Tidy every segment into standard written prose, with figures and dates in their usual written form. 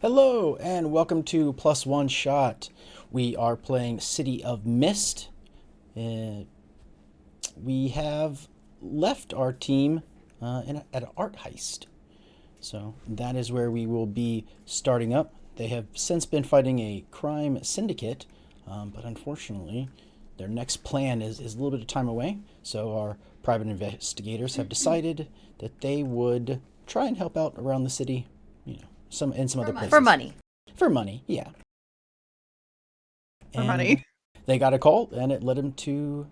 Hello and welcome to Plus One Shot. We are playing City of Mist. Uh, we have left our team at an art heist. So that is where we will be starting up. They have since been fighting a crime syndicate, but unfortunately, their next plan is a little bit of time away. So our private investigators have decided that they would try and help out around the city, some in some other For places. money. For money, yeah. For And money. they got a call, and it led them to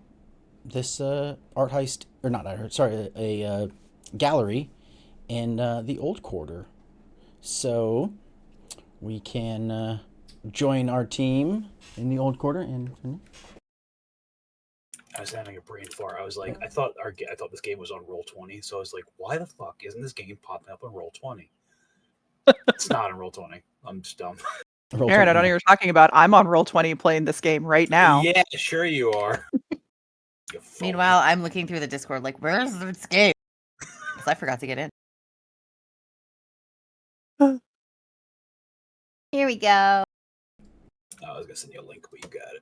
this art heist, or not art, sorry, a gallery in the old quarter. So we can join our team in the old quarter. And I was having a brain fart. I was like, I thought this game was on Roll20, so I was like, why the fuck isn't this game popping up on Roll20? It's not on Roll20. I'm just dumb. roll Aaron, I don't know 20. what you're talking about. I'm on Roll20 playing this game right now. Yeah, sure you are. You phony. Meanwhile, I'm looking through the Discord like, where's this game? Because I forgot to get in. Here we go. I was gonna send you a link, but you got it.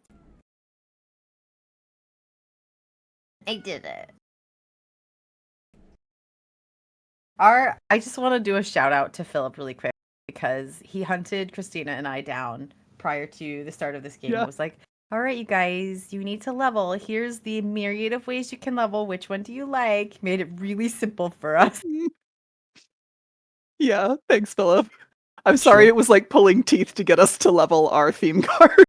I did it. I just want to do a shout out to Philip really quick because he hunted Christina and I down prior to the start of this game. Yeah. It was like, all right, you guys, you need to level. Here's the myriad of ways you can level. Which one do you like? Made it really simple for us. Yeah, thanks, Philip. I'm sorry Sure. it was like pulling teeth to get us to level our theme card.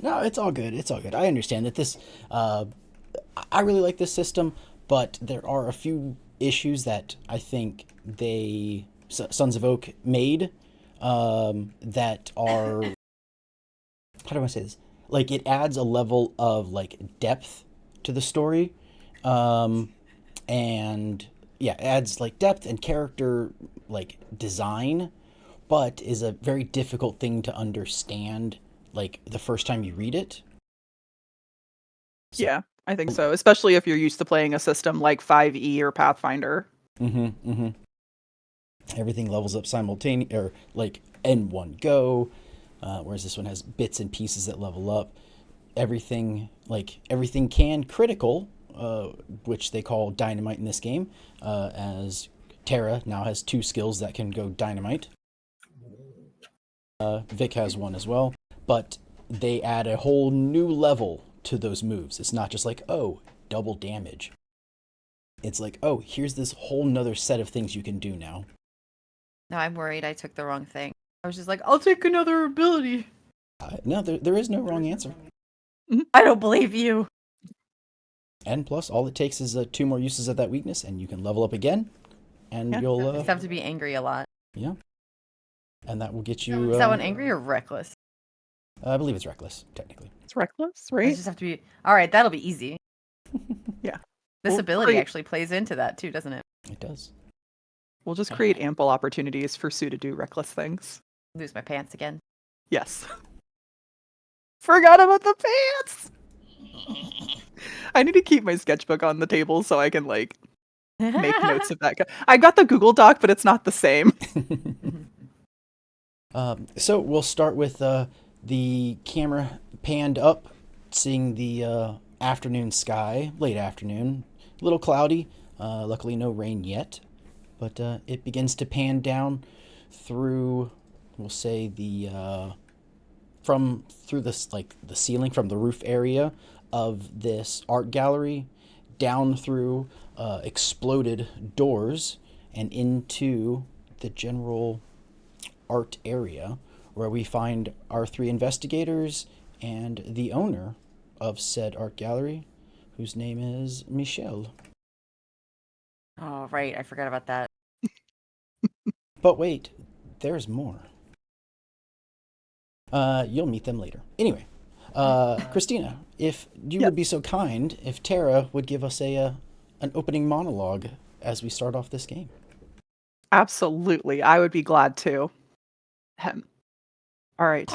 No, it's all good. It's all good. I understand that this. I really like this system, but there are a few issues that I think Sons of Oak made that are. How do I say this? Like it adds a level of like depth to the story, and yeah, it adds like depth and character like design, but is a very difficult thing to understand like the first time you read it. So, Yeah, I think so, especially if you're used to playing a system like 5e or Pathfinder. everything levels up simultaneously or like in one go, whereas this one has bits and pieces that level up. Everything can critical, which they call dynamite in this game, as Terra now has two skills that can go dynamite. Vic has one as well, but they add a whole new level to those moves. It's not just like, oh, double damage. It's like, oh, here's this whole nother set of things you can do now. No, I'm worried I took the wrong thing. I was just like, I'll take another ability. No, there is no wrong answer. I don't believe you. And plus, all it takes is two more uses of that weakness, and you can level up again, and Yeah. you'll I just have to be angry a lot. yeah, and that will get you. Is that one angry or reckless? I believe it's reckless, technically. It's reckless, I right? just have to be. All right, that'll be easy. Yeah. This We'll ability create- actually plays into that too, doesn't it? It does. We'll just create ample opportunities for Sue to do reckless things. Lose my pants again. Yes. Forgot about the pants! I need to keep my sketchbook on the table so I can, like, make notes of that. I got the Google Doc, but it's not the same. So we'll start with the camera panned up, seeing the afternoon sky, late afternoon, a little cloudy. Luckily, no rain yet, but it begins to pan down through, we'll say through this like the ceiling from the roof area of this art gallery, down through exploded doors and into the general art area where we find our three investigators and the owner of said art gallery, whose name is Michelle. Oh, right. I forgot about that. But wait, there's more. You'll meet them later. Anyway, Christina, if you Yep. would be so kind, if Tara would give us an opening monologue as we start off this game. Absolutely. I would be glad to. All right.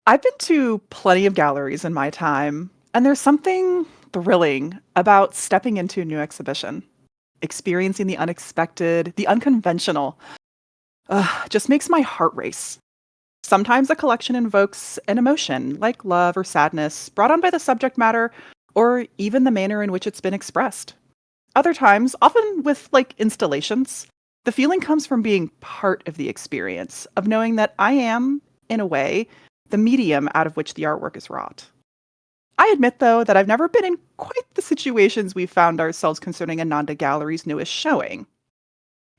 I've been to plenty of galleries in my time, and there's something thrilling about stepping into a new exhibition, experiencing the unexpected, the unconventional, just makes my heart race. Sometimes a collection invokes an emotion, like love or sadness, brought on by the subject matter, or even the manner in which it's been expressed. Other times, often with like installations, the feeling comes from being part of the experience, of knowing that I am, in a way, the medium out of which the artwork is wrought. I admit, though, that I've never been in quite the situations we've found ourselves concerning Ananda Gallery's newest showing.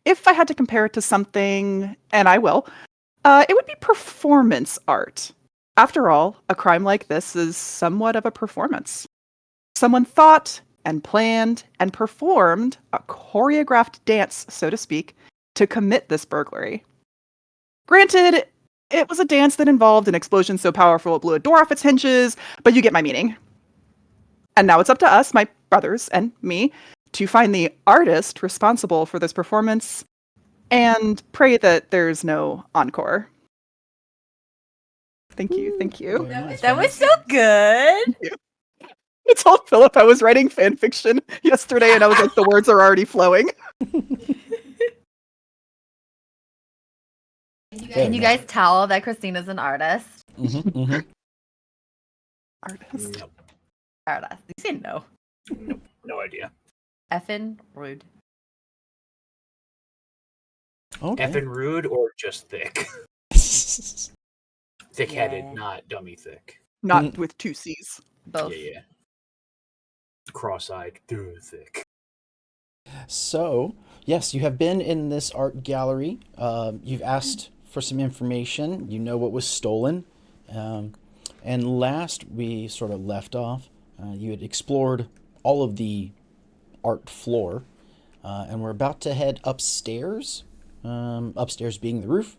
If I had to compare it to something, and I will, it would be performance art. After all, a crime like this is somewhat of a performance. Someone thought and planned and performed a choreographed dance, so to speak, to commit this burglary. Granted, it was a dance that involved an explosion so powerful it blew a door off its hinges, but you get my meaning. And now it's up to us, my brothers and me, to find the artist responsible for this performance and pray that there's no encore. Thank you, thank you. Very nice, That very was nice. so good. I told Philip I was writing fan fiction yesterday, and I was like, the words are already flowing. Can you guys tell that Christina's an artist? Artist. Nope. Artist. You say no. No idea. Effin rude. Okay. Effing rude or just thick? Thick-headed, Yeah. not dummy thick. Not with two C's. Both. Yeah. Cross-eyed, thick. So, yes, you have been in this art gallery. You've asked for some information. You know what was stolen. And last we sort of left off, you had explored all of the art floor. And we're about to head upstairs. Upstairs being the roof,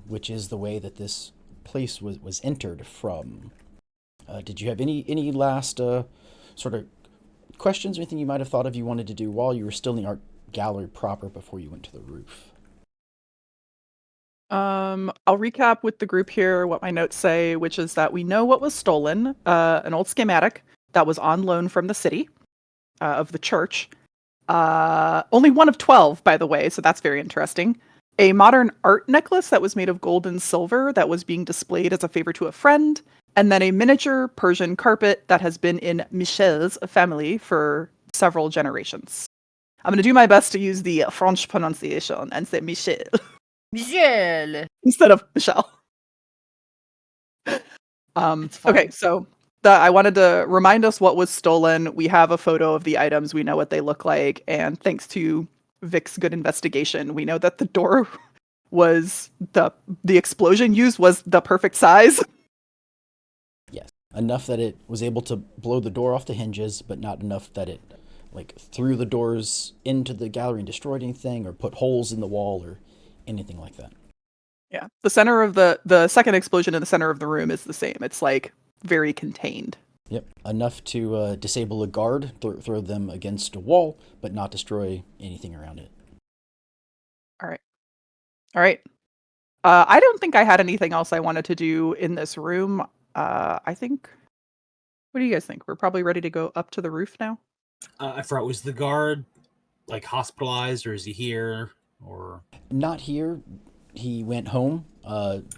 which is the way that this place was entered from. Did you have any last sort of questions or anything you might have thought of you wanted to do while you were still in the art gallery proper before you went to the roof? I'll recap with the group here what my notes say, which is that we know what was stolen, an old schematic that was on loan from the city of the church. Only one of 12, by the way, so that's very interesting. A modern art necklace that was made of gold and silver that was being displayed as a favor to a friend, and then a miniature Persian carpet that has been in Michel's family for several generations. I'm going to do my best to use the French pronunciation and say Michel Michelle. instead of Michelle. It's fine. Okay, so I wanted to remind us what was stolen. We have a photo of the items. We know what they look like. And thanks to Vic's good investigation, we know that the door was the explosion used was the perfect size. Yes. Enough that it was able to blow the door off the hinges, but not enough that it like threw the doors into the gallery and destroyed anything or put holes in the wall or anything like that. Yeah. The center of the second explosion in the center of the room is the same. It's like very contained. Yep. Enough to disable a guard, throw them against a wall, but not destroy anything around it. All right. I don't think I had anything else I wanted to do in this room. I think. What do you guys think? We're probably ready to go up to the roof now. I forgot, was the guard like hospitalized, or is he here? Or Not here. He went home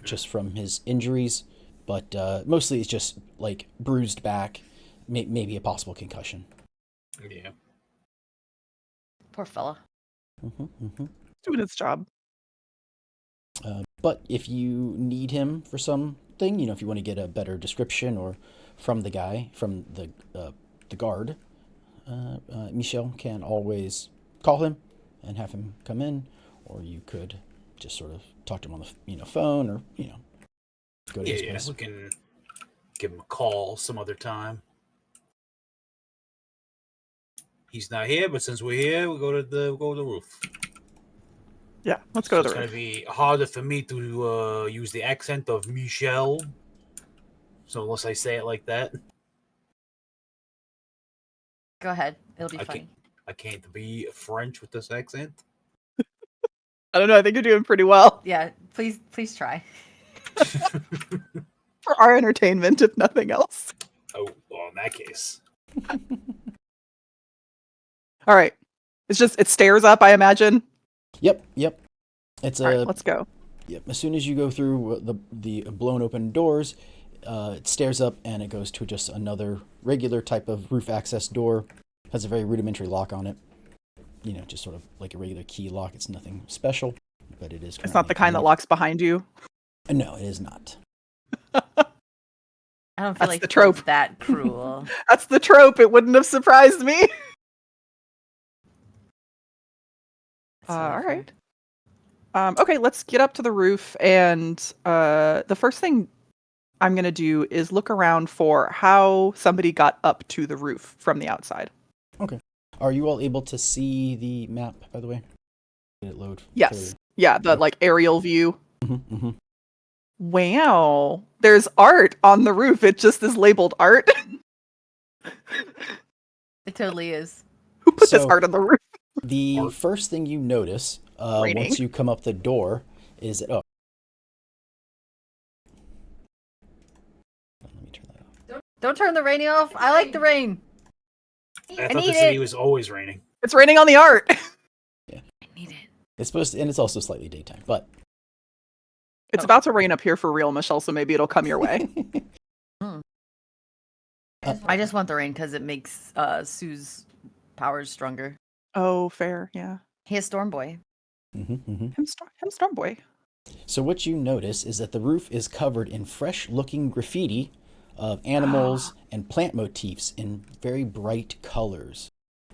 just from his injuries, but mostly it's just like bruised back, maybe a possible concussion. yeah, Poor fella. Doing its job. But if you need him for something, if you want to get a better description or from the guy, from the guard, Michel can always call him and have him come in, or you could just sort of talk to him on the phone, or go to his place. We can give him a call some other time. He's not here, but since we're here, we'll go to the roof. Yeah, let's go to the It's roof. gonna be harder for me to use the accent of Michel. So unless I say it like that, Go ahead. It'll be funny. I can't be French with this accent. I don't know. I think you're doing pretty well Yeah, please try. for our entertainment, if nothing else. Oh, well, in that case. All right. It's stairs up, I imagine. Yep. It's All right, a let's go. yep. As soon as you go through the blown open doors, it stares up and it goes to just another regular type of roof access door. Has a very rudimentary lock on it. You know, just sort of like a regular key lock. It's nothing special, but it is. It's not the kind that currently locks behind you. No, it is not. I don't feel That's like the Phil's trope. that cruel. That's the trope. It wouldn't have surprised me. That's totally All fair. right. Okay, let's get up to the roof, and the first thing I'm gonna do is look around for how somebody got up to the roof from the outside. Okay. Are you all able to see the map, by the way? Did it load? Yes. Yeah, the like aerial view. Mm-hmm, mm-hmm. Wow. There's art on the roof. It just is labeled art. It totally is. Who put this So- art on the roof? The Art. first thing you notice Raining. once you come up the door is that, oh. Let me turn that off. Don't turn the rain off. I like the rain. I thought need the city it. was always raining. It's raining on the art. I need it. It's supposed to, and it's also slightly daytime, but It's about to rain up here for real, Michelle, so maybe it'll come your way. I just want the rain because it makes Sue's powers stronger. Oh, fair. Yeah. He is Storm Boy. Him Storm Boy. So what you notice is that the roof is covered in fresh-looking graffiti of animals and plant motifs in very bright colors,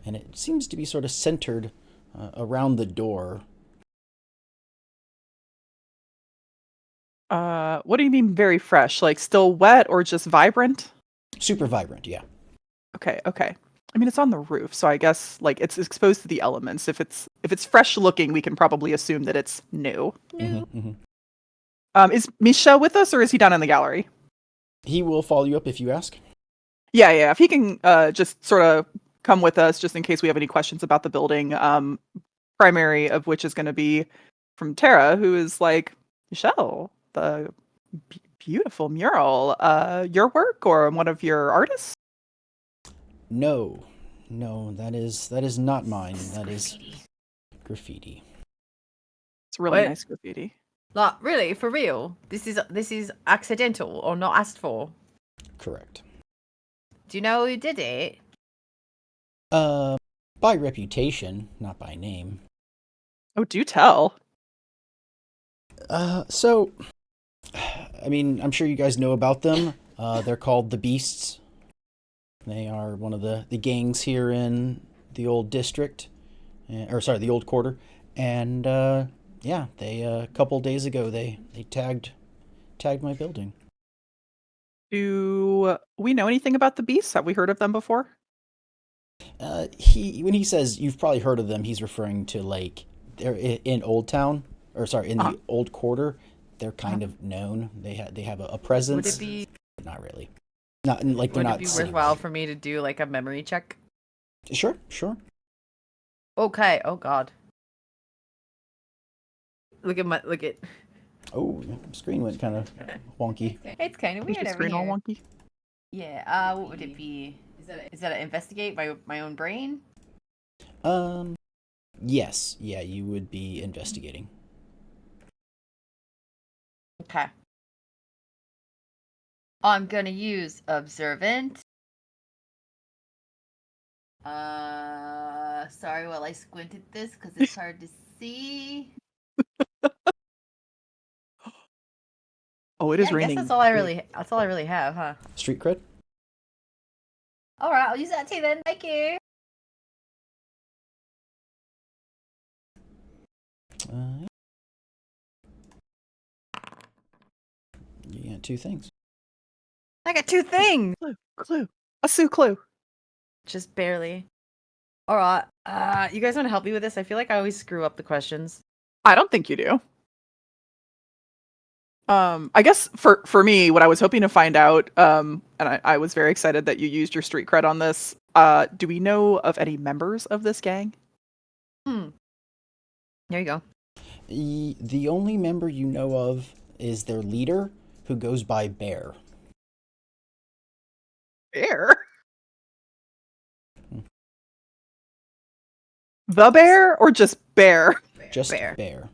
and it seems to be sort of centered around the door. What do you mean very fresh? Like still wet or just vibrant? Super vibrant, yeah. Okay. I mean, it's on the roof, so I guess like it's exposed to the elements. If it's fresh looking, we can probably assume that it's new. Is Michel with us, or is he down in the gallery? He will follow you up if you ask. Yeah. If he can just sort of come with us, just in case we have any questions about the building. Primary of which is going to be from Tara, who is like, Michelle, the beautiful mural, your work or one of your artists? No, that is not mine. That is graffiti. It's really What? nice graffiti. Like, really, for real? This is accidental or not asked for? Correct. Do you know who did it? By reputation, not by name. Oh, do tell. So, I mean, I'm sure you guys know about them. They're called the Beasts. They are one of the gangs here in the old district, the old quarter. And yeah, they a couple days ago they tagged my building. Do we know anything about the beasts? Have we heard of them before? When he says you've probably heard of them, he's referring to like they're in Old Town, in the old quarter. They're kind of known. They have a presence. Would it be Not really. Not like they're would not. it be city- worthwhile for me to do like a memory check? Sure. Okay. Oh God. Look at. Oh, screen went kind of wonky. It's kind of Is weird your over screen all here. wonky? Yeah. What would it be? Is that an investigate my own brain? Yes. Yeah, you would be investigating. Okay. I'm gonna use observant. Sorry while I squinted this because it's hard to see. Oh, it is I guess raining. that's all I really have, huh? Street cred. All right, I'll use that too then. Thank you. You got two things. I got two things. Clue. A Sue clue. Just barely. All right. You guys want to help me with this? I feel like I always screw up the questions. I don't think you do. I guess for me, what I was hoping to find out, and I was very excited that you used your street cred on this. Do we know of any members of this gang? There you go. The only member you know of is their leader, who goes by Bear. Bear? The bear or just bear? Just Bear. Bear.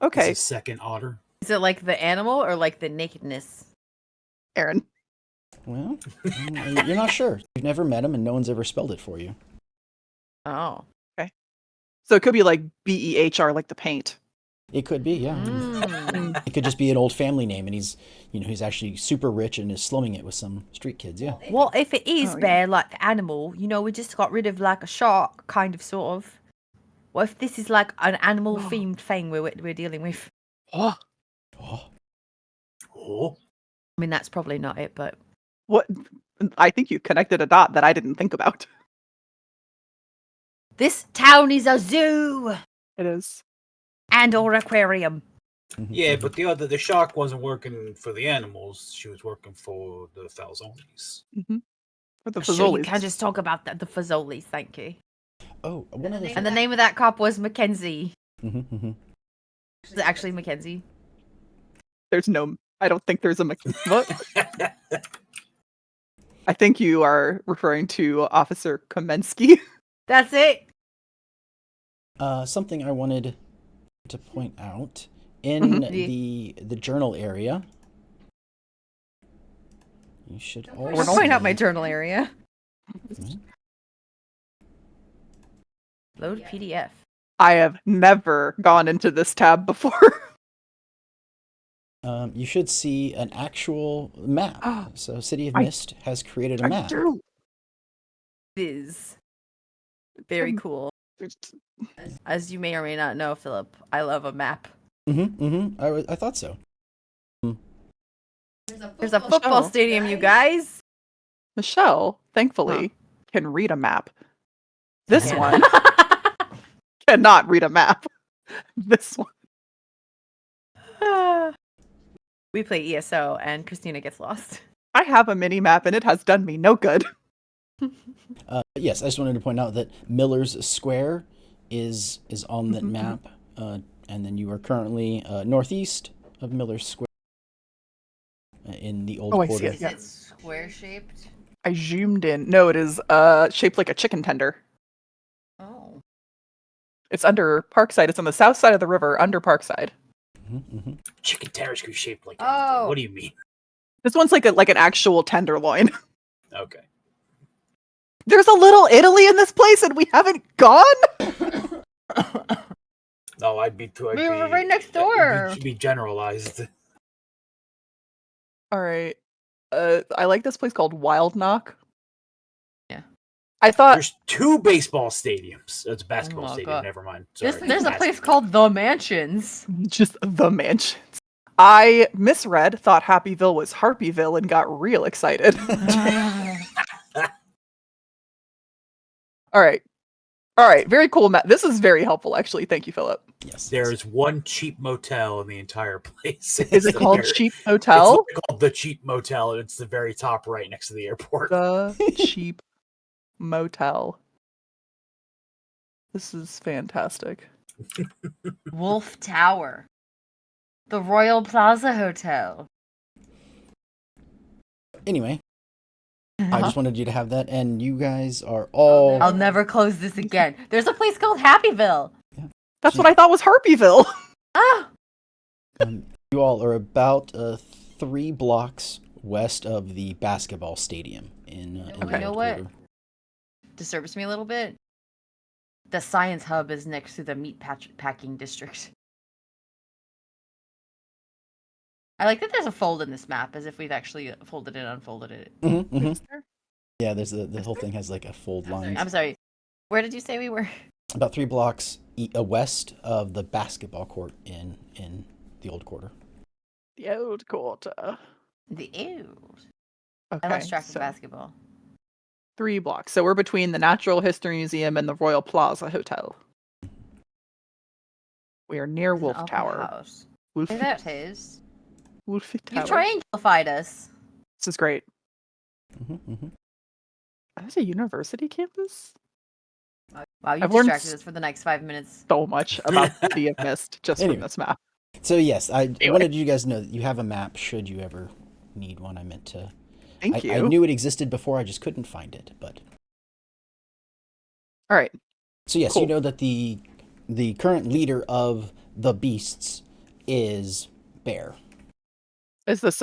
Okay, It's a second otter. Is it like the animal or like the nakedness? Aaron. Well, you're not sure. You've never met him, and no one's ever spelled it for you. Oh. So it could be like BEHR, like the paint. It could be, yeah. Mm. It could just be an old family name, and he's actually super rich and is slumming it with some street kids. Yeah. Well, if it is Oh, yeah. bear like the animal, we just got rid of like a shark, kind of, sort of. What if this is like an animal themed thing we're dealing with? Oh, Oh, Oh, I mean, that's probably not it, but what? I think you connected a dot that I didn't think about. this town is a zoo It is. and or aquarium. yeah, but the shark wasn't working for the animals. She was working for the Falzonis. For the Sure, you Fazoli's. can just talk about the Fazoli's, thank you. Oh, one other And the name of that cop was Mackenzie. thing. Is it actually Mackenzie? There's no. I don't think there's a. What? I think you are referring to Officer Kamensky. That's it. Something I wanted to point out in Mhm. the journal area. You should We're also point out my journal area. Mhm. Load PDF. I have never gone into this tab before. You should see an actual map. So City of I- Mist has created a map. Is very cool. As you may or may not know, Philip, I love a map. I thought so. There's a football Michelle. stadium, you guys. Michelle, thankfully, can read a map. This Yeah. one cannot read a map. This one. We play ESO and Christina gets lost. I have a mini map and it has done me no good. Yes, I just wanted to point out that Miller's Square is on that Mhm, map, and then you are currently northeast of Miller's Square in the old Oh, I see quarter. it, yeah. it square shaped? I zoomed in. No, it is shaped like a chicken tender. Oh. It's under Parkside. It's on the south side of the river, under Parkside. Chicken terrascoon shaped like Oh. anything. What do you mean? This one's like an actual tenderloin. Okay. There's a little Italy in this place and we haven't gone? No, I'd be too. We were right next door. It should be generalized. All right. I like this place called Wild Knock. Yeah. I thought There's two baseball stadiums. It's a basketball Oh my stadium. God. Never mind. Sorry. There's a place called The Mansions. just the mansions. I misread, thought Happyville was Harpyville, and got real excited. All right. Very cool. This is very helpful, actually. Thank you, Philip. Yes. There's one cheap motel in the entire place. Is it called Cheap Hotel? It's called the Cheap Motel, and it's the very top right next to the airport. The Cheap Motel. This is fantastic. Wolf Tower. The Royal Plaza Hotel. Anyway, I just wanted you to have that, and you guys are all. I'll never close this again. There's a place called Happyville. That's what I thought was Harpyville. Ah! You all are about 3 blocks west of the basketball stadium in the You know old what? quarter. Disturbs me a little bit. The science hub is next to the meat packing district. I like that there's a fold in this map, as if we've actually folded and unfolded it. Yeah, there's the whole thing has like a fold line. I'm sorry. Where did you say we were? About 3 blocks west of the basketball court in the old quarter. The old quarter. The old. Okay, I lost track of so basketball. 3 blocks. So we're between the Natural History Museum and the Royal Plaza Hotel. We are near There's an Wolf opera Tower. House. Wolf, Say that is. Wolf You Tower. triangulated us. This is great. Mm-hmm. That's a university campus? Wow, you I've learned distracted us for the next 5 minutes. So much about City of Mist just Anyway. from this map. So yes, I Anyway. wanted you guys to know that you have a map should you ever need one. I meant to. Thank you. I knew it existed before, I just couldn't find it. But All right. so yes, Cool. you know that the current leader of the beasts is bear. Is this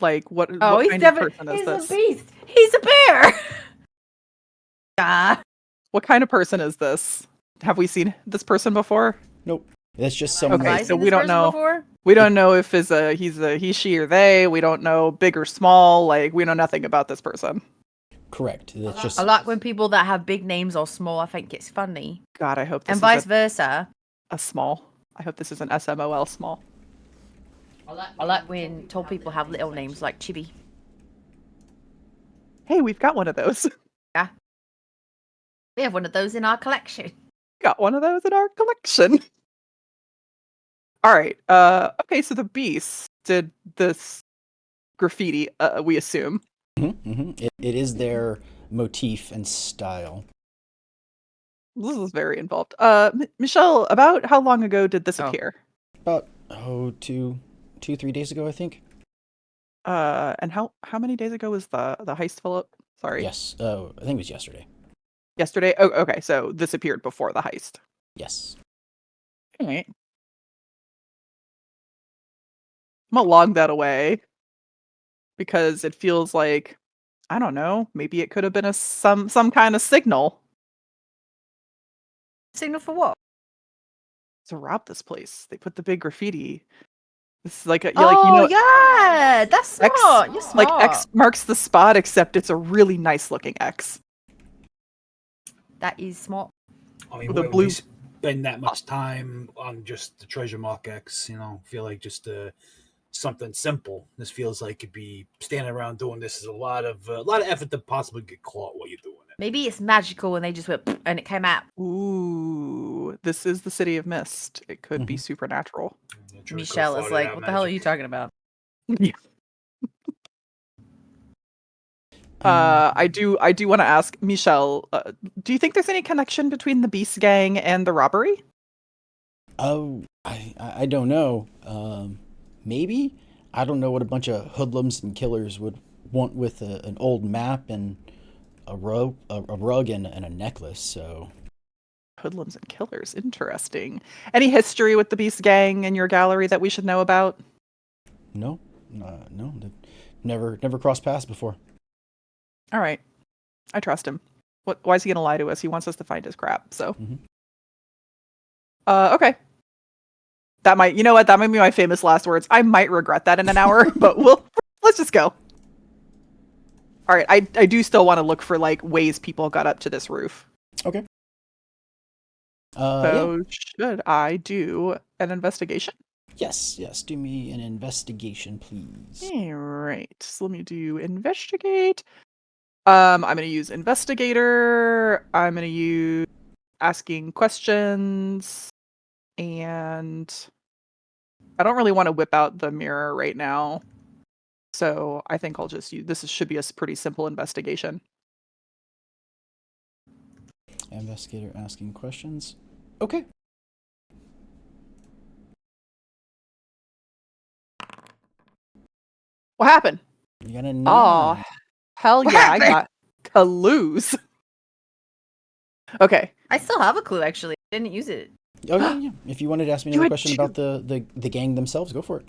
like what Oh, what he's kind of definitely person is he's this? a beast. He's a bear. Yeah. What kind of person is this? Have we seen this person before? Nope. That's just some. Have Okay, I so seen we this don't person know. before? We don't know if he's a he, she, or they. We don't know big or small. Like we know nothing about this person. Correct. That's just. I like when people that have big names are small. I think it's funny, God, I hope this and is vice versa. a small. I hope this is an SMOL small. I like when tall people have little names like Chibi. Hey, we've got one of those. Yeah, we have one of those in our collection. Got one of those in our collection. All right. Okay, so the beast did this graffiti, we assume. It is their motif and style. This is very involved. Michelle, about how long ago did this Oh. appear? About 3 days ago, I think. And how many days ago was the heist, Philip? Sorry. Yes. I think it was yesterday. Yesterday? Oh, okay. So this appeared before the heist. Yes. All right. I'm gonna log that away because it feels like, I don't know, maybe it could have been some kind of signal Signal for what? to rob this place. They put the big graffiti. This is like Oh yeah, that's X, smart. You're smart. like X marks the spot, except it's a really nice looking X. That is smart. I mean, With a why would blue- we spend that much time on just the treasure mark X? Feel like just something simple. This feels like it'd be standing around doing this is a lot of effort to possibly get caught while you're doing it. Maybe it's magical and they just went and it came out. Ooh, this is the city of mist. It could be supernatural. I'm not sure we could've Michelle is thought of like, that what the hell are magic. you talking about? Yeah. I do want to ask Michelle, do you think there's any connection between the Beast Gang and the robbery? Oh, I don't know. Maybe. I don't know what a bunch of hoodlums and killers would want with an old map and a rug and a necklace. So Hoodlums and killers, interesting. Any history with the Beast Gang in your gallery that we should know about? no, they've never crossed paths before. All right, I trust him. Why is he gonna lie to us? He wants us to find his crap. So, okay. That might, you know what? That might be my famous last words. I might regret that in an hour, but let's just go. All right, I do still want to look for like ways people got up to this roof. Okay. So should I do an investigation? Yes. Do me an investigation, please. All right. So let me do investigate. I'm going to use investigator. I'm going to use asking questions, and I don't really want to whip out the mirror right now. So I think I'll just use this. Should be a pretty simple investigation. Investigator asking questions. Okay. What happened? You got a Oh, 9. hell What yeah! I happened? got to lose. Okay. I still have a clue actually. I didn't use it. Oh yeah. If you wanted to ask me You another had question two. about the gang themselves, go for it.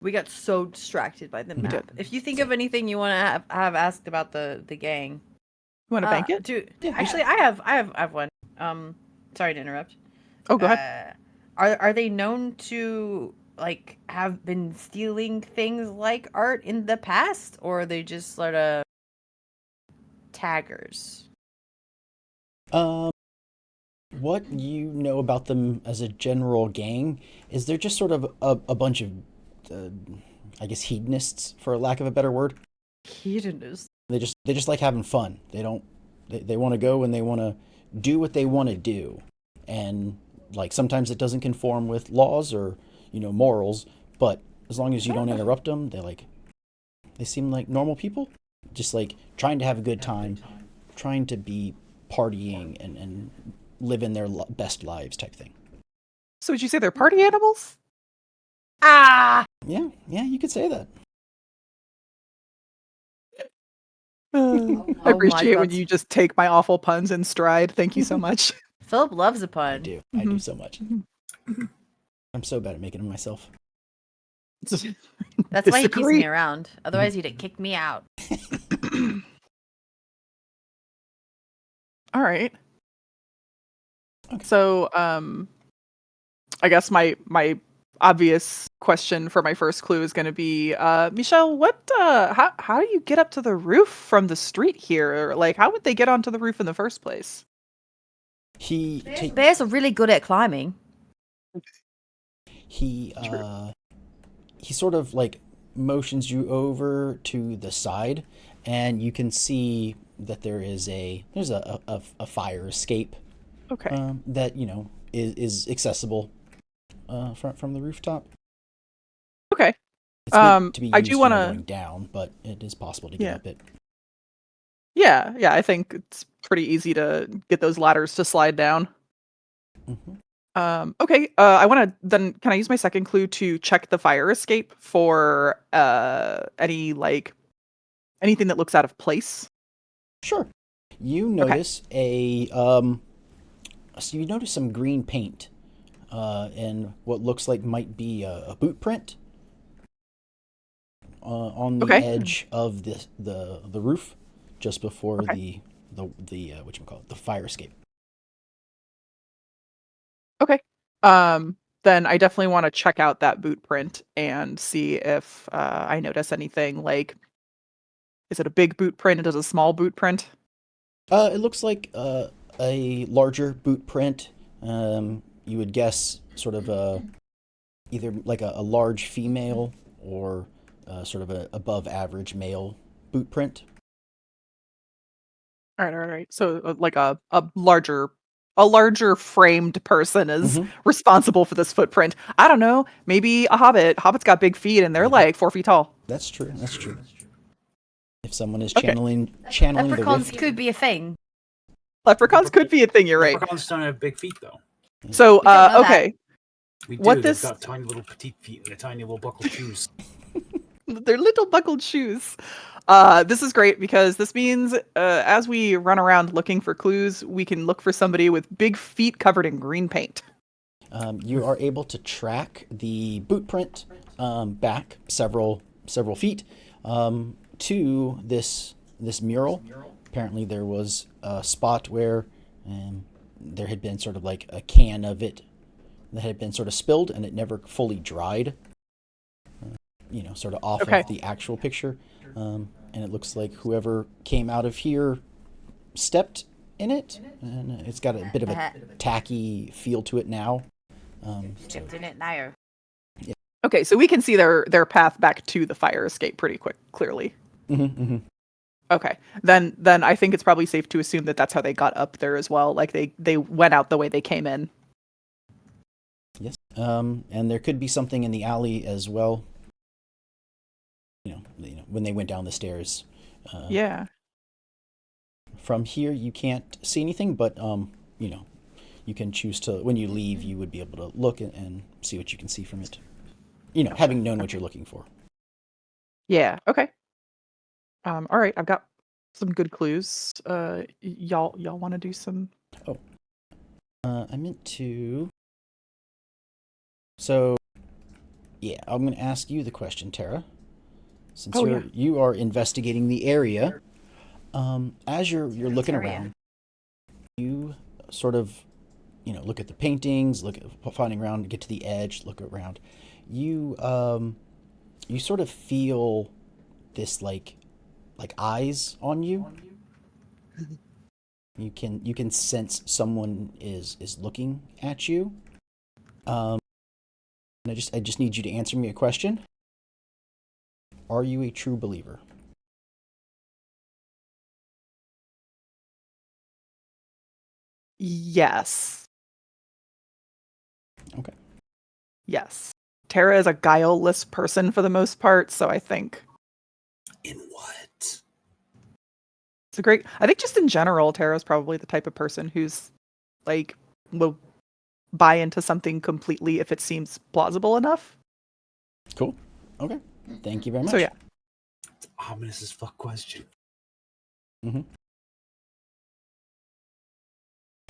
We got so distracted by the We map. did. If you think of anything you want to have asked about the gang, You want to bank it? Actually, I have one. Sorry to interrupt. Oh, go ahead. Are they known to like have been stealing things like art in the past, or are they just sort of taggers? What you know about them as a general gang is they're just sort of a bunch of, I guess, hedonists, for lack of a better word. Hedonists. They just like having fun. They want to go and they want to do what they want to do, and like sometimes it doesn't conform with laws or morals, but as long as you don't interrupt them, they seem like normal people, just like trying to have a good time, trying to be partying and living their best lives type thing. So would you say they're party animals? Ah! Yeah, you could say that. I Oh my appreciate when God. you just take my awful puns in stride. Thank you so much. Philip loves a I pun. do so much. I'm so bad at making them myself. That's why he keeps Disagree. me around. Otherwise, he'd have kicked me out. All right. Okay. So, I guess my obvious question for my first clue is going to be, Michelle, how do you get up to the roof from the street here? Like, how would they get onto the roof in the first place? Bears are really good at climbing. He sort of like motions you over to the side, and you can see that there's a fire escape Okay. that is accessible from the rooftop. Okay. It's meant to be I used do want going to. down, but it is possible to get Yeah. up it. Yeah. I think it's pretty easy to get those ladders to slide down. Hmm. Okay. I want to then. Can I use my second clue to check the fire escape for anything that looks out of place? Sure. You Okay. notice so you notice some green paint and what looks like might be a boot print on the Okay. edge of the roof, just before Okay. the whatchamacallit, the fire escape. Okay. Then I definitely want to check out that boot print and see if I notice anything like, is it a big boot print? Is it a small boot print? It looks like a larger boot print. You would guess sort of either like a large female or sort of a above average male boot print. All right. So like a larger framed person is Hmm. responsible for this footprint. I don't know. Maybe a hobbit. Hobbits got big feet and they're like 4 feet tall. That's true. That's true. If someone is Okay. channeling the Leprechauns rift, could be a thing. Leprechauns could be a thing. You're right. Leprechauns don't have big feet, though. So We don't know that. okay. We do. What They've this- got tiny little petite feet and their tiny little buckled shoes. They're little buckled shoes. This is great because this means as we run around looking for clues, we can look for somebody with big feet covered in green paint. you are able to track the boot print back several feet to this mural. Apparently, there was a spot where there had been sort of like a can of it that had been sort of spilled, and it never fully dried. Sort of off Okay. of the actual picture, and it looks like whoever came out of here stepped in it, and it's got a bit of a tacky feel to it now. Chipped in it now. Okay, so we can see their path back to the fire escape pretty clearly. Mm-hmm. Okay, then I think it's probably safe to assume that that's how they got up there as well. Like they went out the way they came in. Yes. And there could be something in the alley as well. When they went down the stairs. Yeah. From here, you can't see anything, but you can choose to. When you leave, you would be able to look and see what you can see from it. Having known what you're looking for. Yeah. Okay. All right. I've got some good clues. Y'all want to do some? I meant to. So, yeah, I'm going to ask you the question, Tara. Since you are investigating the area, as you're looking around, you sort of, look at the paintings, look at finding around, get to the edge, look around. You sort of feel this like eyes on you. You can sense someone is looking at you. And I just need you to answer me a question. Are you a true believer? Yes. Okay. Yes. Tara is a guileless person for the most part, so I think In what? it's a great. I think just in general, Tara's probably the type of person who's like will buy into something completely if it seems plausible enough. Cool. Okay. Thank you very much. So yeah. It's ominous as fuck question. Mm-hmm.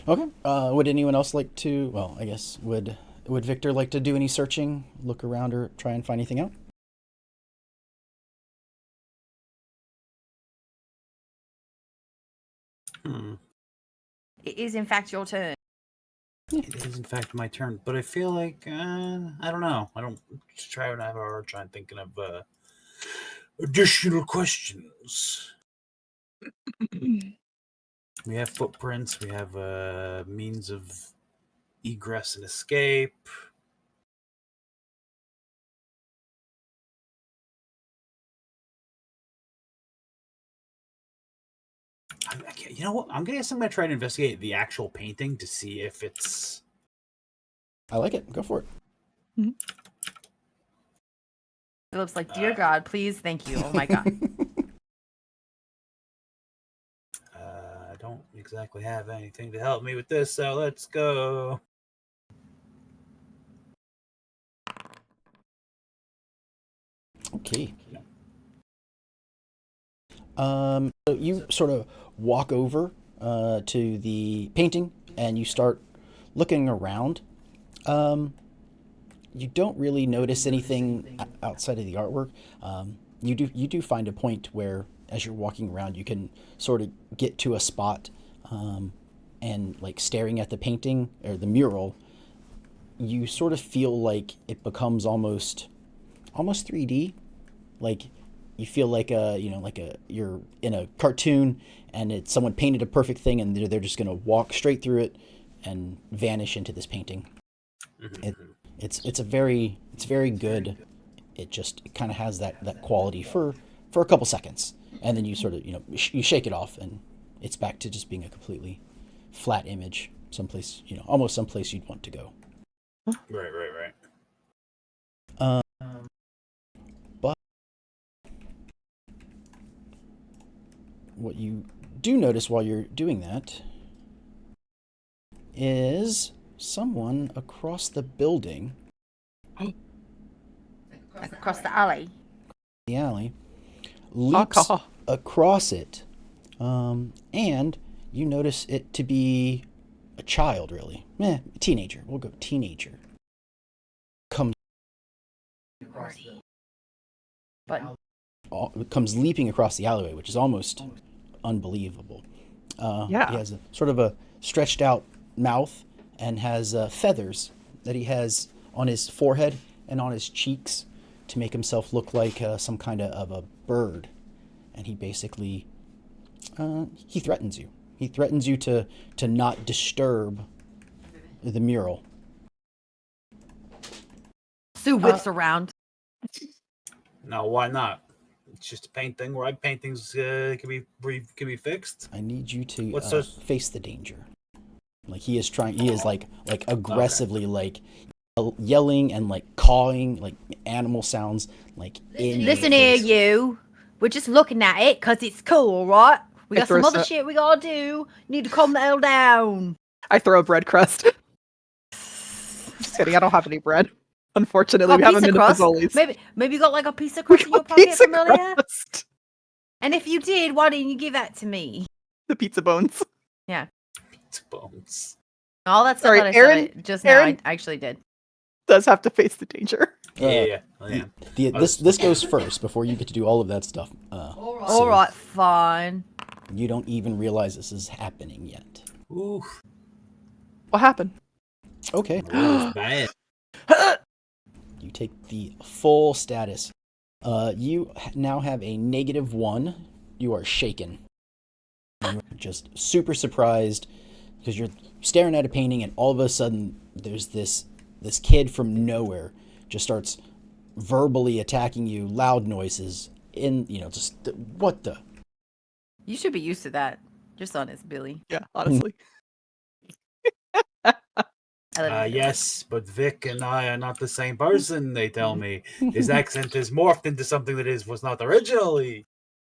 Okay. Would anyone else like to? Well, I guess would Would Victor like to do any searching, look around, or try and find anything out? It is in fact your turn. It is in fact my turn, but I feel like I don't know. I don't try and have a hard time thinking of additional questions. We have footprints. We have means of egress and escape. I can't, you know what? I'm gonna try to investigate the actual painting to see if it's. I like it. Go for it. Philip's like, dear God, please, thank you. Oh my God. I don't exactly have anything to help me with this, so let's go. Okay. So you sort of walk over to the painting and you start looking around. You don't really notice anything outside of the artwork. You do find a point where, as you're walking around, you can sort of get to a spot, and like staring at the painting or the mural, you sort of feel like it becomes almost 3D. Like you feel like you're in a cartoon and it's someone painted a perfect thing and they're just gonna walk straight through it and vanish into this painting. It's very good. It kind of has that quality for a couple seconds, and then you sort of you shake it off and it's back to just being a completely flat image, someplace almost someplace you'd want to go. Right. But what you do notice while you're doing that is someone across the building, Like across the alley. the alley, leaps across it, and you notice it to be a child, really. A teenager. We'll go teenager. Comes leaping across the alleyway, which is almost unbelievable. Yeah. He has a sort of a stretched out mouth and has feathers that he has on his forehead and on his cheeks to make himself look like some kind of a bird. And he basically he threatens you. He threatens you to not disturb the mural. Sue whips around. No, why not? It's just a painting. Right? Paintings can be fixed. I need you to What's those? face the danger. Like he is like aggressively like yelling and like cawing like animal sounds like in your Listen here, face. you. We're just looking at it because it's cool, all right? We I got some throw other some- shit we gotta do. You need to calm the hell down. I throw a bread crust. Just kidding, I don't have any bread. Unfortunately, Got we a have a piece of minute of crust? Zoli's. Maybe you got like a piece of We crust in your got pocket pizza from earlier? crust. And if you did, why didn't you give that to me? The pizza bones. It's bones. All that stuff Sorry, that I Aaron- said just Aaron- now, I actually did. Does have to face the danger. Yeah. This goes first before you get to do all of that stuff. All right, fine. You don't even realize this is happening yet. Oof. What happened? Okay. That was bad. You take the full status. You now have a -1. You are shaken. You're just super surprised because you're staring at a painting and all of a sudden there's this kid from nowhere just starts verbally attacking you, loud noises, what the? You should be used to that. Your son is Billy. Yeah, honestly. I love you. Yes, but Vic and I are not the same person, they tell me. His accent is morphed into something that was not originally.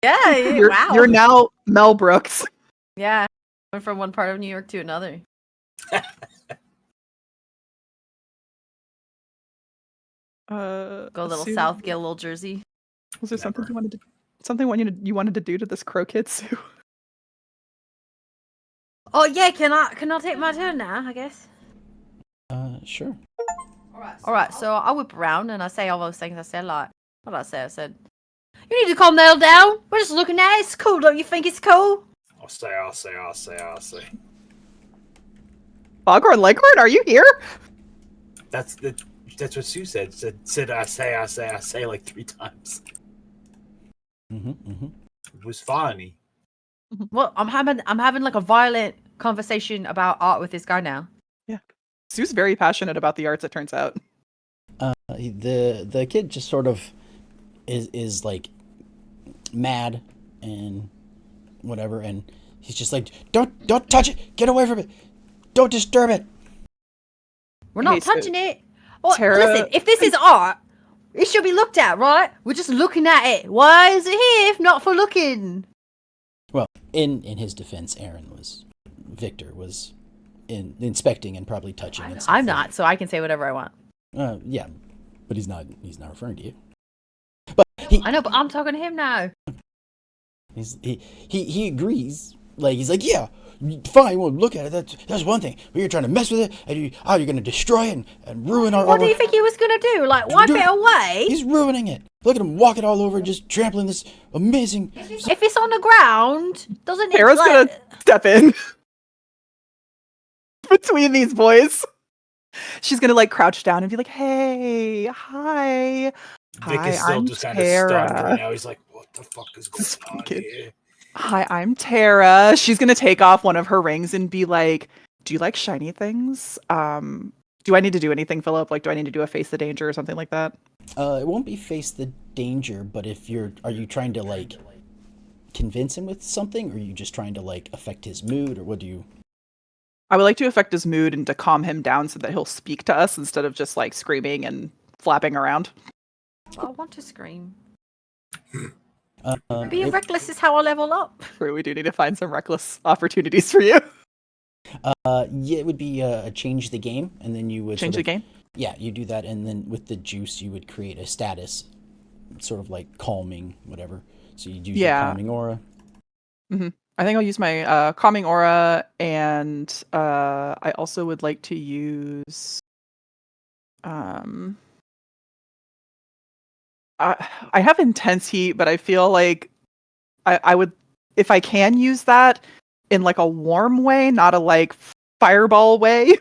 Yeah, You're now Mel Brooks. Yeah. Went from one part of New York to another. Go a little Sue, south, get a little Jersey. Was there something Never. you wanted to do to this crow kid, Sue? Oh yeah, can I take my turn now, I guess? Sure. All right, so I whip around and I say all those things I said, like, what did I say? I said, you need to calm the hell down. We're just looking at it. It's cool. Don't you think it's cool? I'll say. Foghorn Leghorn, are you here? That's what Sue said. Said I say like 3 times. It was funny. Well, I'm having like a violent conversation about art with this guy now. Yeah. Sue's very passionate about the arts, it turns out. The kid just sort of is like mad and whatever, and he's just like, don't touch it, get away from it, don't disturb it. We're not Hey, so touching it. Well, Tara- listen, if this is art, it should be looked at, right? We're just looking at it. Why is it here if not for looking? Well, in his defense, Victor was inspecting and probably touching and stuff. I'm not, so I can say whatever I want. Yeah, but he's not referring to you. But I know, but I'm talking to him now. he agrees. Like, he's like, yeah, fine, we'll look at it. That's one thing. But you're trying to mess with it, and you're going to destroy it and ruin our... What do you think he was going to do? Like, wipe it away? He's ruining it. Look at him walking all over, just trampling this amazing... If it's on the ground, doesn't it... Tara's like... gonna step in between these boys. She's gonna like crouch down and be like, "Hey, hi, Vic is still I'm just kind of stunned right Tara. now. He's like, what the fuck is This going on kid. here? Hi, I'm Tara." She's gonna take off one of her rings and be like, "Do you like shiny things? Do I need to do anything, Philip? Like, do I need to do a face the danger or something like that?" It won't be face the danger, but are you trying to like convince him with something, or are you just trying to like affect his mood, or what do you... I would like to affect his mood and to calm him down so that he'll speak to us instead of just like screaming and flapping around. I want to scream. Being Being reckless is how I level up. True, we do need to find some reckless opportunities for you. Yeah, it would be change the game, and then you would Change the game? Yeah, you do that, and then with the juice, you would create a status, sort of like calming, whatever. So you'd use your calming aura. Mm-hmm. I think I'll use my calming aura, and I also would like to use. I have intense heat, but I feel like I would, if I can use that in like a warm way, not a like fireball way.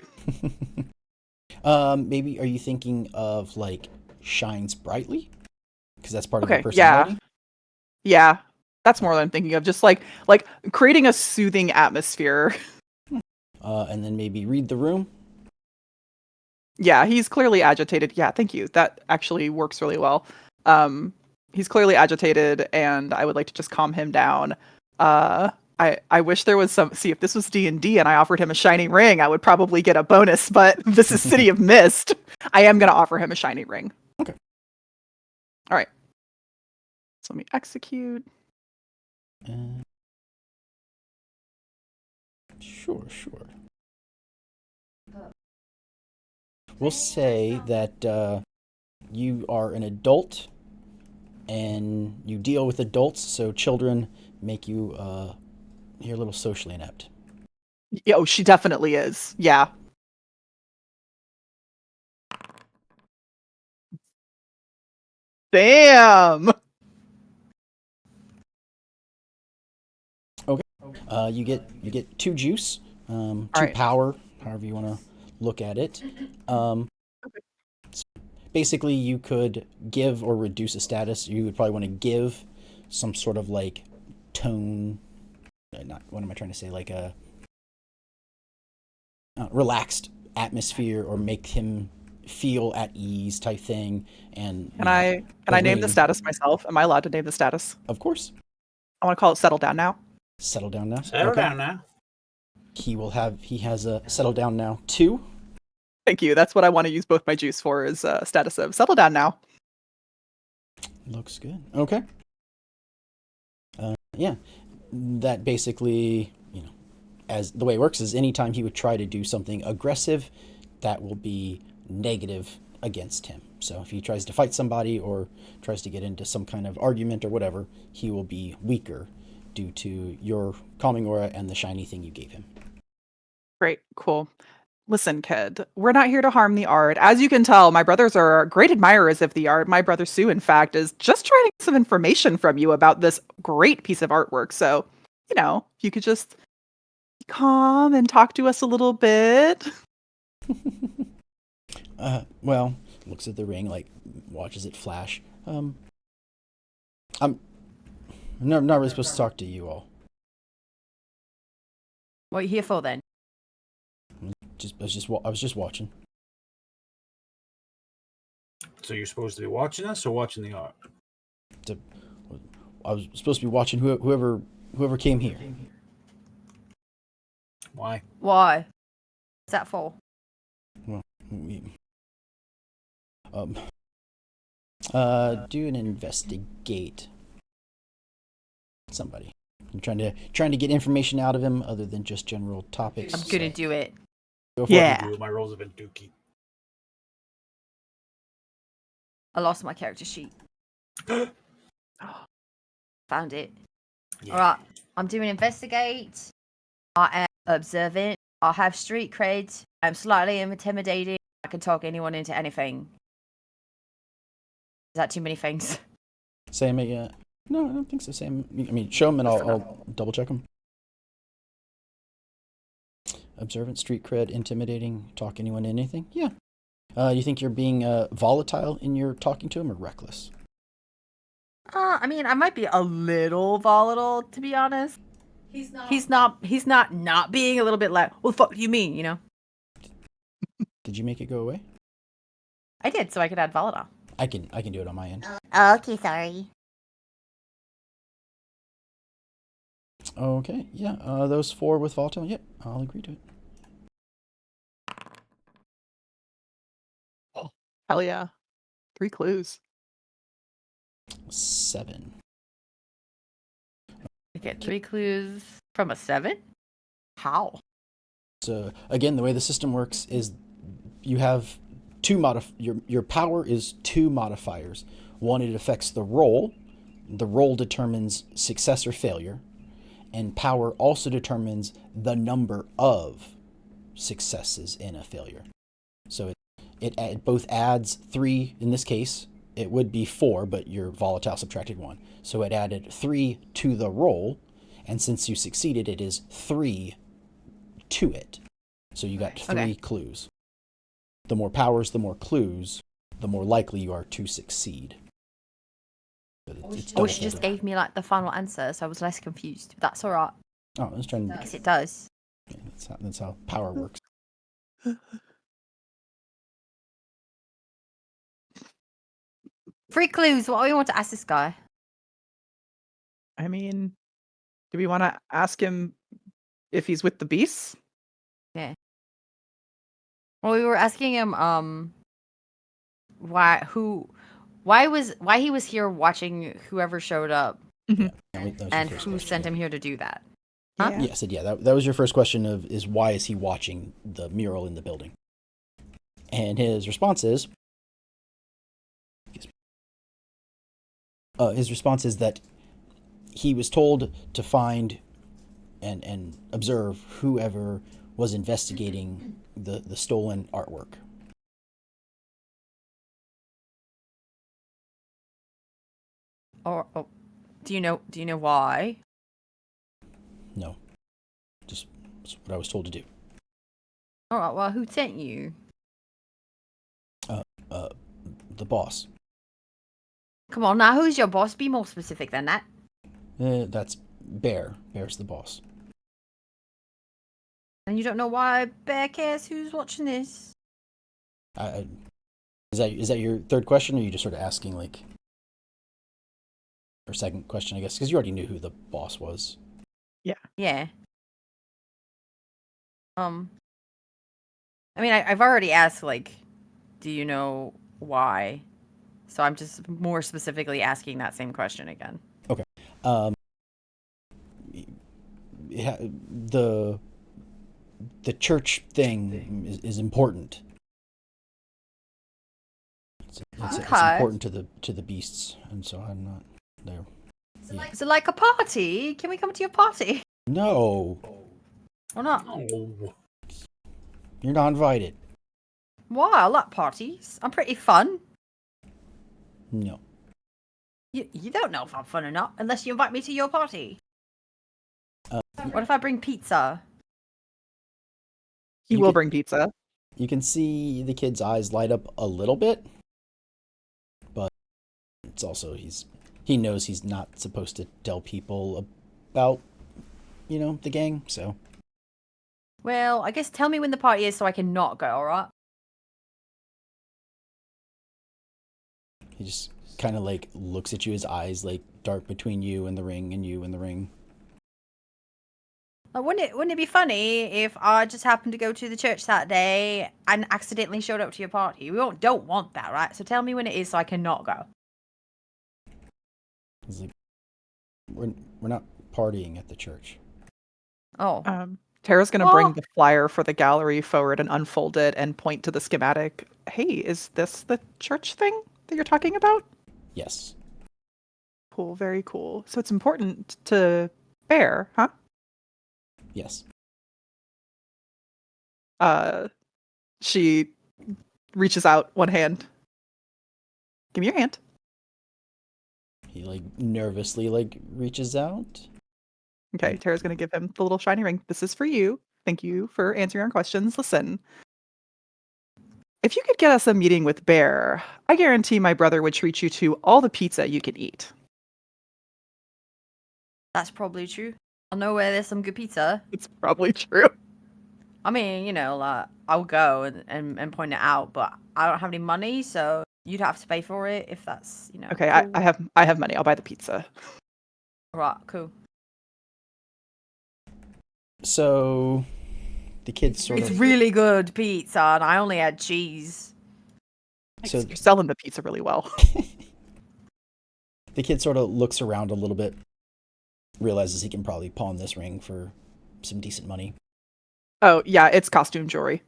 Maybe are you thinking of like shines brightly? Because that's part of your Yeah. personality. Yeah. That's more what I'm thinking of. Just like creating a soothing atmosphere. And then maybe read the room. Yeah, he's clearly agitated. Yeah, thank you. That actually works really well. He's clearly agitated, and I would like to just calm him down. I wish there was some... See, if this was D&D and I offered him a shiny ring, I would probably get a bonus, but this is City of Mist. I am going to offer him a shiny ring. Okay. All right. So let me execute. Sure. We'll say that you are an adult and you deal with adults, so children make you you're a little socially inept. Yeah, oh, she definitely is. Yeah. Damn. Okay. You get 2 juice, 2 right. power, however you want to look at it. So basically, you could give or reduce a status. You would probably want to give some sort of like tone. Not what am I trying to say? Like a relaxed atmosphere, or make him feel at ease type thing. And Can I name the status myself? Am I allowed to name the status? Of course. I want to call it Settle Down Now. Settle down now. Settle down now. He has a settle down now 2. Thank you. That's what I want to use both my juice for, is status of Settle Down Now. Looks good. Okay. Yeah. That basically, as the way it works is anytime he would try to do something aggressive, that will be negative against him. So if he tries to fight somebody or tries to get into some kind of argument or whatever, he will be weaker due to your calming aura and the shiny thing you gave him. Great. Cool. Listen, kid, we're not here to harm the art. As you can tell, my brothers are great admirers of the art. My brother Sue, in fact, is just trying to get some information from you about this great piece of artwork. So, if you could just be calm and talk to us a little bit. Well, looks at the ring, like, watches it flash. I'm not really supposed to talk to you all. What are you here for then? I was just watching. So you're supposed to be watching us or watching the art? I was supposed to be watching whoever came here. Why? Why? What's that for? Well, do an investigate. Somebody. I'm trying to get information out of him other than just general topics. I'm gonna do it. Go for Yeah. it. My rolls have been dookie. I lost my character sheet. Found it. Yeah. Alright, I'm doing investigate. I am observant. I have street cred. I'm slightly intimidating. I can talk anyone into anything. Is that too many things? Sam, yeah. No, I don't think so, Sam. I mean, show him and I'll double check him. Observant, street cred, intimidating, talk anyone into anything? Yeah. You think you're being volatile in your talking to him or reckless? I mean, I might be a little volatile, to be honest. He's not being a little bit like, what the fuck do you mean, Did you make it go away? I did, so I could add volatile. I can do it on my end. Okay, sorry. Okay, yeah. Those 4 with volatile, yep, I'll agree to it. Hell yeah. 3 clues. 7. I get 3 clues from a 7? How? So again, the way the system works is you have your power is 2 modifiers. One, it affects the roll. The roll determines success or failure, and power also determines the number of successes in a failure. So it both adds 3 in this case. It would be 4, but your volatile subtracted 1. So it added 3 to the roll, and since you succeeded, it is 3 to it. So you got 3 clues. The more powers, the more clues, the more likely you are to succeed. Which just gave me like the final answer, so I was less confused. But that's alright. Oh, I was trying to. Because it does. Yeah, that's how power works. 3 clues. What do we want to ask this guy? I mean, do we want to ask him if he's with the beasts? Yeah. Well, we were asking him why he was here watching whoever showed up Yeah, and who sent him here to do that. Huh? Yeah, said that was your first question is why is he watching the mural in the building? And his response is that he was told to find and observe whoever was investigating the stolen artwork. Or do you know why? No, just what I was told to do. All right. Well, who sent you? The boss. Come on now. Who's your boss? Be more specific than that. That's Bear. Bear's the boss. And you don't know why Bear cares who's watching this? Is that your third question, or are you just sort of asking like, or second question, I guess, because you already knew who the boss was. Yeah. I mean, I've already asked, like, do you know why? So I'm just more specifically asking that same question again. Okay. The church thing is important. It's important to the beasts, and so I'm not there. Is it like a party? Can we come to your party? No. Or not? Oh. You're not invited. Why? I like parties. I'm pretty fun. No. You don't know if I'm fun or not unless you invite me to your party. Uh, What if I bring pizza? He You will could- bring pizza. You can see the kid's eyes light up a little bit, but it's also he knows he's not supposed to tell people about, the gang, so Well, I guess tell me when the party is so I can not go, alright? he just kind of like looks at you, his eyes like dart between you and the ring and you and the ring. Wouldn't it be funny if I just happened to go to the church that day and accidentally showed up to your party? We don't want that, right? So tell me when it is so I can not go. He's like, we're not partying at the church. Oh. Tara's going to bring Well- the flyer for the gallery forward and unfold it and point to the schematic. Hey, is this the church thing that you're talking about? Yes. Cool, very cool. So it's important to Bear, huh? Yes. She reaches out one hand. Give me your hand. He like nervously like reaches out. Okay, Tara's going to give him the little shiny ring. This is for you. Thank you for answering our questions. Listen, if you could get us a meeting with Bear, I guarantee my brother would treat you to all the pizza you can eat. That's probably true. I'll know where there's some good pizza. It's probably true. I mean, like, I'll go and point it out, but I don't have any money, so you'd have to pay for it if that's, Okay, cool. I have money. I'll buy the pizza. Right, cool. So the kid sort It's of really good pizza, and I only had cheese. so You're selling the pizza really well. the kid sort of looks around a little bit, realizes he can probably pawn this ring for some decent money. Oh, yeah, it's costume jewelry.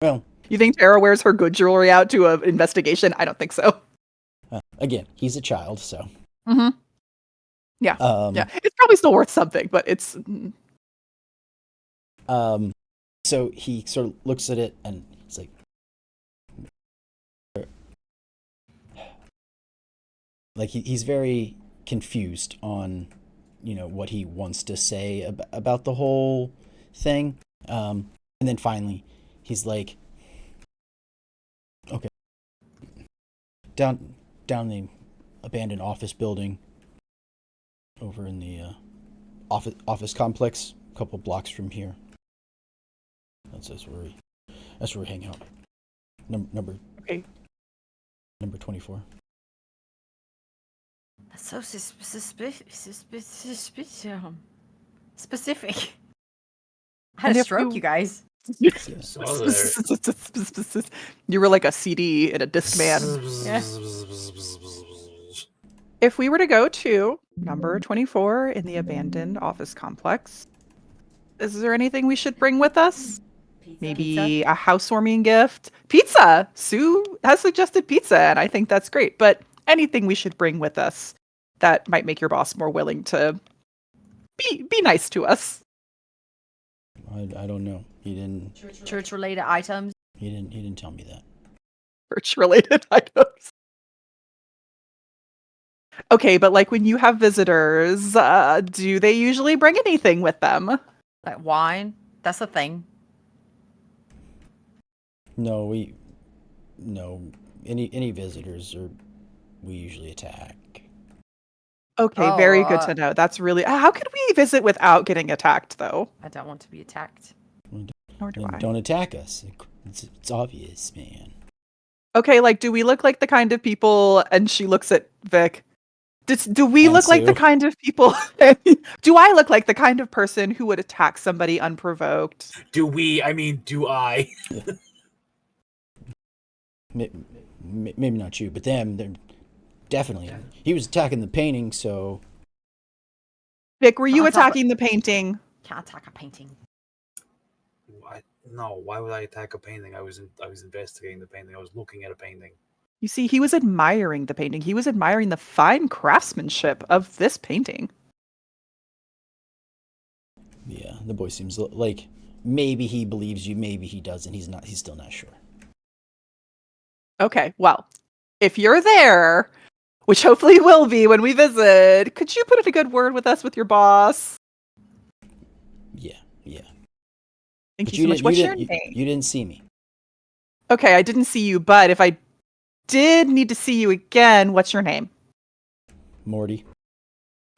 Well, You think Tara wears her good jewelry out to an investigation? I don't think so. again, he's a child, so Mm-hmm. Yeah. um Yeah, it's probably still worth something, but it's so he sort of looks at it and he's like he's very confused on what he wants to say about the whole thing, and then finally he's like, okay, down the abandoned office building over in the office complex a couple blocks from here. That's where we hang out. Number okay. Number 24. That's so specific. I had And a if stroke, you- you guys. So there. You were like a CD in a Discman. If we were to go to number 24 in the abandoned office complex, is there anything we should bring with us? Maybe Pizza? a housewarming gift? Pizza! Sue has suggested pizza, and I think that's great. But anything we should bring with us that might make your boss more willing to be nice to us. I don't know. He didn't Church-related items. he didn't tell me that. Church-related items. Okay, but like when you have visitors, do they usually bring anything with them? Like wine. That's a thing. No, any visitors we usually attack. Okay, Oh, very good to know. That's really. How could we visit without getting attacked, though? I don't want to be attacked. Nor do Then I. don't attack us. It's obvious, man. Okay, like, do we look like the kind of people? And she looks at Vic. Do we And look like the Sue. kind of people? Do I look like the kind of person who would attack somebody unprovoked? Do I? Maybe not you, but them. They're definitely. He was attacking the painting, so Vic, were you On top of- attacking the painting? Can't attack a painting. No. Why would I attack a painting? I was investigating the painting. I was looking at a painting. You see, he was admiring the painting. He was admiring the fine craftsmanship of this painting. yeah, the boy seems like maybe he believes you, maybe he doesn't. He's not. He's still not sure. Okay, well, if you're there, which hopefully you will be when we visit, could you put in a good word with us with your boss? Yeah. Thank But you so much. What's your didn't, name? you didn't see me. Okay, I didn't see you, but if I did need to see you again, what's your name? Morty.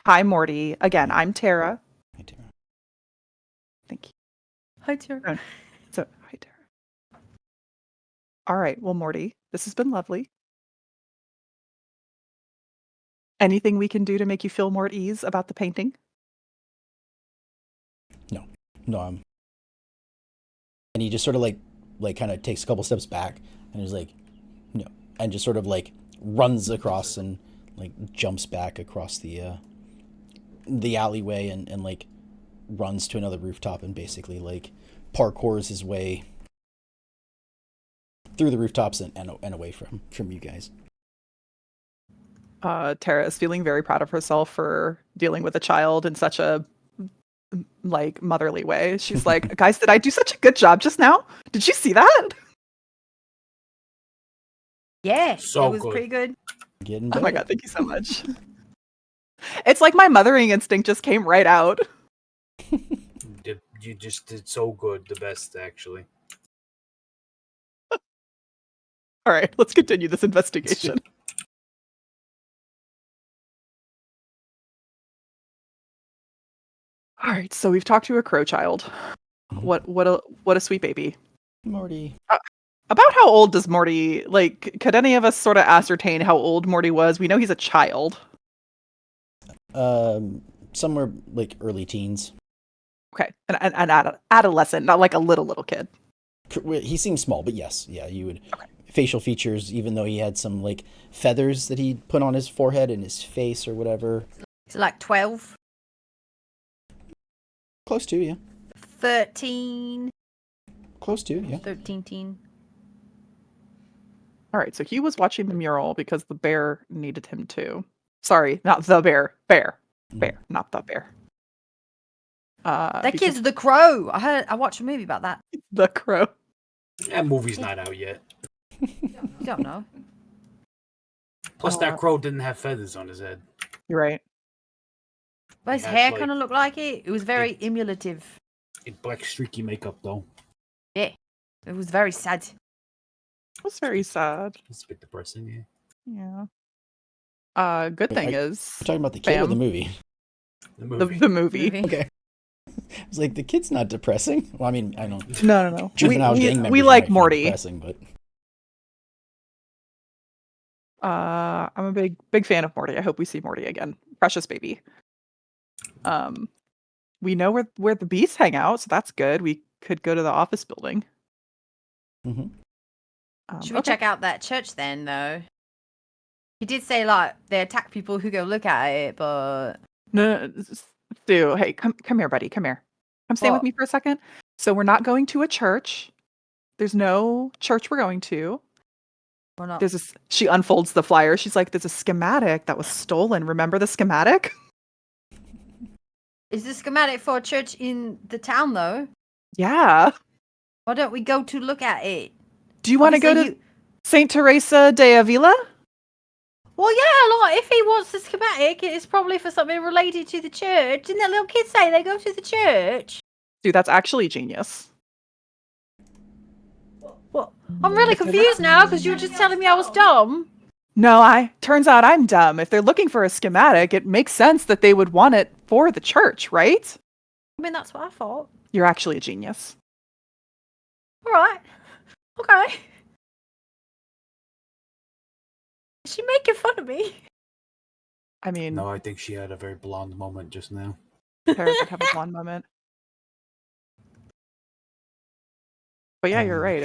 Hi, Morty. Again, I'm Tara. Hi, Tara. Thank you. Hi, Tara. So, hi, Tara. All right, well, Morty, this has been lovely. Anything we can do to make you feel more at ease about the painting? No, and he just sort of like kind of takes a couple steps back and he's like, no, and just sort of like runs across and like jumps back across the alleyway and like runs to another rooftop and basically like parkours his way through the rooftops and away from you guys. Tara is feeling very proud of herself for dealing with a child in such a like motherly way. She's like, guys, did I do such a good job just now? Did you see that? Yeah, So it was good. pretty good. Getting Oh better. my god, thank you so much. It's like my mothering instinct just came right out. You just did so good. The best, actually. All right, let's continue this investigation. All right, so we've talked to a crow child. What a sweet baby. Morty. About how old does Morty, like, could any of us sort of ascertain how old Morty was? We know he's a child. Somewhere like early teens. Okay, an adolescent, not like a little kid. He seems small, but yes, yeah, you would. Okay. Facial features, even though he had some like feathers that he put on his forehead and his face or whatever. It's like 12, Close to, yeah. 13, Close to, yeah. 13 teen. All right, so he was watching the mural because the bear needed him to. Sorry, not the bear. Bear, not the bear. That because kid's the crow. I watched a movie about that. the crow. That movie's not out yet. You don't know. Plus, that crow didn't have feathers on his head. You're right. But his He had, hair like- kind of looked like it. It was very emulative. In black streaky makeup, though. Yeah, it was very sad. It was very sad. It's a bit depressing, yeah. Yeah. Good Wait, thing are is We're talking about the kid or the Bam. movie? The the movie. the movie. Okay. I was like, the kid's not depressing. Well, I mean, I don't. No. Juvenile gang members We you like might find Morty. depressing, but I'm a big fan of Morty. I hope we see Morty again. Precious baby. We know where the bees hang out, so that's good. We could go to the office building. Mhm. Should we Okay. check out that church then, though? He did say like they attack people who go look at it, but No, Stu, hey, come here, buddy. Come here. Come stay with What? me for a second. So we're not going to a church. There's no church we're going to. we're not. There's a. She unfolds the flyer. She's like, "There's a schematic that was stolen. Remember the schematic?" Is the schematic for a church in the town though? Yeah. Why don't we go to look at it? Do you want to go to Obviously Saint Teresa de Avila? Well, yeah, like if he wants the schematic, it's probably for something related to the church. Didn't that little kid say they go to the church? Dude, that's actually genius. Well, I'm really confused now because you were just telling me I was dumb. No, turns out I'm dumb. If they're looking for a schematic, it makes sense that they would want it for the church, right? I mean, that's what I thought. You're actually a genius. All right. Okay. Is she making fun of me? I mean, No, I think she had a very blonde moment just now. Tara did have a blonde moment. But yeah, you're right.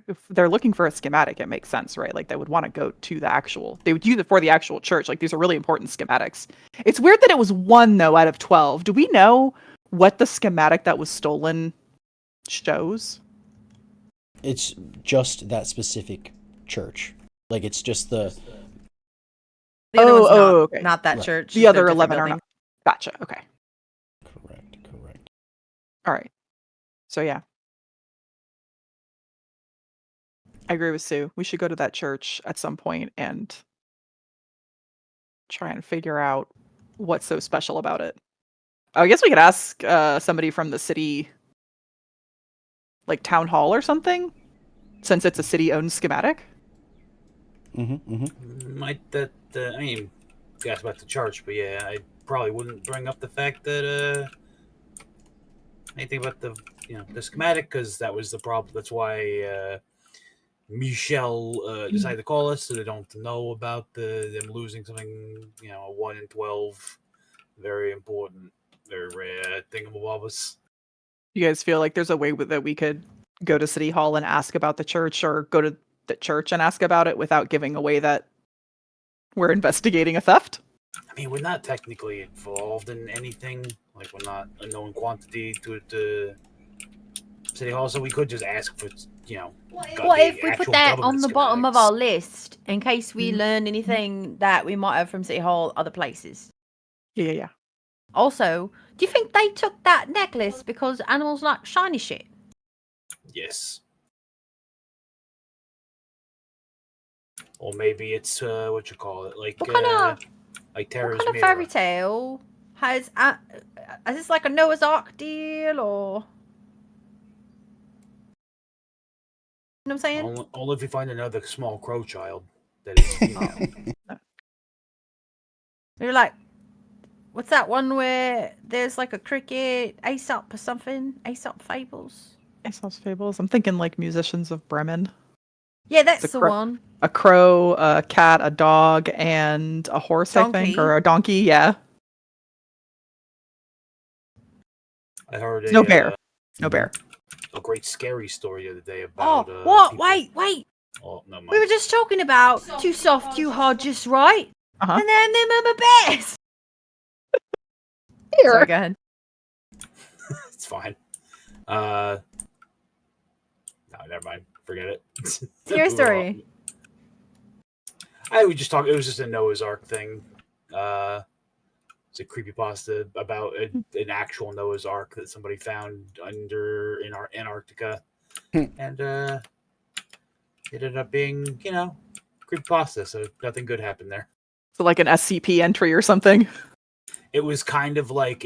If they're looking for a schematic, it makes sense, right? Like they would want to go to the actual. They would use it for the actual church. Like these are really important schematics. It's weird that it was one though out of 12. Do we know what the schematic that was stolen shows? it's just that specific church. Like it's just the The other one's not, okay. not that Right. church. The They're other different 11 are buildings. not. Gotcha. Okay. correct. All right. So yeah. I agree with Sue. We should go to that church at some point and try and figure out what's so special about it. I guess we could ask somebody from the city, like town hall or something, since it's a city-owned schematic. Might that I mean, you asked about the church, but yeah, I probably wouldn't bring up the fact that anything about the the schematic, because that was the problem. That's why Michelle decided to call us, so they don't know about them losing something. A 1 in 12, very important, very rare thingamabobbers. You guys feel like there's a way that we could go to City Hall and ask about the church, or go to the church and ask about it without giving away that we're investigating a theft? I mean, we're not technically involved in anything. Like, we're not a known quantity to City Hall, so we could just ask for, What if we put actual that on government the bottom of schematics. our list in case we learn anything that we might have from City Hall, other places? Yeah. Also, do you think they took that necklace because animals like shiny shit? Yes. Or maybe it's what you call it, like What kind Tara's of mirror. fairy tale has? Is this like a Noah's Ark deal, or? You know what I'm saying? Only if we find another small crow child that is female. You're like, what's that one where there's like a cricket, Aesop or something? Aesop Fables? Aesop's Fables. I'm thinking like Musicians of Bremen. Yeah, that's It's the one. A crow, a cat, a dog, and a horse, I think, Donkey. or a donkey. Yeah. I heard No bear. No bear. a great scary story the other day about. Oh, what? People... Wait. Oh, no, We were just talking about too soft, too hard, just right. Uh-huh. And then them Mama Bears. Here. Sorry, go ahead. It's fine. No, never mind. Forget it. Your story. I would just talk. It was just a Noah's Ark thing. It's a creepypasta about an actual Noah's Ark that somebody found in our Antarctica, and it ended up being, creepypasta. So nothing good happened there. So like an SCP entry or something. It was kind of like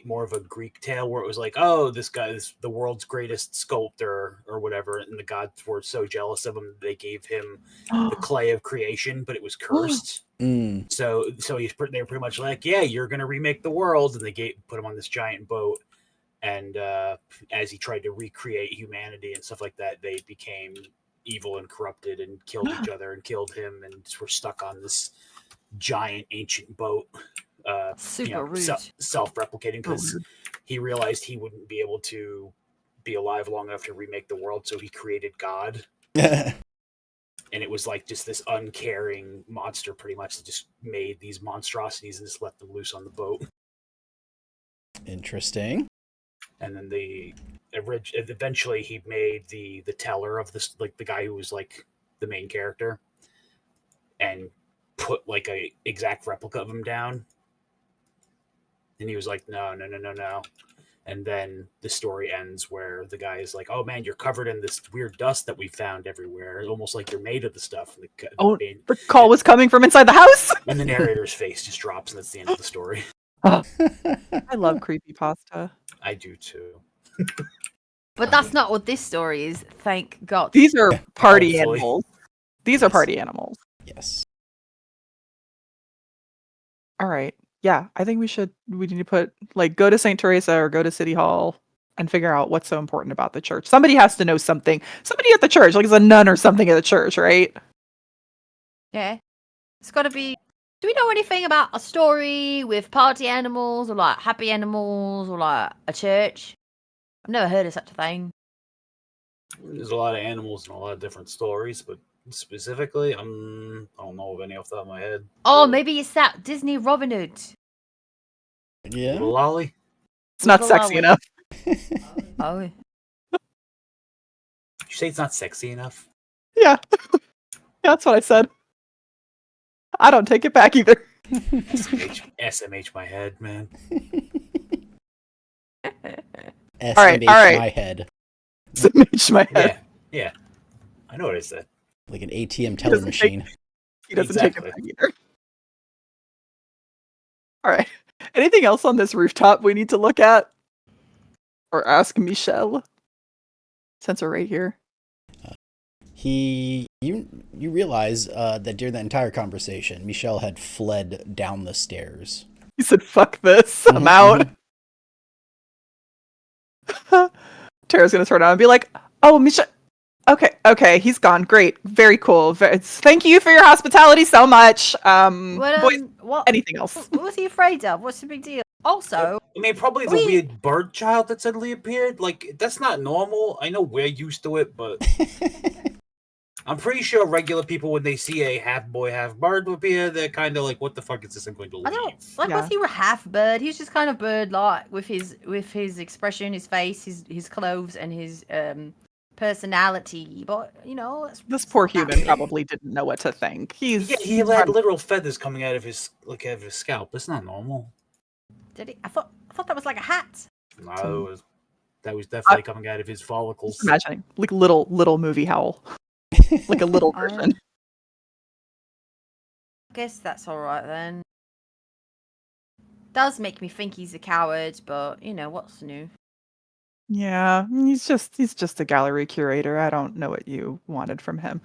more of a Greek tale where it was like, oh, this guy is the world's greatest sculptor or whatever, and the gods were so jealous of him they gave him the clay of creation, but it was cursed. So they were pretty much like, yeah, you're gonna remake the world, and they put him on this giant boat, and as he tried to recreate humanity and stuff like that, they became evil and corrupted and killed each other and killed him, and were stuck on this giant ancient boat. Super rude. Self-replicating, because he realized he wouldn't be able to be alive long enough to remake the world, so he created God. And it was like just this uncaring monster, pretty much, that just made these monstrosities and just let them loose on the boat. Interesting. And then eventually he made the teller of this, like the guy who was like the main character, and put like a exact replica of him down. And he was like, no. And then the story ends where the guy is like, oh man, you're covered in this weird dust that we found everywhere. Almost like you're made of the stuff. And the call was coming from inside the house? And the narrator's face just drops, and that's the end of the story. I love creepypasta. I do too. But that's not what this story is, thank God. These are party Hopefully. animals. These are party animals. Yes. All right. Yeah, I think we need to go to St. Teresa or go to City Hall and figure out what's so important about the church. Somebody has to know something. Somebody at the church, like it's a nun or something at the church, right? Yeah. It's got to be... Do we know anything about a story with party animals, or like happy animals, or like a church? I've never heard of such a thing. There's a lot of animals and a lot of different stories, but specifically, I don't know of any off the top of my head. Oh, maybe it's that Disney Robin Hood. Yeah. Little Lolly? It's not Little sexy Lolly. enough. Oh. Did you say it's not sexy enough? Yeah. Yeah, that's what I said. I don't take it back either. SMH my head, man. SMH right. my head. SMH my head. Yeah. I know what I said. Like an ATM teller machine. He doesn't Exactly. take it back either. All right. Anything else on this rooftop we need to look at? Or ask Michelle? Since we're right here. You realize that during that entire conversation, Michelle had fled down the stairs. He said, fuck this. I'm Mhm, out. mhm. Tara's gonna turn around and be like, oh, Michelle. Okay, he's gone. Great. Very cool. Thank you for your hospitality so much. Boys, What? anything else? What was he afraid of? What's the big deal? Also, I mean, probably the weird bird child that suddenly appeared. Like, that's not normal. I know we're used to it, but I'm pretty sure regular people, when they see a half boy, half bird appear, they're kind of like, "What the fuck is this? I'm going to leave." I don't like. Yeah. Was he a half bird? He was just kind of bird-like with his expression, his face, his clothes, and his personality. But This poor human probably didn't know what to think. Yeah, he had literal feathers coming out of his scalp. That's not normal. Did he? I thought that was like a hat. No, that was definitely coming out of his follicles. Just imagining, like little movie howl, like a little version. I guess that's all right then. Does make me think he's a coward, but what's new? Yeah, he's just a gallery curator. I don't know what you wanted from him.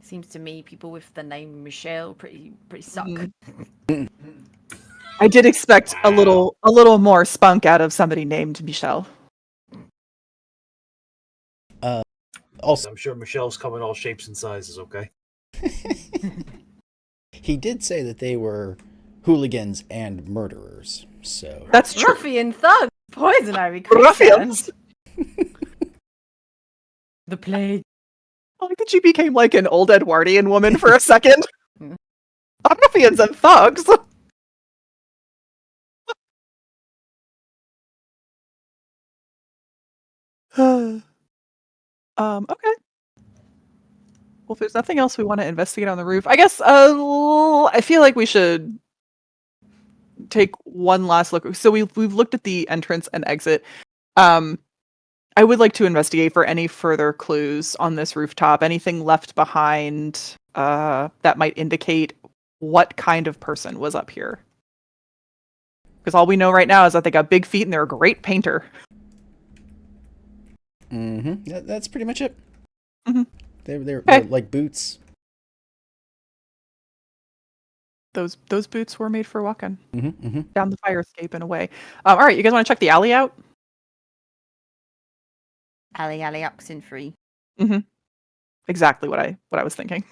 Seems to me people with the name Michelle pretty suck. I did expect a little more spunk out of somebody named Michelle. Also, I'm sure Michelle's come in all shapes and sizes. Okay. he did say that they were hooligans and murderers. So That's true. Ruffian thugs, poison ivy, Ruffians. The plague. I like that she became like an old Edwardian woman for a second. Ruffians and thugs. Okay. Well, if there's nothing else we want to investigate on the roof, I guess I feel like we should take one last look. So we've looked at the entrance and exit. I would like to investigate for any further clues on this rooftop. Anything left behind that might indicate what kind of person was up here. Because all we know right now is that they got big feet and they're a great painter. That's pretty much it. They're like boots. Those boots were made for walking Down down the fire escape in a way. All right, you guys want to check the alley out? Alley oxen free. Exactly what I was thinking.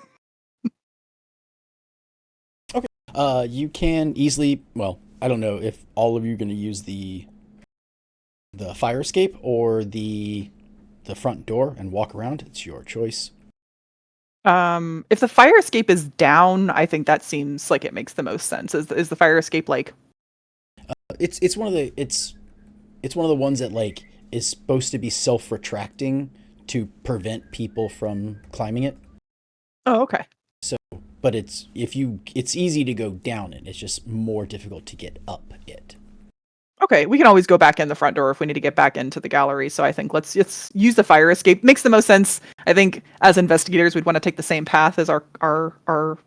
Okay. You can easily. Well, I don't know if all of you are going to use the fire escape or the front door and walk around. It's your choice. If the fire escape is down, I think that seems like it makes the most sense. Is the fire escape like? It's one of the ones that like is supposed to be self-retracting to prevent people from climbing it. Oh, okay. So, but it's easy to go down it. It's just more difficult to get up it. Okay, we can always go back in the front door if we need to get back into the gallery. So I think let's use the fire escape. Makes the most sense. I think as investigators, we'd want to take the same path as our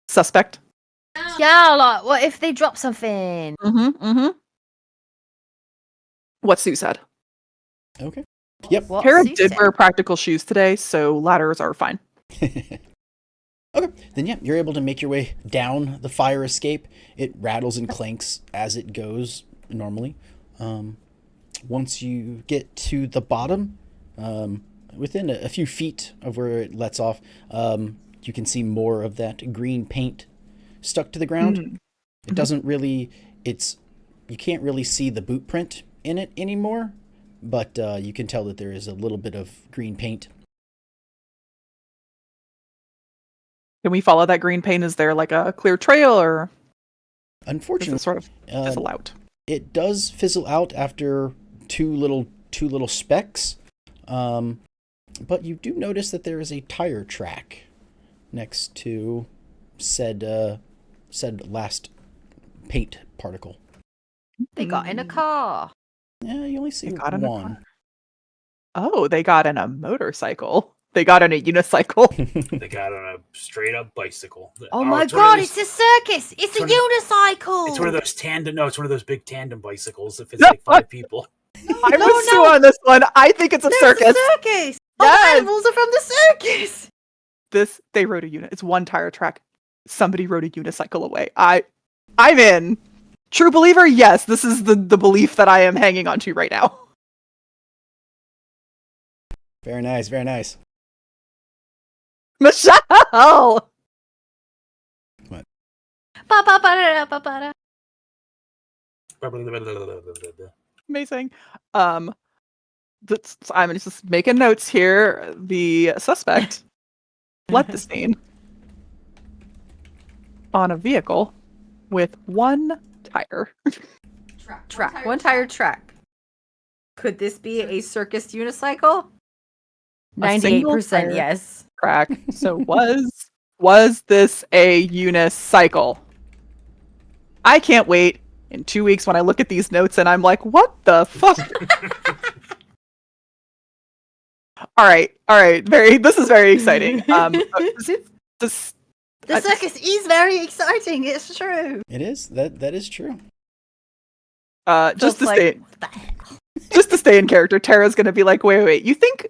suspect. Yeah, like what if they drop something? What Sue said. Okay. Yep. What Kara Sue did said. wear practical shoes today, so ladders are fine. Okay. Then yeah, you're able to make your way down the fire escape. It rattles and clanks as it goes normally. Once you get to the bottom, within a few feet of where it lets off, you can see more of that green paint stuck to the ground. It doesn't really, you can't really see the boot print in it anymore, but you can tell that there is a little bit of green paint. Can we follow that green paint? Is there like a clear trail, or Unfortunately, does it sort of fizzle out? It does fizzle out after two little specks, but you do notice that there is a tire track next to said last paint particle. They got in a car. Yeah, you only see They got in a one. car. Oh, they got in a motorcycle. They got in a unicycle. They got on a straight up bicycle. Oh my it's one of god, those- it's a circus! It's a one of- unicycle! It's one of those tandem. No, it's one of those big tandem bicycles that fits No, like 5 people. I No, was no. Sue on this one. I think it's a There's circus. a circus! All Yes! the animals are from the circus! They rode a unit. It's one tire track. Somebody rode a unicycle away. I'm in. True believer, yes. This is the belief that I am hanging on to right now. Very nice, very nice. Michelle! Ba-ba-ba-da-da-ba-ba-da. Amazing. I'm just making notes here. The suspect fled the scene on a vehicle with one tire. Track. One tire track. Could this be a circus unicycle? A single 98% tire. yes. Crack. So was this a unicycle? I can't wait in 2 weeks when I look at these notes and I'm like, what the fuck? All right. This is very exciting. This, The circus is very exciting, it's true. It is. That is true. just to Phil's stay, what the hell? just to stay in character, Tara's gonna be like, wait, you think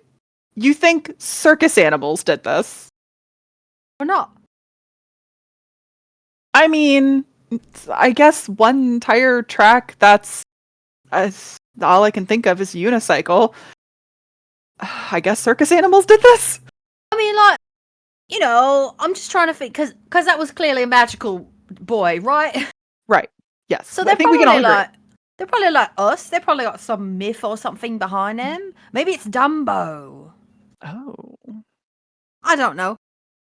circus animals did this? Or not? I mean, I guess one tire track, that's all I can think of is a unicycle. I guess circus animals did this? I mean, like, you know, I'm just trying to think, because that was clearly a magical boy, right? Right. Yes. So I they're think we can all probably agree. like, they're probably like us. They probably got some myth or something behind them. Maybe it's Dumbo. Oh. I don't know.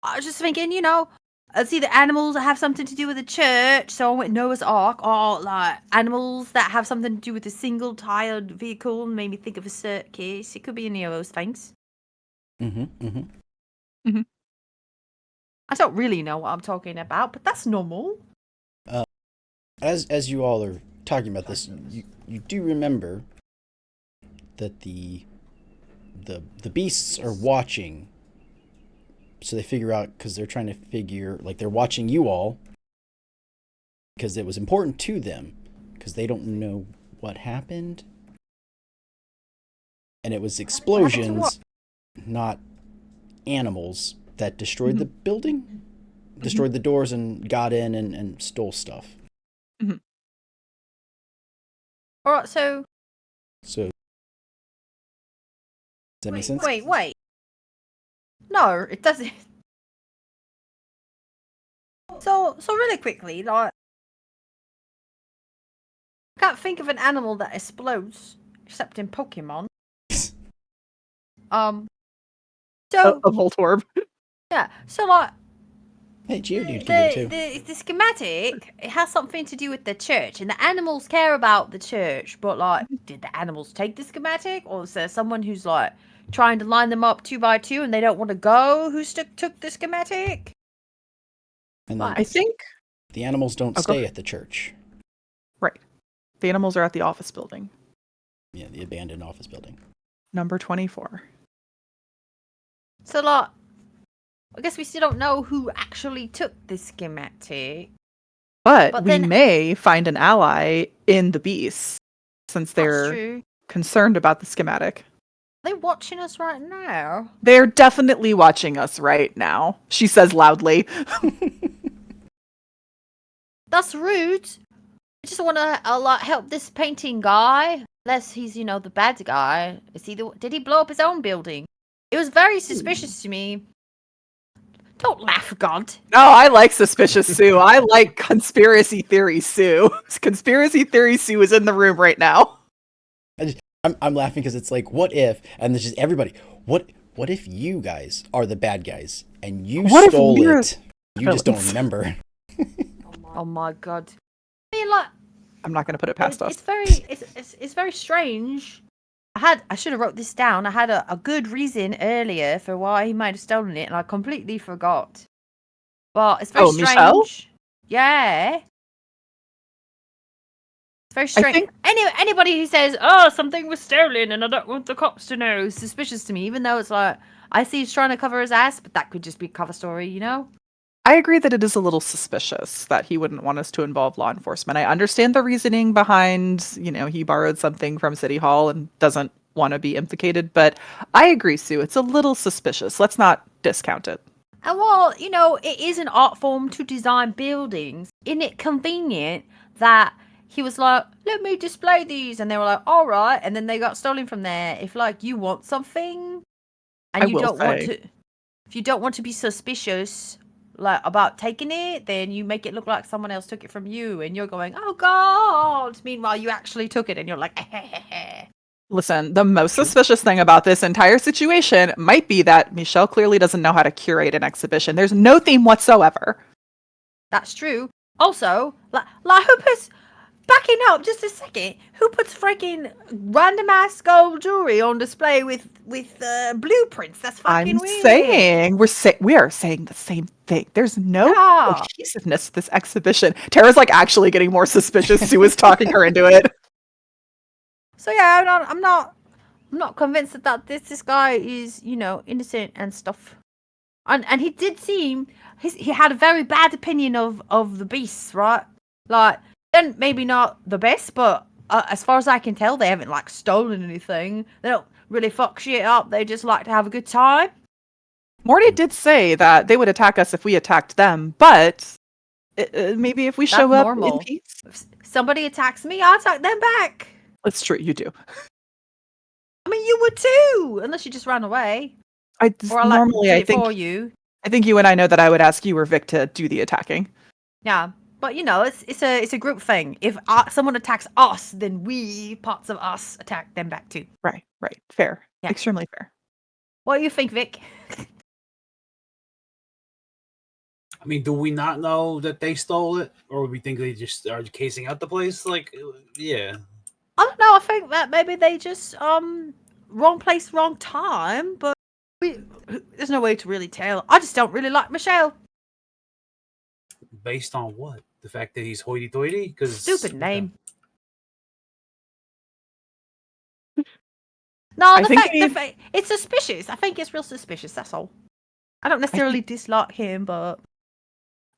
I was just thinking, you know, it's either animals that have something to do with the church, so I went Noah's Ark, or like animals that have something to do with a single-tired vehicle and made me think of a circus. It could be any of those things. I don't really know what I'm talking about, but that's normal. As you all are talking about this, you do remember that the beasts are watching. So they figure out, because they're trying to figure, like, they're watching you all because it was important to them, because they don't know what happened. And it was explosions, not animals, that destroyed the building, destroyed the doors and got in and stole stuff. All right, so So, does that make sense? wait. No, it doesn't. So really quickly, like, I can't think of an animal that explodes except in Pokemon. So A Voltorb. yeah, so like Hey, Geodude can do it too. the schematic, it has something to do with the church, and the animals care about the church. But like, did the animals take the schematic, or is there someone who's like trying to line them up 2 by 2 and they don't want to go? Who took the schematic? And then I think the animals don't go stay ahead. at the church. Right. The animals are at the office building. Yeah, the abandoned office building. Number 24. So like, I guess we still don't know who actually took the schematic. But we then may find an ally in the beasts, since that's they're true. concerned about the schematic. Are they watching us right now? They're definitely watching us right now, she says loudly. That's rude. I just want to like help this painting guy, unless he's, you know, the bad guy. Did he blow up his own building? It was very suspicious to me. Don't laugh, God. No, I like Suspicious Sue. I like Conspiracy Theory Sue. Conspiracy Theory Sue is in the room right now. I'm laughing because it's like, what if, and there's just everybody, what if you guys are the bad guys and you What if stole we're it? You just don't villains? remember. Oh my God. I mean, like, I'm not going to put it past us. it's very strange. I should have wrote this down. I had a good reason earlier for why he might have stolen it, and I completely forgot. But it's very strange. Michelle? Yeah. It's very strange. think- Anybody who says, "Oh, something was stolen and I don't want the cops to know," is suspicious to me. Even though it's like I see he's trying to cover his ass, but that could just be a cover story, you know? I agree that it is a little suspicious that he wouldn't want us to involve law enforcement. I understand the reasoning behind, he borrowed something from City Hall and doesn't want to be implicated, but I agree, Sue. It's a little suspicious. Let's not discount it. And while, it is an art form to design buildings, isn't it convenient that he was like, let me display these, and they were like, all right, and then they got stolen from there. If, like, you want something and I you will don't want say- to, if you don't want to be suspicious, like, about taking it, then you make it look like someone else took it from you, and you're going, oh, God. Meanwhile, you actually took it, and you're like, Listen, the most suspicious thing about this entire situation might be that Michelle clearly doesn't know how to curate an exhibition. There's no theme whatsoever. That's true. Also, like who puts, backing up just a second, who puts freaking random ass gold jewelry on display with blueprints? That's fucking I'm weird. saying we are saying the same thing. There's no Yeah. cohesiveness to this exhibition. Tara's like actually getting more suspicious. Sue is talking her into it. So yeah, I'm not convinced that this guy is, innocent and stuff. And he did seem he had a very bad opinion of the beasts, right? Like, then maybe not the best, but as far as I can tell, they haven't like stolen anything. They don't really fuck shit up. They just like to have a good time. Morty did say that they would attack us if we attacked them, but maybe if we show That's up normal. in peace. If somebody attacks me, I attack them back. That's true, you do. I mean, you would too, unless you just ran away. Or I Normally, did it for you. I think you and I know that I would ask you or Vic to do the attacking. Yeah, but it's a group thing. If someone attacks us, then parts of us attack them back too. Right. Fair. Yeah. Extremely fair. What do you think, Vic? I mean, do we not know that they stole it, or we think they just are casing out the place? Like, yeah. I don't know. I think that maybe they just wrong place, wrong time. But there's no way to really tell. I just don't really like Michelle. Based on what? The fact that he's hoity-toity? Because Stupid name. No, I the think fact it's suspicious. I think it's real suspicious. That's all. I don't necessarily dislike him, but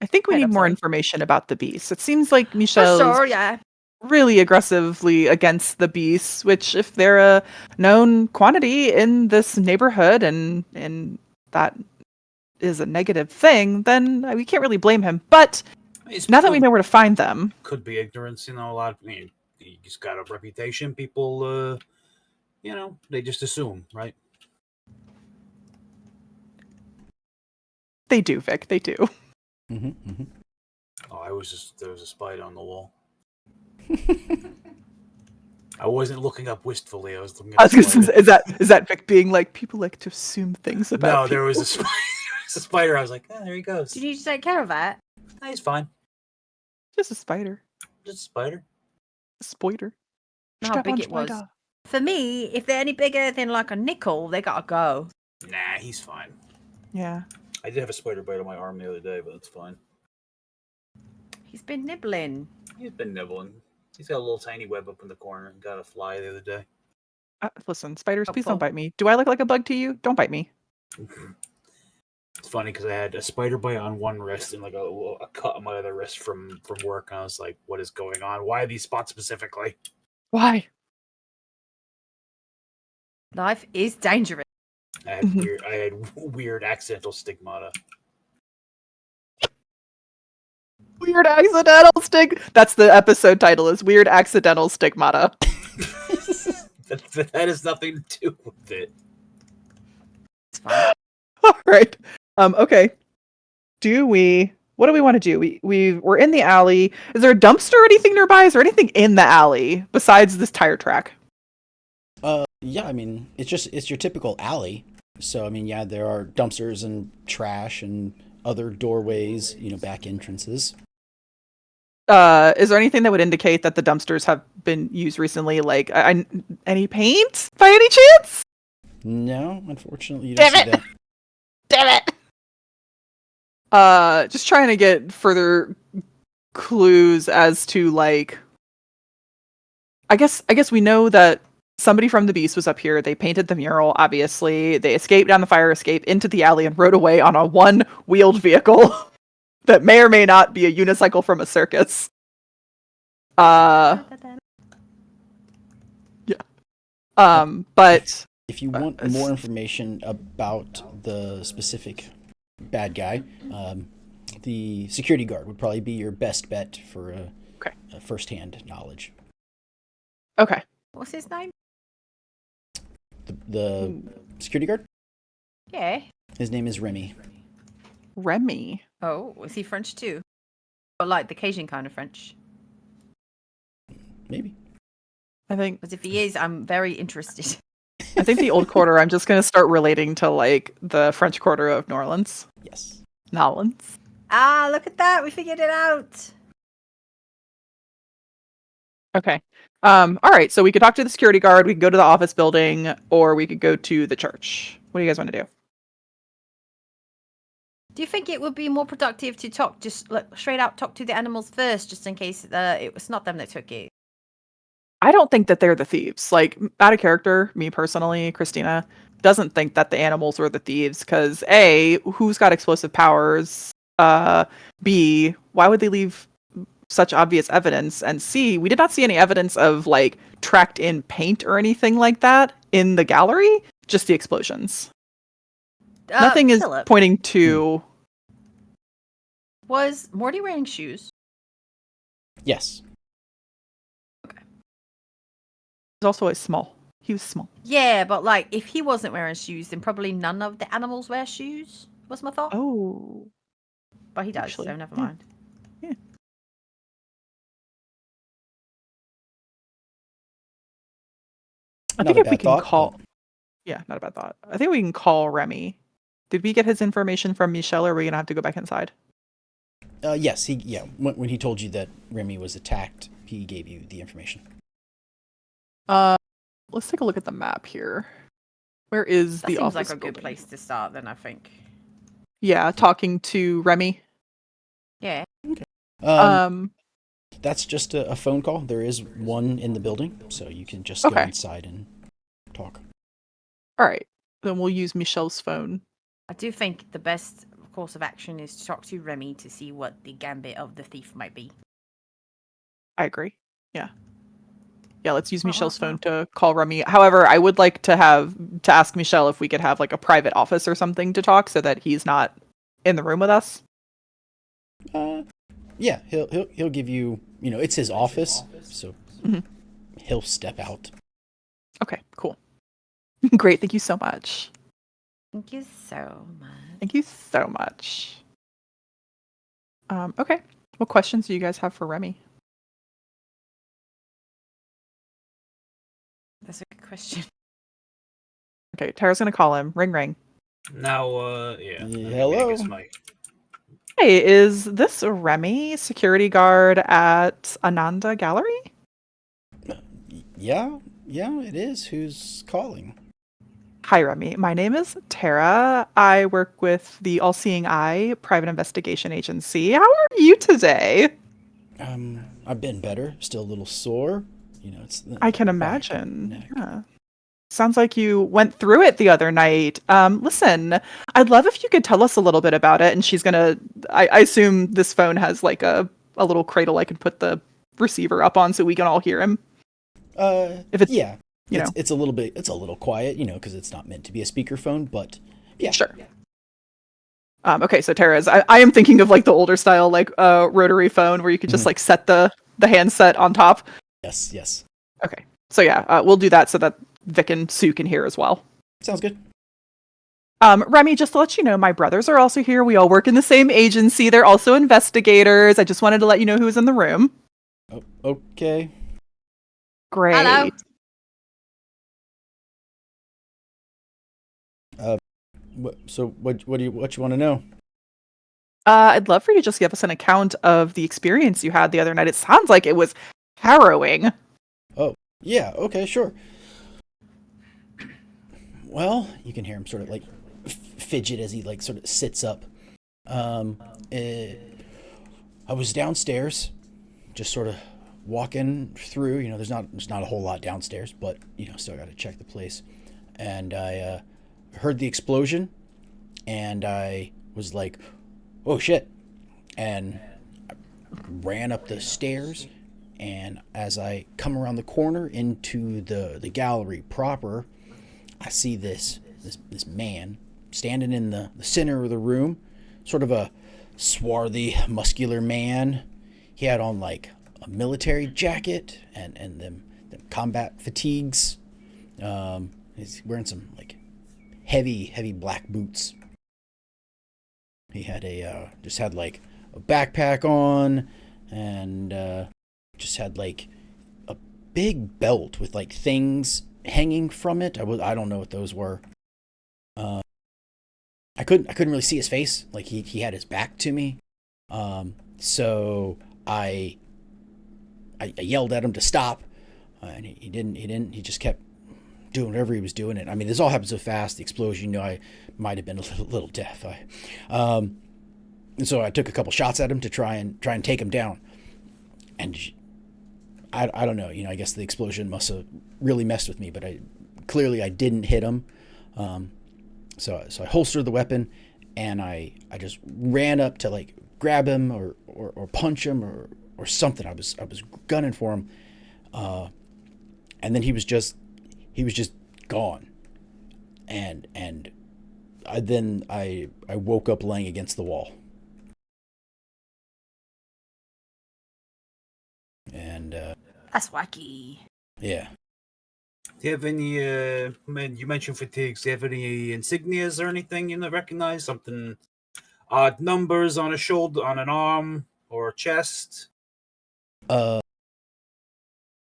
I think we Head need up, more sorry. information about the beasts. It seems like for Michelle's sure, yeah. really aggressively against the beasts, which if they're a known quantity in this neighborhood and that is a negative thing, then we can't really blame him. But now that we know where to find them, could be ignorance, a lot of he just got a reputation. People, they just assume, right? they do, Vic. They do. Oh, there was a spider on the wall. I wasn't looking up wistfully. I was looking at I was the gonna spider. say, is that Vic being like, people like to assume things about No, people? there was a spider. There was a spider. I was like, there he goes. Do you need to take care of that? He's fine. Just a spider. Just a spider. A spoiler. Know how big it was. For me, if they're any bigger than like a nickel, they gotta go. Nah, he's fine. Yeah. I did have a spider bite on my arm the other day, but it's fine. He's been nibbling. He's been nibbling. He's got a little tiny web up in the corner. Got a fly the other day. Listen, spiders, please don't Helpful. bite me. Do I look like a bug to you? Don't bite me. It's funny because I had a spider bite on one wrist and like a cut on my other wrist from work. And I was like, what is going on? Why these spots specifically? Why? Life is dangerous. I had weird accidental stigmata. Weird accidental That's the episode title, is Weird Accidental Stigmata. that has nothing to do with it. It's fine. All right. Okay. What do we want to do? We're in the alley. Is there a dumpster or anything nearby? Is there anything in the alley besides this tire track? Yeah, I mean, it's your typical alley. So, I mean, yeah, there are dumpsters and trash and other doorways, back entrances. Is there anything that would indicate that the dumpsters have been used recently? Like, any paint by any chance? No, unfortunately, you don't see that. Damn it! Just trying to get further clues as to, like, I guess we know that somebody from the Beast was up here. They painted the mural, obviously. They escaped down the fire escape into the alley and rode away on a one-wheeled vehicle that may or may not be a unicycle from a circus. Yeah. But If you want more information about the specific bad guy, the security guard would probably be your best bet for a first-hand knowledge. Okay. What's his name? The security guard? Yeah. His name is Remy. Remy. Oh, is he French too? Or like the Cajun kind of French? Maybe. I think Because if he is, I'm very interested. the old quarter, I'm just going to start relating to like the French Quarter of New Orleans. Yes. Nolans. Ah, look at that. We figured it out. Okay. All right. So we could talk to the security guard. We could go to the office building, or we could go to the church. What do you guys want to do? Do you think it would be more productive to talk, just like, straight out talk to the animals first, just in case it was not them that took it? I don't think that they're the thieves. Like, out of character, me personally, Christina doesn't think that the animals were the thieves because A, who's got explosive powers? B, why would they leave such obvious evidence? And C, we did not see any evidence of like tracked in paint or anything like that in the gallery, just the explosions. Nothing is Philip, pointing to. was Morty wearing shoes? Yes. He's also small. He was small. Yeah, but like if he wasn't wearing shoes, then probably none of the animals wear shoes. Was my thought. Oh. But he does, actually, so never yeah. mind. I Not think a if we bad can thought, call. but- Yeah, not a bad thought. I think we can call Remy. Did we get his information from Michelle, or are we gonna have to go back inside? Yes. When he told you that Remy was attacked, he gave you the information. Let's take a look at the map here. Where is That the seems office like a building? good place to start, then I think. Yeah, talking to Remy. Yeah. That's just a phone call. There is one in the building, so you can just go Okay. inside and talk. All right, then we'll use Michelle's phone. I do think the best course of action is to talk to Remy to see what the gambit of the thief might be. I agree. Yeah, let's use Michelle's phone to call Remy. However, I would like to ask Michelle if we could have like a private office or something to talk so that he's not in the room with us. Yeah, he'll give you. It's his office, so he'll step out. Okay, cool. Great, thank you so much. Thank you so much. Thank you so much. Okay, what questions do you guys have for Remy? That's a good question. Okay, Tara's gonna call him. Ring, ring. Now, yeah. Hello? It's my... Hey, is this Remy, security guard at Ananda Gallery? Yeah, it is. Who's calling? Hi, Remy. My name is Tara. I work with the All Seeing Eye private investigation agency. How are you today? I've been better. Still a little sore. It's. I can back, imagine. neck. Yeah. Sounds like you went through it the other night. Listen, I'd love if you could tell us a little bit about it. And she's gonna. I assume this phone has like a little cradle I can put the receiver up on so we can all hear him. If it's Yeah. you know. It's a little quiet, because it's not meant to be a speakerphone, but yeah. Sure. Okay, so Tara's. I am thinking of like the older style, like rotary phone where you could just like set the handset on top. Yes. Okay, so yeah, we'll do that so that Vic and Sue can hear as well. Sounds good. Remy, just to let you know, my brothers are also here. We all work in the same agency. They're also investigators. I just wanted to let you know who was in the room. Oh, okay. Great. Hello. What do you want to know? I'd love for you to just give us an account of the experience you had the other night. It sounds like it was harrowing. Oh, yeah. Okay, sure. Well, you can hear him sort of like fidget as he like sort of sits up. I was downstairs, just sort of walking through. There's not a whole lot downstairs, but still got to check the place. And I heard the explosion, and I was like, "Oh shit!" And I ran up the stairs. And as I come around the corner into the gallery proper, I see this man standing in the center of the room, sort of a swarthy, muscular man. He had on like a military jacket and them combat fatigues. He's wearing some like heavy black boots. He had just had like a backpack on, and just had like a big belt with like things hanging from it. I don't know what those were. I couldn't really see his face. Like he had his back to me. So I yelled at him to stop, and he didn't. He just kept doing whatever he was doing. And I mean, this all happened so fast. The explosion. I might have been a little deaf. And so I took a couple shots at him to try and take him down. And I don't know. I guess the explosion must have really messed with me. But I didn't hit him. So I holstered the weapon, and I just ran up to like grab him or punch him or something. I was gunning for him, and then he was just gone, and I woke up laying against the wall, and That's wacky. yeah. Do you have any, you mentioned fatigues, do you have any insignias or anything you recognize? Something, odd numbers on a shoulder, on an arm, or a chest?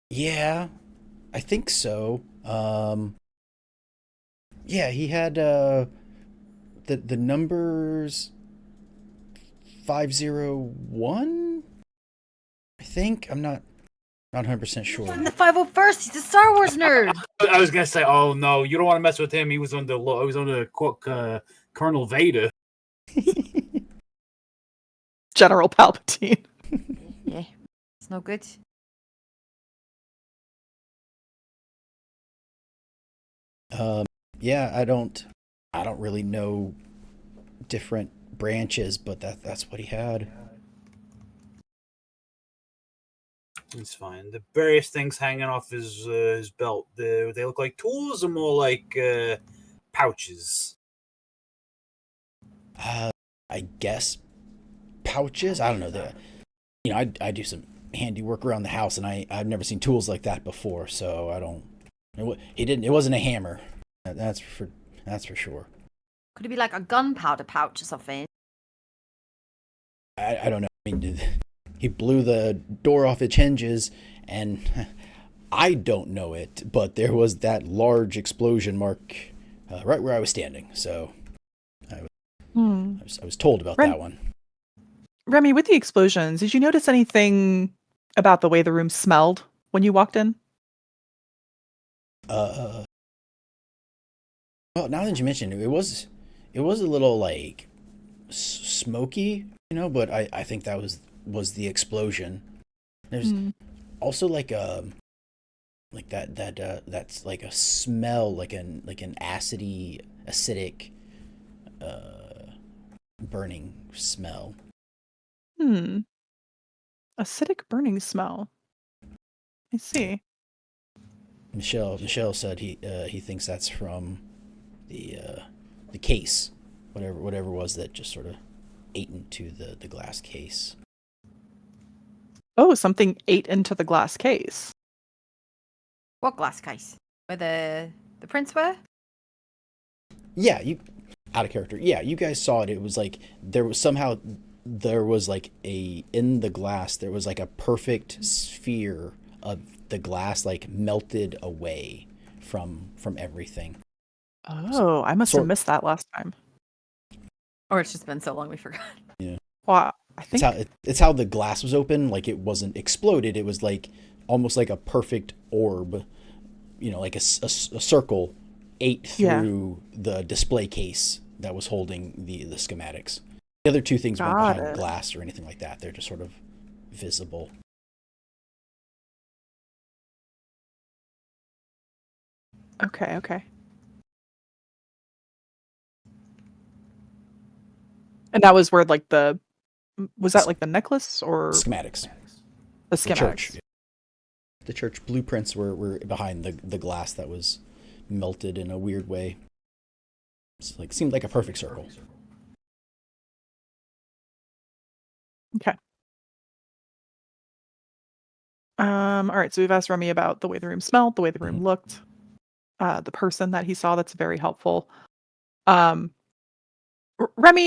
Yeah, I think so. Yeah, he had, the numbers 501, I think. I'm not 100% sure. I'm the 501st. He's a Star Wars nerd. I was gonna say, oh no, you don't want to mess with him. He was under Colonel Vader. General Palpatine. Yeah, it's no good. Yeah, I don't really know different branches, but that's what he had. He's fine. The various things hanging off his belt, they look like tools or more like pouches? I guess pouches. I don't know. I do some handiwork around the house, and I've never seen tools like that before, so I don't. It wasn't a hammer. That's for sure. Could it be like a gunpowder pouch or something? I don't know. I mean, he blew the door off its hinges, and I don't know it, but there was that large explosion mark right where I was standing. So I was told about that one. Remy, with the explosions, did you notice anything about the way the room smelled when you walked in? Well, now that you mention it, it was a little like smoky, but I think that was the explosion. There's also like that's like a smell, like an acidic burning smell. Acidic burning smell. I see. Michelle said he thinks that's from the case, whatever it was that just sort of ate into the glass case. Oh, something ate into the glass case. What glass case? Where the prints were? Yeah, out of character. Yeah, you guys saw it. It was like there was like in the glass there was like a perfect sphere of the glass like melted away from everything. Oh, I must have missed that last time. Or it's just been so long we forgot. Yeah. Well, I think it's how the glass was open. Like it wasn't exploded. It was like almost like a perfect orb. Like a circle ate through the display case that was holding the schematics. The other two things weren't behind glass or anything like that. They're just sort of visible. Okay. And that was where like was that like the necklace or Schematics. the The church. schematics? The church blueprints were behind the glass that was melted in a weird way. It's like seemed like a perfect circle. Okay. All right, so we've asked Remy about the way the room smelled, the way the room looked, the person that he saw. That's very helpful. Remy,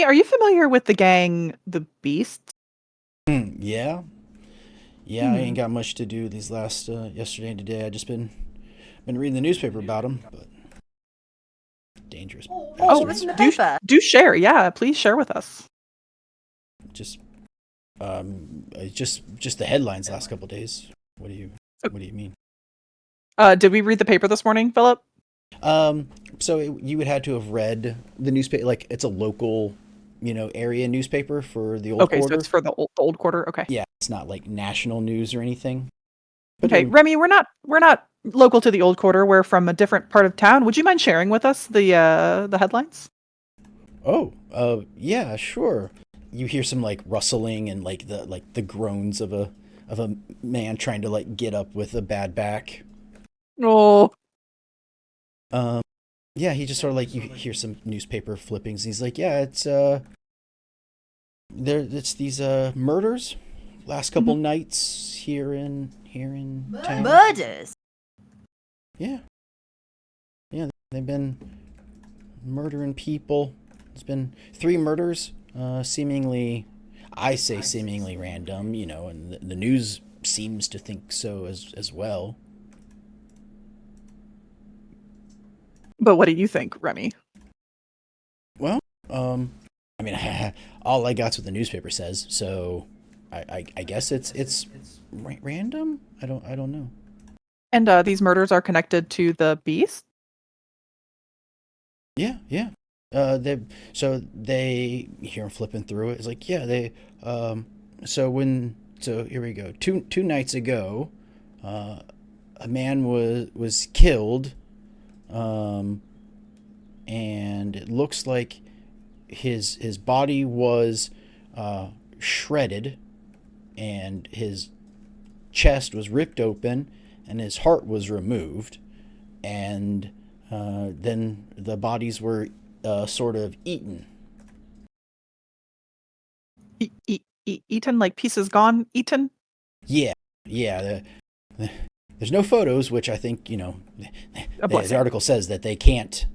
are you familiar with the gang, the Beasts? Yeah. Yeah, I ain't got much to do these last yesterday and today. I just been reading the newspaper about them, but dangerous. Oh, bastards. what's in the paper? Do share. Yeah, please share with us. Just just the headlines last couple days. What do you mean? Did we read the paper this morning, Philip? So you would had to have read the newspaper. Like it's a local, area newspaper for the old Okay, quarter. so it's for the old quarter. Okay. Yeah, it's not like national news or anything. But Okay, Remy, we're not local to the old quarter. We're from a different part of town. Would you mind sharing with us the headlines? Yeah, sure. You hear some like rustling and like the groans of a man trying to like get up with a bad back. Oh, Yeah, he just sort of like you hear some newspaper flippings. And he's like, yeah, it's these murders last couple nights here in town. Murders? Yeah, they've been murdering people. There's been 3 murders, seemingly random, and the news seems to think so as well. but what do you think, Remy? Well, I mean, all I got's what the newspaper says, so I guess it's random. I don't know. And these murders are connected to the Beast? Yeah. They hear him flipping through it. It's like, yeah, so here we go. Two nights ago, a man was killed, and it looks like his body was shredded, and his chest was ripped open, and his heart was removed, and then the bodies were sort of eaten. Eaten, like pieces gone, eaten? Yeah. There's no photos, which I think the article says that they can't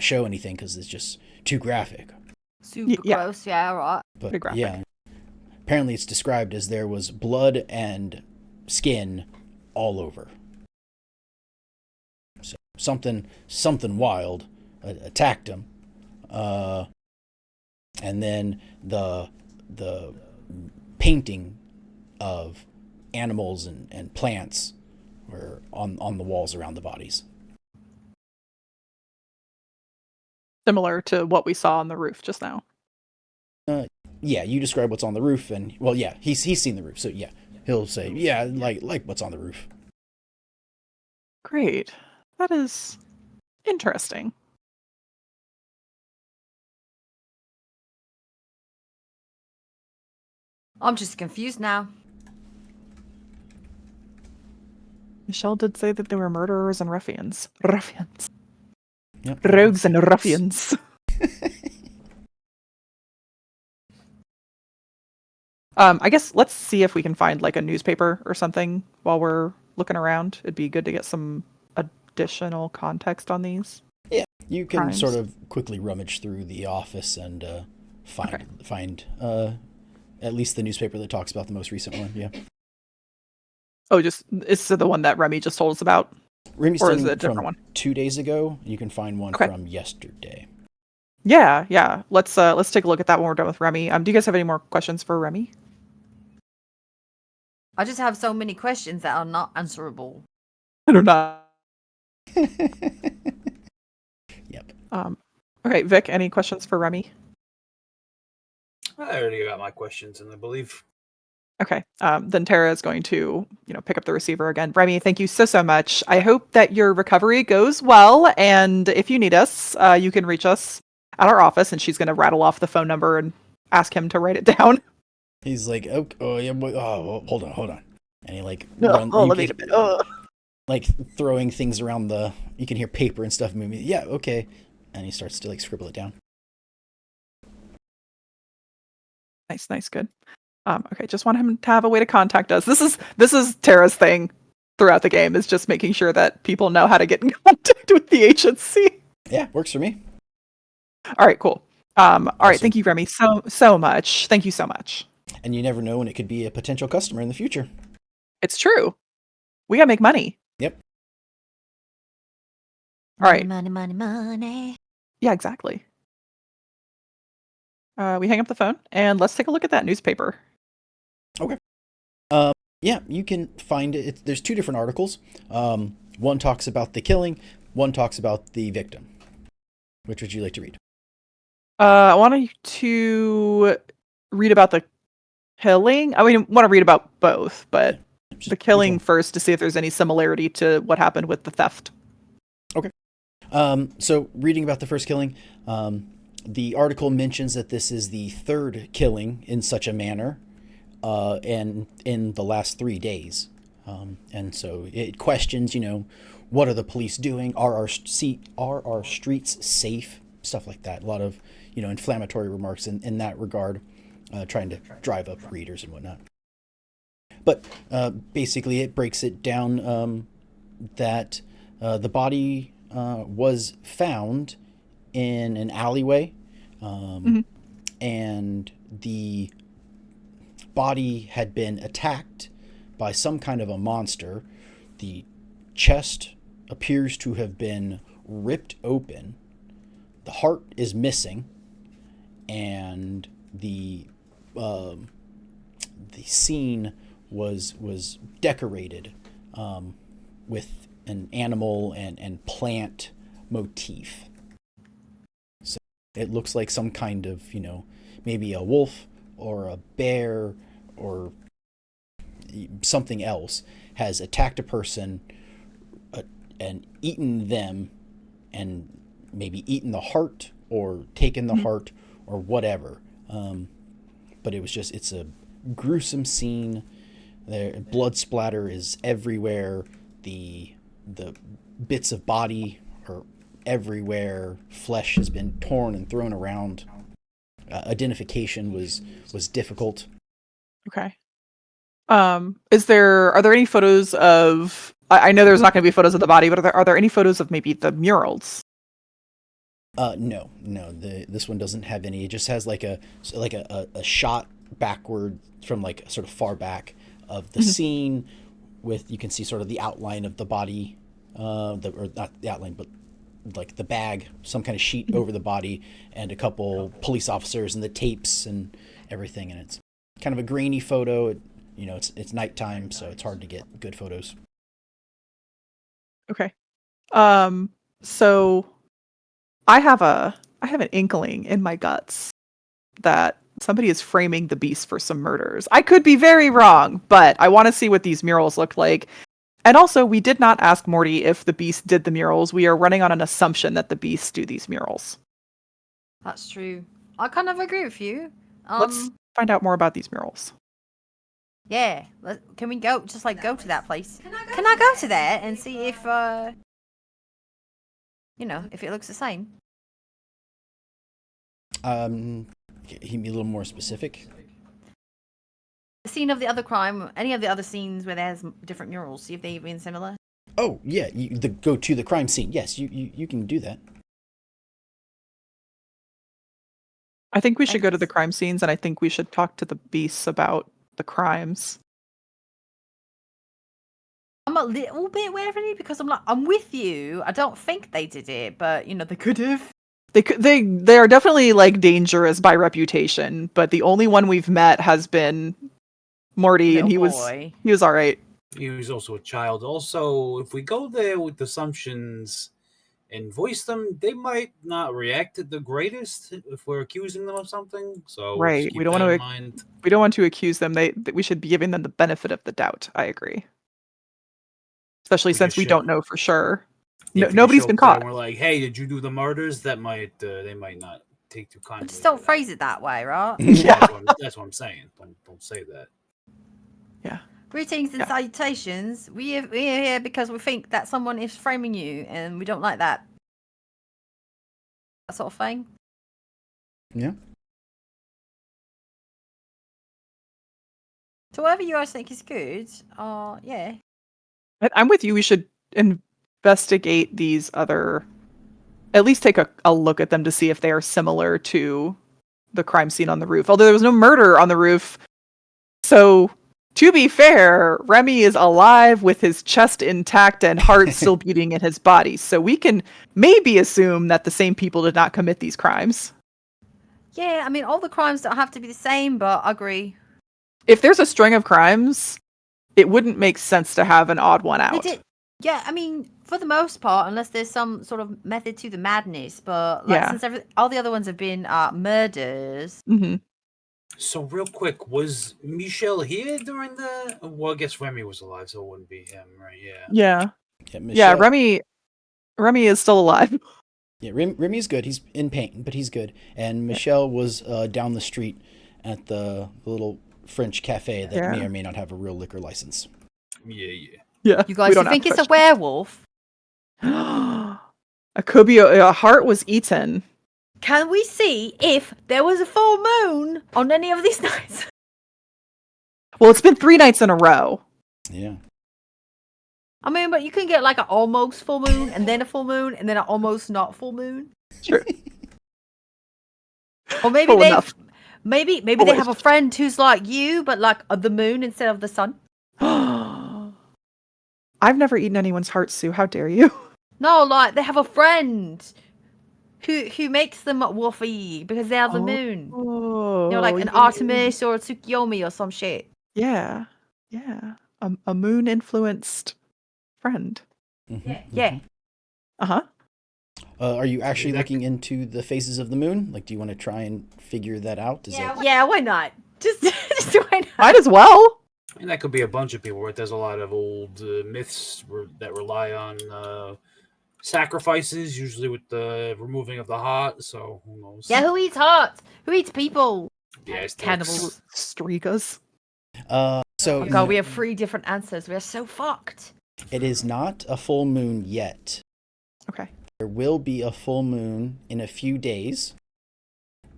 show anything because it's just too graphic. Super gross, yeah, right. But Pretty graphic. yeah, apparently it's described as there was blood and skin all over. So something wild attacked him, and then the painting of animals and plants were on the walls around the bodies. Similar to what we saw on the roof just now. Yeah, you describe what's on the roof, and well, yeah, he's seen the roof, so yeah, he'll say, yeah, like what's on the roof. Great. That is interesting. I'm just confused now. Michelle did say that they were murderers and ruffians. Yep. Rogues and ruffians. I guess let's see if we can find like a newspaper or something while we're looking around. It'd be good to get some additional context on these. Yeah, you can crimes. sort of quickly rummage through the office and find at least the newspaper that talks about the most recent one. Yeah. Oh, is it the one that Remy just told us about? Remy's Or is done it a different from one? 2 days ago. You can find one Okay. from yesterday. Yeah. Let's take a look at that when we're done with Remy. Do you guys have any more questions for Remy? I just have so many questions that are not answerable. I don't know. Yep. Okay, Vic, any questions for Remy? I already got my questions, and I believe Okay. Then Tara is going to, pick up the receiver again. Remy, thank you so much. I hope that your recovery goes well, and if you need us, you can reach us at our office. And she's going to rattle off the phone number and ask him to write it down. He's like, oh yeah, hold on, and he like Let me. like throwing things around you can hear paper and stuff moving. Yeah, okay, and he starts to like scribble it down. Nice, good. Okay, just want him to have a way to contact us. This is Tara's thing throughout the game, is just making sure that people know how to get in contact with the agency. Yeah, works for me. All right, cool. All right, thank you, Remy, so much. Thank you so much. And you never know when it could be a potential customer in the future. It's true. We gotta make money. Yep. All right. Money. Yeah, exactly. We hang up the phone and let's take a look at that newspaper. Okay. Yeah, you can find it. There's 2 different articles. One talks about the killing. One talks about the victim. Which would you like to read? I wanted to read about the killing. I want to read about both, but the killing first to see if there's any similarity to what happened with the theft. Okay. So reading about the first killing, the article mentions that this is the 3rd killing in such a manner, and in the last 3 days. And so it questions, what are the police doing? Are our streets safe? Stuff like that. A lot of, inflammatory remarks in that regard, trying to drive up readers and whatnot. But basically it breaks it down that the body was found in an alleyway, and the body had been attacked by some kind of a monster. The chest appears to have been ripped open. The heart is missing, and the scene was decorated with an animal and plant motif. So it looks like some kind of, maybe a wolf or a bear or something else has attacked a person and eaten them, and maybe eaten the heart or taken the heart or whatever. But it's a gruesome scene. There, blood splatter is everywhere. The bits of body are everywhere. Flesh has been torn and thrown around. Identification was difficult. Okay. Are there any photos of? I know there's not going to be photos of the body, but are there any photos of maybe the murals? No. This one doesn't have any. It just has like a shot backward from like sort of far back of the scene, with you can see sort of the outline of the body, or not the outline, but like the bag, some kind of sheet over the body, and a couple police officers and the tapes and everything. And it's kind of a grainy photo. It's nighttime, so it's hard to get good photos. Okay. So I have an inkling in my guts that somebody is framing the beast for some murders. I could be very wrong, but I want to see what these murals look like. And also, we did not ask Morty if the beast did the murals. We are running on an assumption that the beasts do these murals. That's true. I kind of agree with you. Let's find out more about these murals. Yeah. Can we go? Just like go to that place. Can I go to there and see if if it looks the same? Can you be a little more specific? The scene of the other crime, any of the other scenes where there's different murals, see if they've been similar. Oh yeah, go to the crime scene. Yes, you can do that. I think we should go to the crime scenes, and I think we should talk to the beasts about the crimes. I'm a little bit wary because I'm with you. I don't think they did it, but they could have. They are definitely like dangerous by reputation, but the only one we've met has been Morty, and he was all right. He was also a child. Also, if we go there with assumptions, and voice them, they might not react the greatest if we're accusing them of something. So we'll just Right. keep that in mind. We don't want to accuse them. We should be giving them the benefit of the doubt. I agree. Especially We since just we show- don't know for sure. If we Nobody's show been up there caught. and we're like, "Hey, did you do the murders?" That might they might not take too kindly. Just to don't that. phrase it that way, right? Yeah. That's what I'm saying. Don't say that. Yeah. Greetings and Yeah. salutations. We're here because we think that someone is framing you, and we don't like that. That sort of thing. Yeah. So whatever you guys think is good, yeah. I'm with you. We should investigate these other. At least take a look at them to see if they are similar to the crime scene on the roof. Although there was no murder on the roof. So, to be fair, Remy is alive with his chest intact and heart still beating in his body. So we can maybe assume that the same people did not commit these crimes. Yeah, I mean, all the crimes don't have to be the same, but I agree. If there's a string of crimes, it wouldn't make sense to have an odd one They out. did. Yeah, I mean, for the most part, unless there's some sort of method to the madness, but like Yeah. since all the other ones have been murders. Mm-hmm. So real quick, was Michelle here during the? Well, I guess Remy was alive, so it wouldn't be him, right? Yeah. Yeah. Yeah, Yeah, Michelle, Remy is still alive. Yeah, Remy's good. He's in pain, but he's good. And Michelle was down the street at the little French cafe that may or may not have a real liquor license. Yeah. Yeah. You guys, you think it's a werewolf? A Kubio, a heart was eaten. Can we see if there was a full moon on any of these nights? Well, it's been 3 nights in a row. Yeah. I mean, but you can get like an almost full moon, and then a full moon, and then an almost not full moon. True. Or maybe Full they, enough. maybe they Always. have a friend who's like you, but like the moon instead of the sun. I've never eaten anyone's heart, Sue. How dare you? No, like they have a friend who makes them wolfy because they have the moon. Oh, You know, like an Artemis or a Tsukiyomi or some shit. Yeah. Yeah. A moon influenced friend. Mm-hmm, Yeah. Uh-huh. Are you actually that- looking into the phases of the moon? Like, do you want to try and figure that out? Yeah, why not? Just why not? Might as well. I mean, that could be a bunch of people, right? There's a lot of old myths that rely on sacrifices, usually with the removing of the heart. So who knows? Yeah, who eats hearts? Who eats people? Yeah, it's Cannibals. Streakers. So Oh god, we have 3 different answers. We're so fucked. it is not a full moon yet. Okay. There will be a full moon in a few days,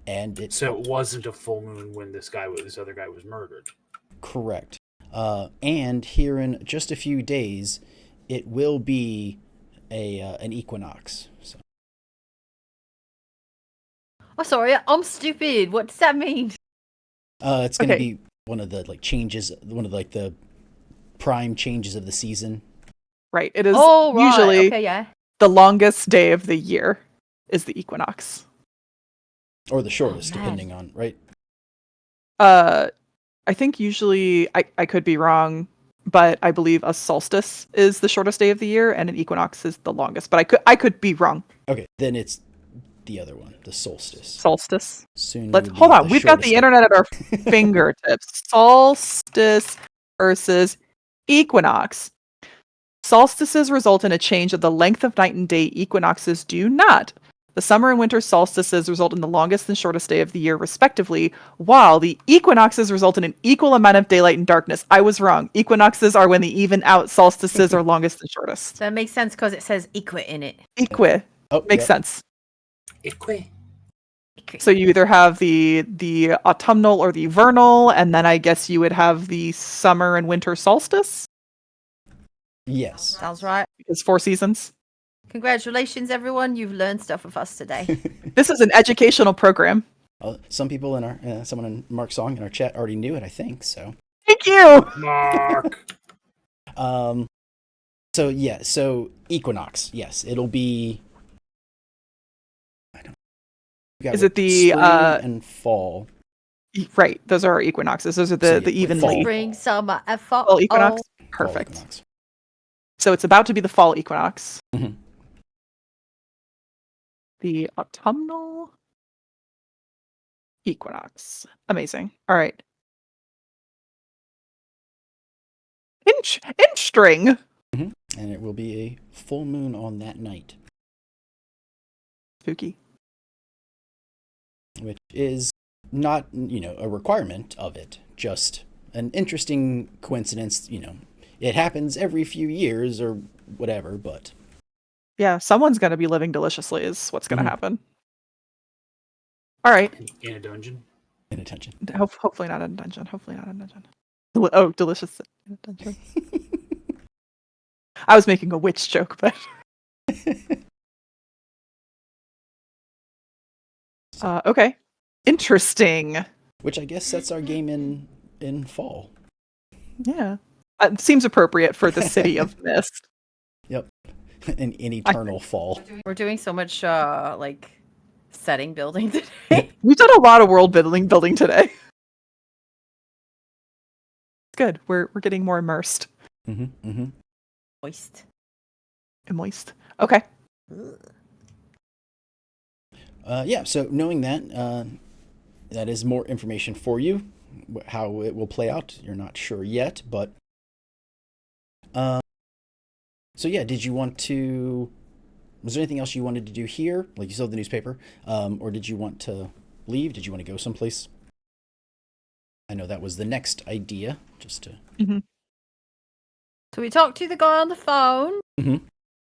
and it's So it wasn't a full moon when this other guy was murdered. correct. And here in just a few days, it will be an equinox. So. Oh, sorry, I'm stupid. What does that mean? It's going to Okay. be one of the changes, one of the prime changes of the season. Right. It is Oh, right. usually Okay, yeah. the longest day of the year is the equinox. Or the shortest, man. depending on, right? I think usually I could be wrong, but I believe a solstice is the shortest day of the year and an equinox is the longest. But I could be wrong. Okay, then it's the other one, the solstice. Solstice. Soon Let's will be hold on. the We've got the shortest internet at our fingertips. Solstice versus equinox. Solstices result in a change of the length of night and day. Equinoxes do not. The summer and winter solstices result in the longest and shortest day of the year, respectively, while the equinoxes result in an equal amount of daylight and darkness. I was wrong. Equinoxes are when the even out solstices are longest and shortest. So it makes sense because it says equi in it. Equi. Oh, Makes yep. sense. Equi. Equi. So you either have the autumnal or the vernal, and then I guess you would have the summer and winter solstice, Yes. Sounds right. because 4 seasons. Congratulations, everyone. You've learned stuff with us today. This is an educational program. Some people in our, someone in Mark's song in our chat already knew it, I think. So, Thank you. Mark. so equinox. Yes, it'll be. Is it the, spring and fall? Right, those are our equinoxes. Those are So, yeah, the with evenly fall. Spring, summer, and fall. fall equinox. Fall Perfect. equinox. So it's about to be the fall equinox. Mhm. The autumnal equinox. Amazing. All right. Inch string. And it will be a full moon on that night, Spooky. which is not, a requirement of it, just an interesting coincidence. It happens every few years or whatever, but Yeah, someone's gonna be living deliciously is what's gonna Mhm. happen. All right. In a dungeon. in attention. Hopefully not in a dungeon. Hopefully not in a dungeon. Oh, delicious in a dungeon. I was making a witch joke, but okay. Interesting. Which I guess sets our game in fall. Yeah. Seems appropriate for the city of Mist. Yep. An eternal fall. We're doing so much like setting building today. We've done a lot of world building today. It's good. We're getting more immersed Moist. and moist. Okay. Yeah, so knowing that, that is more information for you. How it will play out, you're not sure yet, but... So yeah, did you want to... Was there anything else you wanted to do here? Like you saw the newspaper. Or did you want to leave? Did you want to go someplace? I know that was the next idea, just to... So we talked to the guy on the phone. Mhm.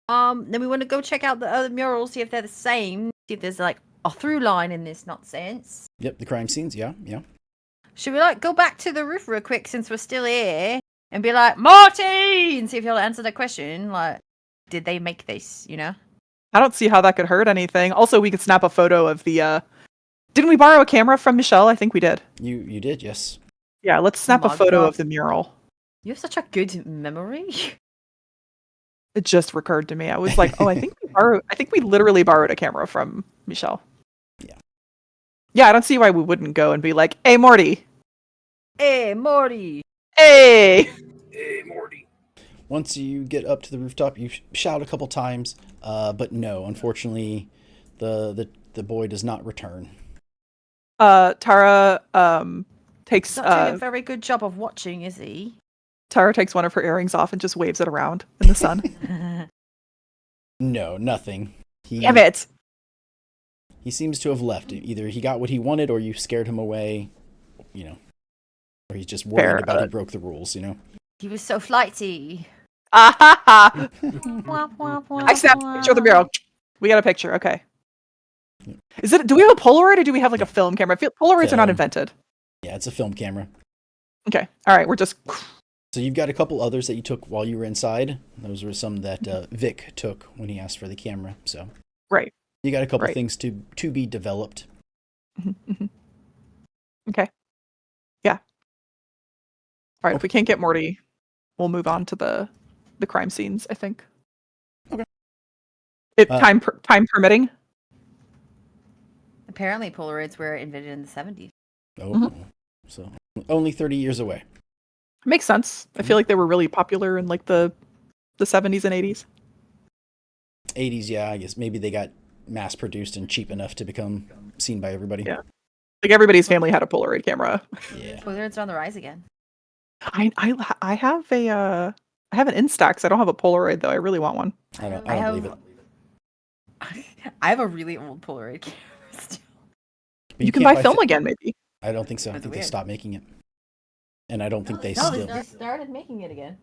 Then we want to go check out the other murals, see if they're the same, see if there's like a through line in this nonsense. Yep, the crime scenes, yeah. Should we like go back to the roof real quick since we're still here and be like, Marty, and see if he'll answer the question? Like, did they make this? I don't see how that could hurt anything. Also, we could snap a photo of the Didn't we borrow a camera from Michelle? I think we did. You did, yes. Yeah, let's snap a my photo God. of the mural. You have such a good memory. It just recurred to me. I was like, oh, I think we literally borrowed a camera from Michelle. Yeah. Yeah, I don't see why we wouldn't go and be like, hey, Morty. Hey, Morty. Hey. Hey, Morty. Once you get up to the rooftop, you shout a couple times, but no, unfortunately, the boy does not return. Tara takes Not doing a very good job of watching, is he? Tara takes one of her earrings off and just waves it around in the sun. No, nothing. Damn it. He seems to have left. Either he got what he wanted, or you scared him away, or he's just worried Fair, about he broke the rules, He was so flighty. Ah ha ha. I I snapped a picture of the mural. We got a picture. Okay. Do we have a Polaroid or do we have like a film camera? Polaroids are not Film. invented. Yeah, it's a film camera. Okay. All right. We're just. So you've got a couple others that you took while you were inside. Those were some that Vic took when he asked for the camera. So Right. you got a couple Right. things to be developed. Okay. Yeah. All right. If we can't get Morty, we'll move on to the crime scenes, I think. Okay. Time permitting. Apparently, Polaroids were invented in the 70s. Oh, so only 30 years away. Makes sense. I feel like they were really popular in like the 70s and 80s. 80s, yeah, I guess maybe they got mass produced and cheap enough to become seen by everybody. Yeah. Like everybody's family had a Polaroid camera. Yeah. Polaroids are on the rise again. I have an Instax. I don't have a Polaroid though. I really want one. I don't I believe it. I have a really old Polaroid camera still. But You can can't buy film again, maybe. I don't think so. I That's think they weird. stopped making it. And I don't think they No, still... they started making it again.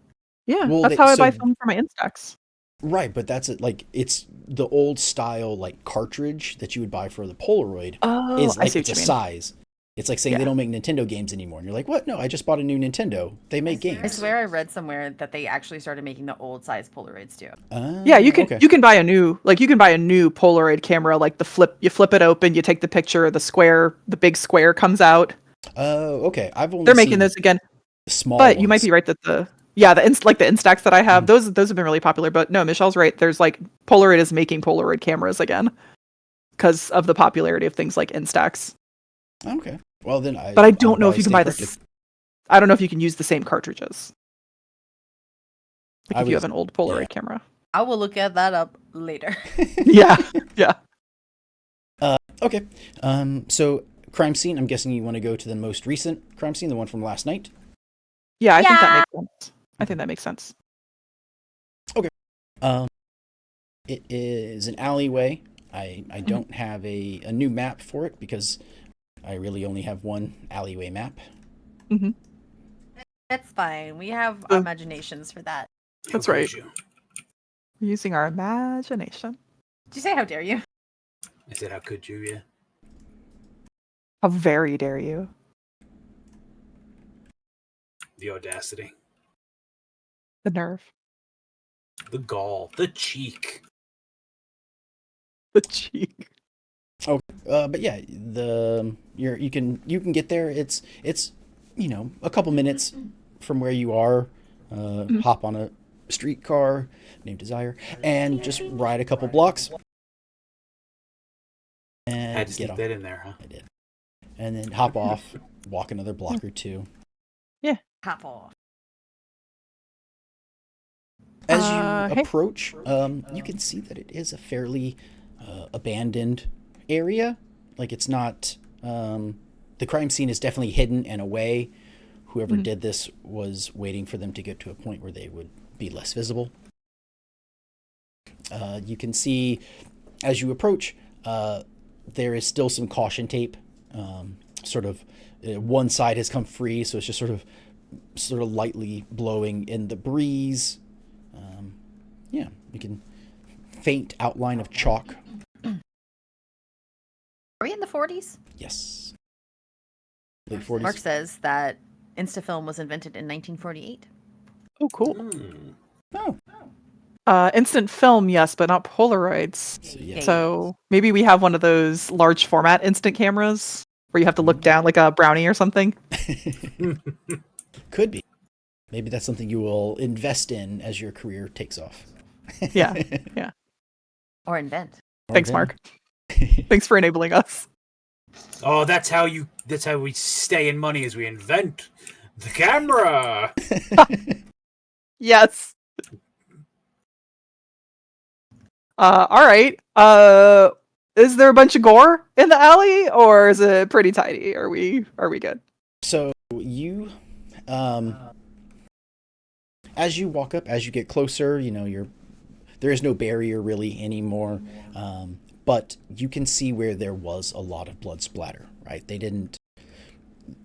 Yeah, Well, that's they- how I buy so- film for my Instax. Right, but that's it. Like, it's the old style, like, cartridge that you would buy for the Polaroid Oh, is I like, see it's what a you mean. size. It's like saying Yeah. they don't make Nintendo games anymore. And you're like, what? No, I just bought a new Nintendo. They make games. I swear I read somewhere that they actually started making the old size Polaroids too. Yeah, you can Okay. you can buy a new Polaroid camera. Like you flip it open, you take the picture, the big square comes out. Okay. I've only They're making seen those again, small but you might ones. be right that the Instax that I have, those have been really popular. But no, Michelle's right. There's like Polaroid is making Polaroid cameras again because of the popularity of things like Instax. Okay. Well, then But I don't know if you can buy this. this. I don't know if you can use the same cartridges. Like I if you was- have an old Polaroid yeah. camera. I will look at that up later. Yeah, yeah. Okay. So crime scene. I'm guessing you want to go to the most recent crime scene, the one from last night. Yeah, I think that Yeah. makes sense. I think that makes sense. Um, it is an alleyway. I don't have a new map for it because I really only have one alleyway map. Hmm. That's fine. We have Uh, our imaginations for that. That's How could right. you? We're using our imagination. Did you say how dare you? I said, how could you? Yeah. How very dare you? The audacity, The nerve. the gall, the cheek. The cheek. But yeah, you can get there. It's a couple minutes from where you are. Hop on a streetcar named Desire and just ride a couple blocks and Had to get sneak off. that in there, huh? I did, and then hop off, walk another block or two. Hop off. As you Hey. approach, you can see that it is a fairly abandoned area. Like it's not. The crime scene is definitely hidden and away. Whoever did this was waiting for them to get to a point where they would be less visible. You can see as you approach, there is still some caution tape. One side has come free, so it's just sort of lightly blowing in the breeze. You can faint outline of chalk. Are we in the 40s? Yes. Late 40s. Mark says that Instafilm was invented in 1948. Oh, cool. Oh, Instant film, yes, but not Polaroids. so yes. So maybe we have one of those large format instant cameras where you have to look down like a brownie or something. Could be. Maybe that's something you will invest in as your career takes off. Yeah. Or invent. Thanks, Mark. Thanks for enabling us. Oh, that's how we stay in money, as we invent the camera. Yes. All right. Is there a bunch of gore in the alley, or is it pretty tidy? Are we good? So you, as you walk up, as you get closer, there is no barrier really anymore. But you can see where there was a lot of blood splatter. Right? They didn't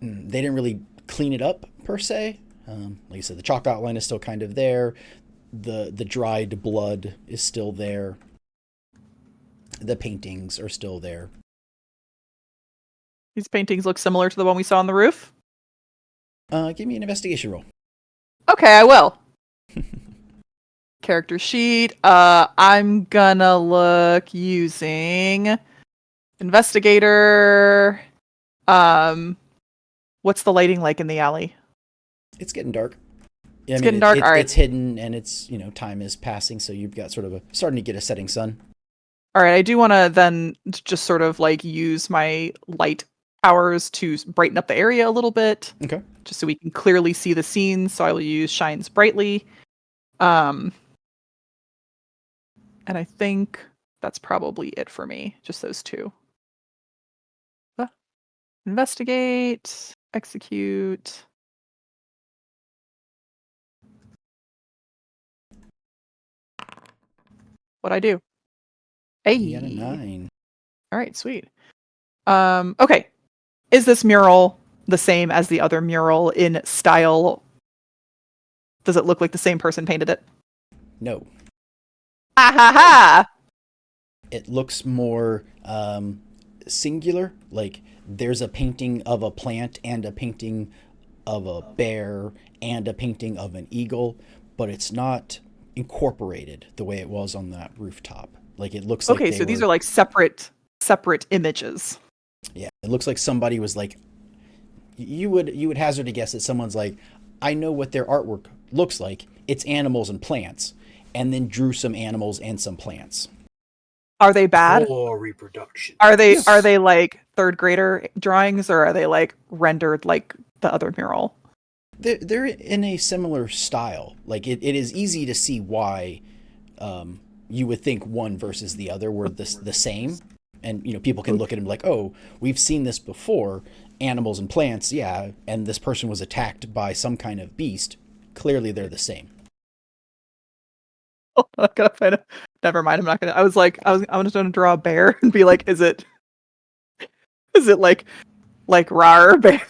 really clean it up per se. Like I said, the chalk outline is still kind of there. The dried blood is still there. The paintings are still there. These paintings look similar to the one we saw on the roof. Give me an investigation roll. Okay, I will. Character sheet. I'm gonna look using investigator. What's the lighting like in the alley? It's getting dark. It's getting dark. All right. It's hidden, and it's time is passing, so you've got sort of starting to get a setting sun. All right, I do want to then just sort of like use my light powers to brighten up the area a little bit. Okay. Just so we can clearly see the scene. So I will use shines brightly. And I think that's probably it for me. Just those two. Investigate, execute. What'd I do? Hey. You got a 9. All right, sweet. Okay. Is this mural the same as the other mural in style? Does it look like the same person painted it? No. Ha ha ha! It looks more singular. Like there's a painting of a plant and a painting of a bear and a painting of an eagle, but it's not incorporated the way it was on that rooftop. Like it looks like Okay, so these are like separate images. Yeah, it looks like somebody was like, you would hazard a guess that someone's like, I know what their artwork looks like. It's animals and plants, and then drew some animals and some plants. Are they bad? Or reproduction. Are they like third grader drawings, or are they like rendered like the other mural? They're in a similar style. Like it is easy to see why you would think one versus the other were the same. and people can look at him like, oh, we've seen this before, animals and plants, yeah, and this person was attacked by some kind of beast. Clearly, they're the same. Oh, I'm gonna find a... Never mind. I'm not gonna. I was going to draw a bear and be like, is it like rar bear?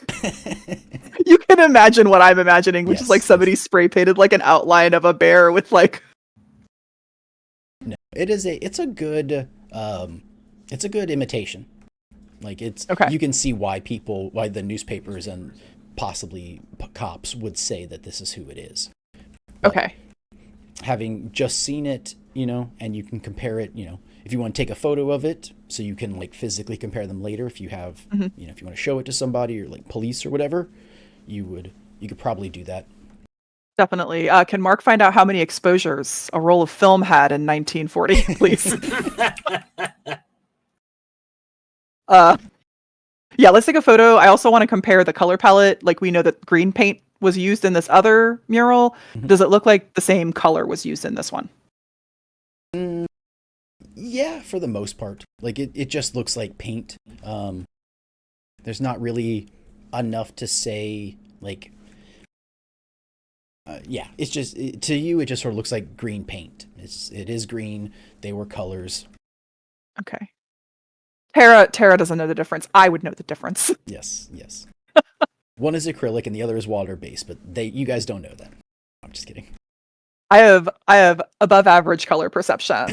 You can imagine what I'm imagining, which is like somebody spray painted like an outline of a bear with like. No, it's a good imitation. Like it's okay. You can see why the newspapers and possibly cops would say that this is who it is. But okay. Having just seen it, and you can compare it, if you want to take a photo of it so you can like physically compare them later, if you have, if you want to show it to somebody or like police or whatever, you could probably do that. Definitely. Can Mark find out how many exposures a roll of film had in 1940, please? Yeah, let's take a photo. I also want to compare the color palette. Like we know that green paint was used in this other mural. Does it look like the same color was used in this one? Yeah, for the most part. Like it just looks like paint. There's not really enough to say like yeah, it's just to you it just sort of looks like green paint. It is green. They were colors. Okay. Tara doesn't know the difference. I would know the difference. Yes. One is acrylic and the other is water-based, but you guys don't know that. I'm just kidding. I have above average color perception.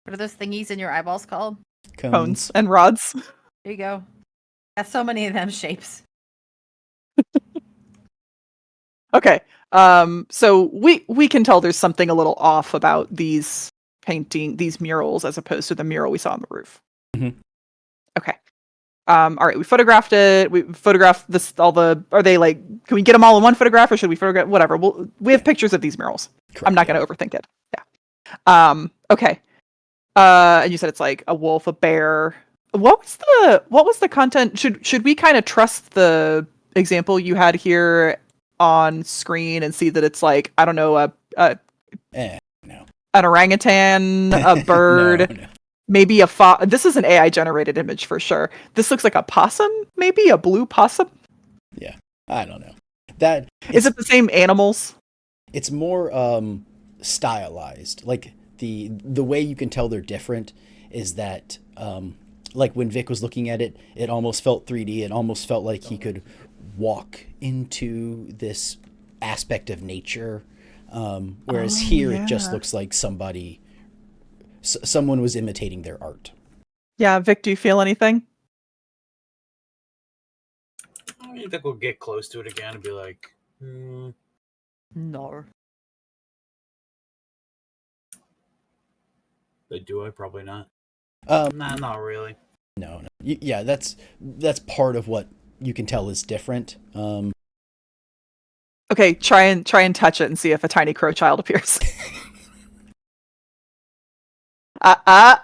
What are those thingies in your eyeballs called? Cones and rods. There you go. Got so many of them shapes. Okay. So we can tell there's something a little off about these murals as opposed to the mural we saw on the roof. Mm-hmm. Okay. All right, we photographed it. We photographed are they like, can we get them all in one photograph or should we photograph, whatever. We have pictures of these murals. Correct, I'm not going to overthink it. Yeah. Okay. And you said it's like a wolf, a bear. What was the content? Should we kind of trust the example you had here on screen and see that it's like, I don't know, no. An orangutan, a bird, no. Maybe this is an AI generated image for sure. This looks like a possum, maybe a blue possum. Yeah, I don't know. Is it the same animals? It's more stylized. Like the way you can tell they're different is that like when Vic was looking at it, it almost felt 3D. It almost felt like he could walk into this aspect of nature. Whereas here it just looks like someone was imitating their art. Yeah, Vic, do you feel anything? I think we'll get close to it again and be like, No. But do I? Probably not. Nah, not really. No. Yeah, that's part of what you can tell is different. Okay, try and touch it and see if a tiny crow child appears. A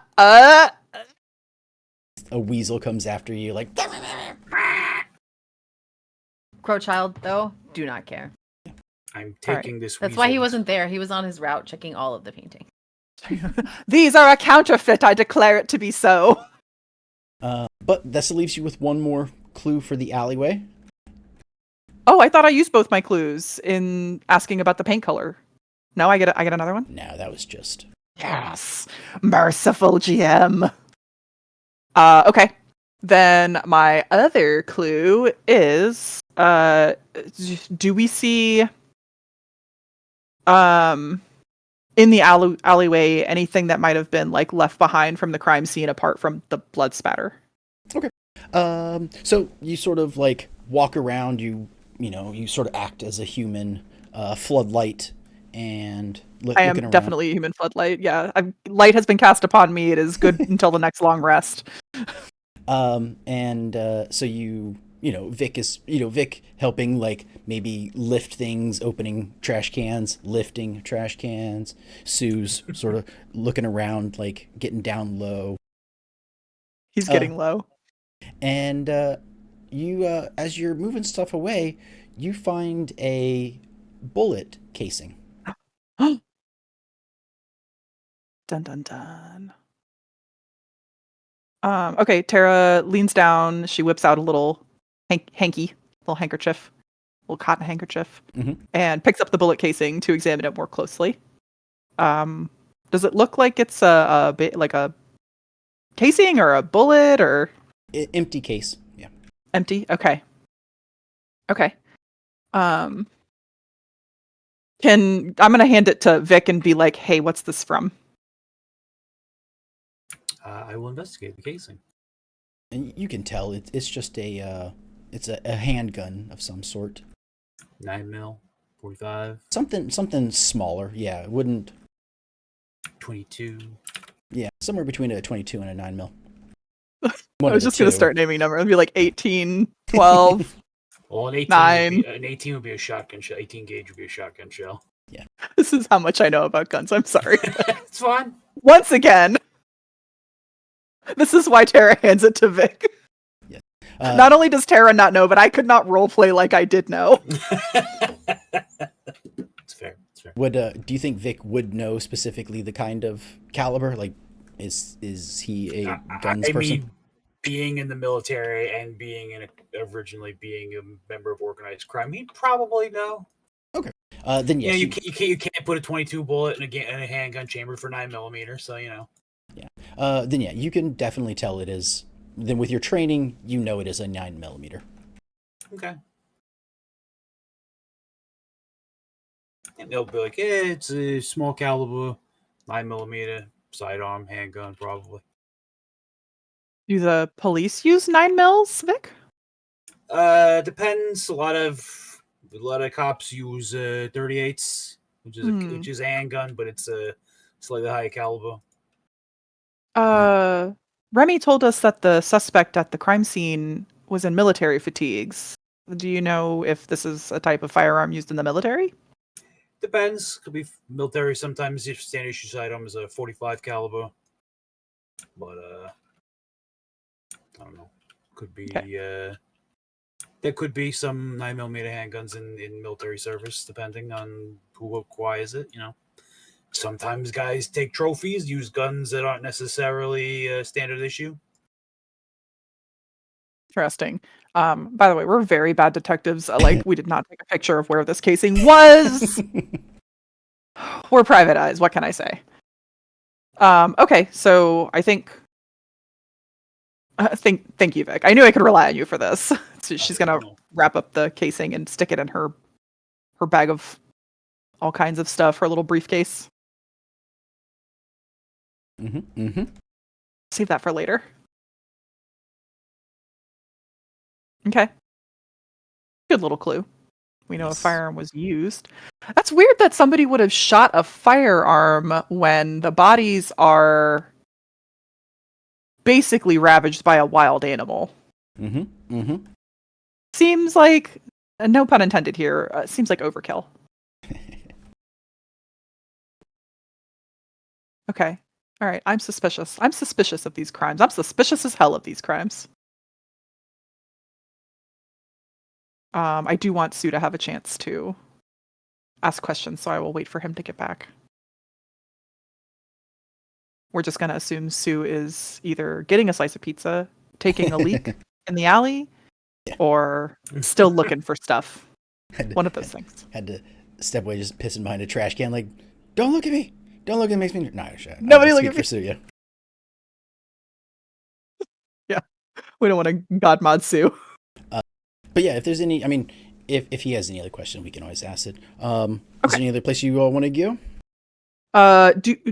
weasel comes after you like. Crow child, though, do not care. I'm taking this. That's why he wasn't there. He was on his route checking all of the painting. These are a counterfeit. I declare it to be so. But this leaves you with one more clue for the alleyway. Oh, I thought I used both my clues in asking about the paint color. No, I get another one? No, that was just... Yes. Merciful GM. Okay. Then my other clue is, do we see, in the alleyway, anything that might have been, like, left behind from the crime scene apart from the blood spatter? Okay. So you sort of, like, walk around, you sort of act as a human floodlight and I am definitely a human floodlight. Yeah, light has been cast upon me. It is good until the next long rest. So Vic helping, like, maybe lift things, opening trash cans, lifting trash cans. Sue's sort of looking around, like, getting down low. He's getting low. And you, as you're moving stuff away, you find a bullet casing. Dun dun dun. Okay, Tara leans down. She whips out a little little handkerchief, little cotton handkerchief, Mhm. and picks up the bullet casing to examine it more closely. Does it look like it's a bit like a casing or a bullet or Empty case. Yeah. empty? Okay. Okay. Um, I'm gonna hand it to Vic and be like, "Hey, what's this from?" I will investigate the casing. And you can tell it's just it's a handgun of some sort. 9mm, 45, Something smaller. Yeah, it wouldn't. 22. Yeah, somewhere between a 22 and a 9mm. I One was of the just gonna two. start naming numbers. It'd be like 18, 12. Well, an 18 9. an 18 would be a shotgun shell. 18 gauge would be a shotgun shell. This is how much I know about guns. I'm sorry. It's fine. Once again, this is why Tara hands it to Vic. Not only does Tara not know, but I could not roleplay like I did know. It's fair. It's fair. Would do you think Vic would know specifically the kind of caliber? Like, is he a guns I person? mean, being in the military and originally being a member of organized crime, he'd probably know. Then yes, You can't put a 22 bullet in a handgun chamber for 9mm, so you know. then yeah, you can definitely tell it is. Then with your training, you know it is a 9mm. Okay. And they'll be like, "Yeah, it's a small caliber, 9mm sidearm handgun, probably." Do the police use 9mm, Vic? Depends. A lot of cops use 38s, which is a handgun, but it's a slightly higher caliber. Remy told us that the suspect at the crime scene was in military fatigues. Do you know if this is a type of firearm used in the military? Depends. Could be military. Sometimes if standard issue sidearm is a 45 caliber, but I don't know. Could be there could be some 9mm handguns in military service, depending on who acquires it. You know, sometimes guys take trophies, use guns that aren't necessarily standard issue. Interesting. By the way, we're very bad detectives. Like, we did not take a picture of where this casing was. We're private eyes. What can I say? Okay, so I think. Thank you, Vic. I knew I could rely on you for this. So she's gonna wrap up the casing and stick it in her bag of all kinds of stuff, her little briefcase. Save that for later. Okay. Good little clue. We know a firearm was used. That's weird that somebody would have shot a firearm when the bodies are basically ravaged by a wild animal. Seems like, no pun intended here, seems like overkill. Okay. All right. I'm suspicious. I'm suspicious of these crimes. I'm suspicious as hell of these crimes. I do want Sue to have a chance to ask questions, so I will wait for him to get back. We're just going to assume Sue is either getting a slice of pizza, taking a leak in the alley, or still looking for stuff. One of those things. Had to step away, just pissing behind a trash can, like, don't look at me. Don't look at me. Makes me. No, Nobody look at me. Sue, yeah. Yeah. We don't want to God mod Sue. But yeah, if there's any, I mean, if he has any other question, we can always ask it. Is there any other place you all want to go?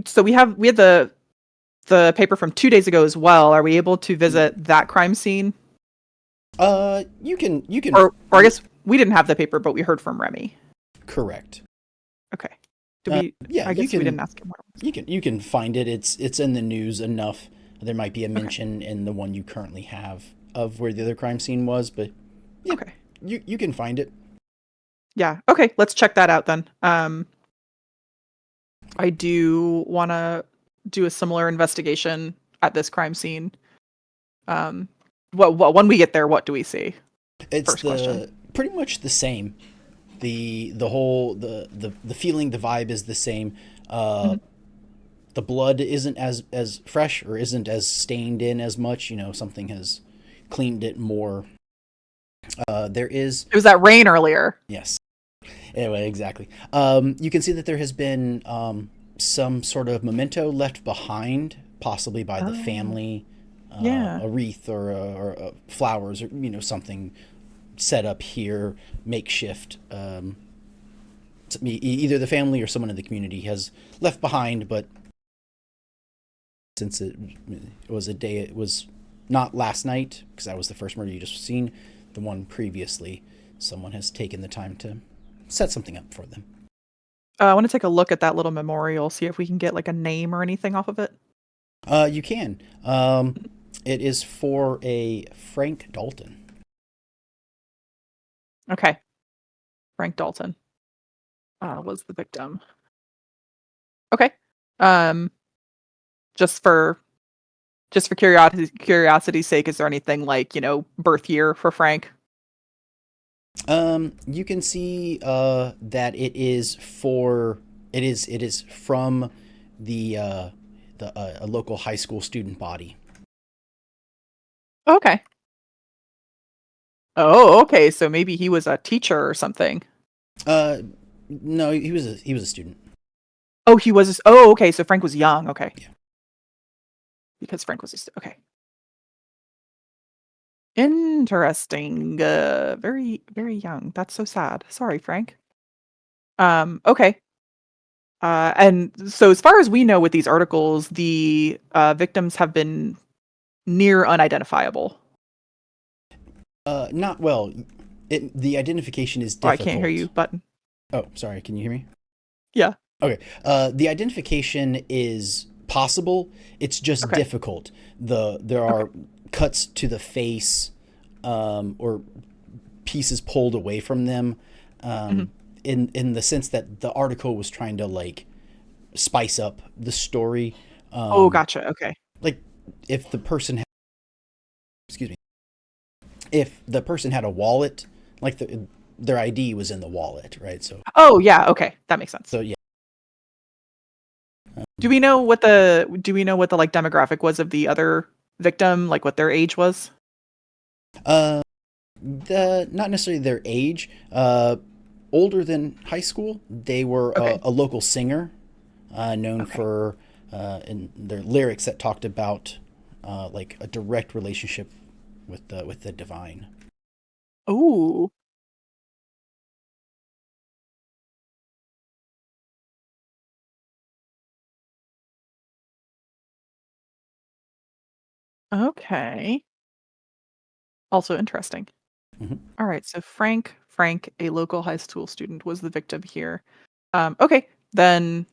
So we had the paper from 2 days ago as well. Are we able to visit that crime scene? You can. Or I guess we didn't have the paper, but we heard from Remy. Correct. Okay. I guess we didn't ask him what it was. You can find it. It's in the news enough. There might be a mention in the one you currently have of where the other crime scene was, but yeah, okay. You can find it. Yeah. Okay. Let's check that out then. I do want to do a similar investigation at this crime scene. When we get there, what do we see? It's pretty much the same. The whole the feeling, the vibe is the same. the blood isn't as fresh or isn't as stained in as much. Something has cleaned it more. There is It was that rain earlier. yes. Anyway, exactly. You can see that there has been some sort of memento left behind, possibly by the family. Yeah. A wreath or flowers or something set up here, makeshift. Either the family or someone in the community has left behind, but since it was a day, it was not last night because that was the first murder you just seen. The one previously, someone has taken the time to set something up for them. I want to take a look at that little memorial, see if we can get like a name or anything off of it. You can. It is for a Frank Dalton. Okay. Frank Dalton was the victim. Okay. Just for curiosity's sake, is there anything like, birth year for Frank? You can see that it is from the a local high school student body. Okay. Oh, okay. So maybe he was a teacher or something. No, he was a student. Oh, he was. Oh, okay. So Frank was young. Okay. Yeah. Because Frank was okay. Interesting. Very, very young. That's so sad. Sorry, Frank. Okay. And so as far as we know with these articles, the victims have been near unidentifiable. Not well. The identification is Oh, I difficult. can't hear you, button. Oh, sorry. Can you hear me? Yeah. Okay. The identification is possible. It's just Okay. difficult. There are cuts to the face, or pieces pulled away from them, in the sense that the article was trying to like spice up the story. Oh, gotcha. Okay. Like if the person if the person had a wallet, like their ID was in the wallet, right? So Oh, yeah. Okay, that makes sense. yeah. Do we know what the like demographic was of the other victim, like what their age was? Not necessarily their age. Older than high school. They were a local singer, known for in their lyrics that talked about like a direct relationship with the divine. Ooh. Okay. Also interesting. Mhm. All right, so Frank, a local high school student, was the victim here. Okay, then,